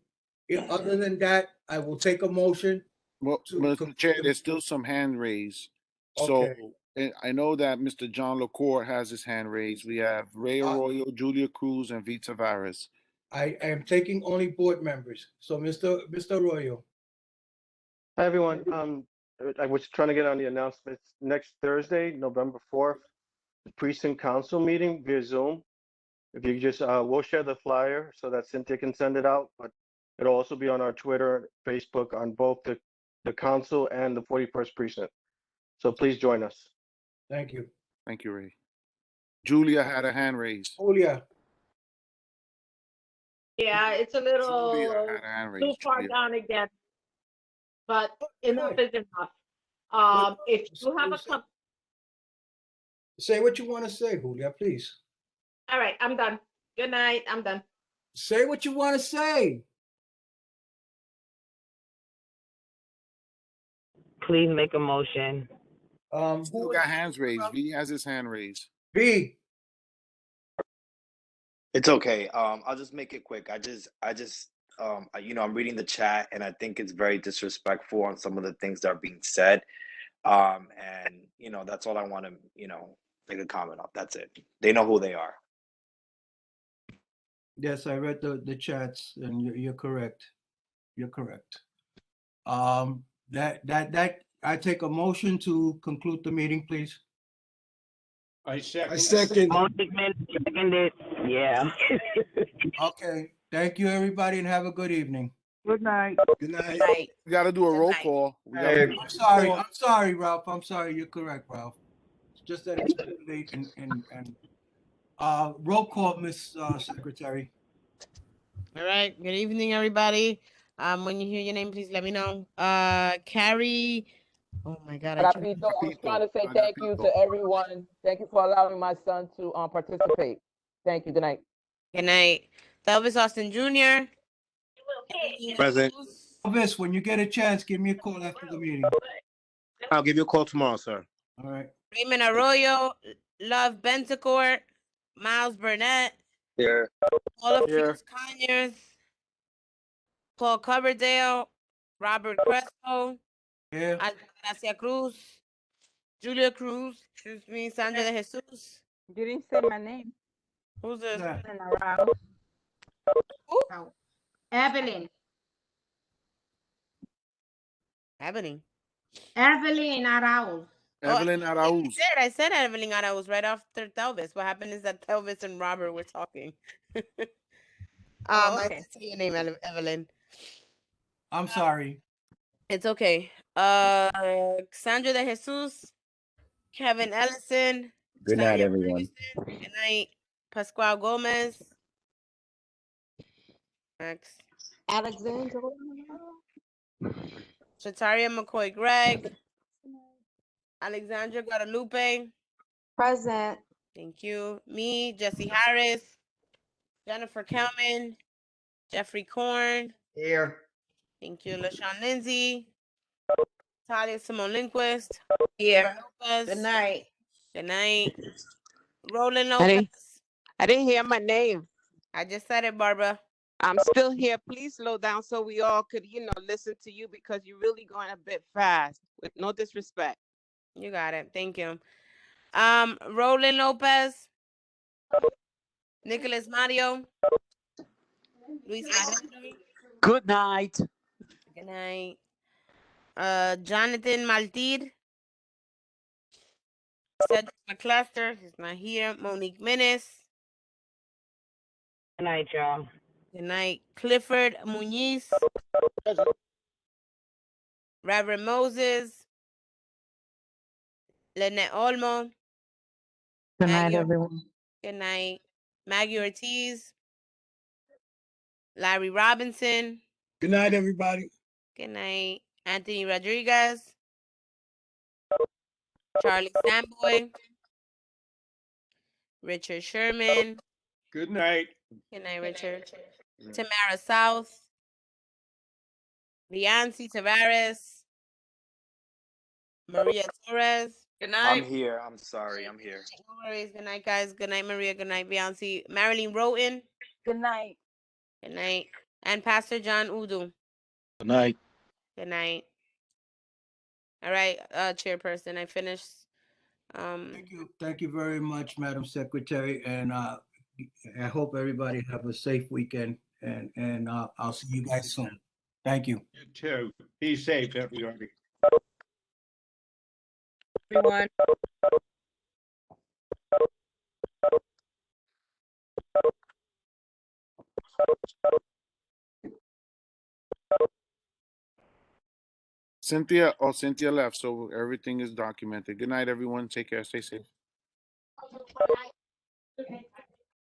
Other than that, I will take a motion. Well, Mr. Chair, there's still some hand raised. So I know that Mr. John LaCour has his hand raised. We have Ray Arroyo, Julia Cruz, and Vita Tavares. I am taking only board members. So Mr. Arroyo. Hi, everyone. I was trying to get on the announcements. Next Thursday, November 4th, the Precinct Council meeting via Zoom. If you just, we'll share the flyer so that Cynthia can send it out. But It'll also be on our Twitter, Facebook, on both the council and the 41st precinct. So please join us. Thank you. Thank you, Ray. Julia had a hand raised. Julia. Yeah, it's a Julia little had a hand too raised. far Julia. down again, but enough is enough. If you have a Say what you want to say, Julia, please. all right, I'm done. Good night. I'm done. Say what you want to say. Please make a motion. Still got hands raised. V has his hand raised. V. It's okay. I'll just make it quick. I'm reading the chat and I think it's very disrespectful on some of the things that are being said. And that's all I want to, make a comment on. That's it. They know who they are. Yes, I read the chats, and you're correct. You're correct. That I take a motion to conclude the meeting, please. I second. Seconded. Yeah. Okay. Thank you, everybody, and have a good evening. Good night. Good night. We got to do a roll call. We gotta do a I'm sorry, Ralph. I'm sorry. You're correct, Ralph. It's just that it's too late and roll call, Miss Secretary. All right. Good evening, everybody. When you hear your name, please let me know. Carrie. Oh my God. Rapito, I was trying to say thank you to everyone. Thank you for allowing my son to participate. Thank you. Good night. Good night. Elvis Austin Jr. Present. Elvis, when you get a chance, give me a call after the meeting. I'll give you a call tomorrow, sir. All right. Raymond Arroyo, Love Bentecourt, Miles Burnett, Here. Paula Fritz Conyers, Paul Coverdale, Robert Crespo, Altagracia Cruz, Julia Cruz, excuse me, Sandra de Jesus. You didn't say my name. Who's this? Oh, Evelyn. Evelyn. Evelyn Arauz. Evelyn Arauz. I said Evelyn Arauz right after Telvis. What happened is that Telvis and Robert were talking. I didn't say your name, Evelyn. I'm sorry. It's okay. Sandra de Jesus, Kevin Ellison. Good night, Tanya everyone. Ferguson, good night. Pascual Gomez. Next. Alexandra. Shataria McCoy Gregg. Alexandra Guadalupe. Present. Thank you. Me, Jesse Harris. Jennifer Kelman. Jeffrey Korn. Here. Thank you. LaShawn Lindsay. Talia Simone Lindquist. Here. Lopez. Good night. Good night. Roland I Lopez. didn't hear my name. I just said it, Barbara. I'm still here. Please slow down so we all could, listen to you because you're really going a bit fast. With no disrespect. You got it. Thank you. Roland Lopez. Nicholas Mario. Luis Marrero. Good night. Good night. Jonathan Maltid. Cedric McCluster. He's not here. Monique Menes. Good night, y'all. Good night. Clifford Muniz. Reverend Moses. Lynette Olmo. Good night, Maggie everyone. Good night. Maggie Ortiz. Larry Robinson. Good night, everybody. Good night. Anthony Rodriguez. Charlie Samboy. Richard Sherman. Good night. Good night, Richard. Tamara South. Leonci Tavares. Maria Torres. Good I'm here. I'm sorry. I'm here. No worries. Good night, guys. Good night, Maria. Good night, Beyonce. Marilyn Roten. Good night. Good night. And Pastor John Udu. Good night. Good night. All right, Chairperson, I finished. Thank you very much, Madam Secretary, and I hope everybody have a safe weekend, and I'll see you guys soon. Thank you. You too. Be safe, everybody. Everyone. Cynthia, oh, Cynthia left, so everything is documented. Good night, everyone. Take care. Stay safe.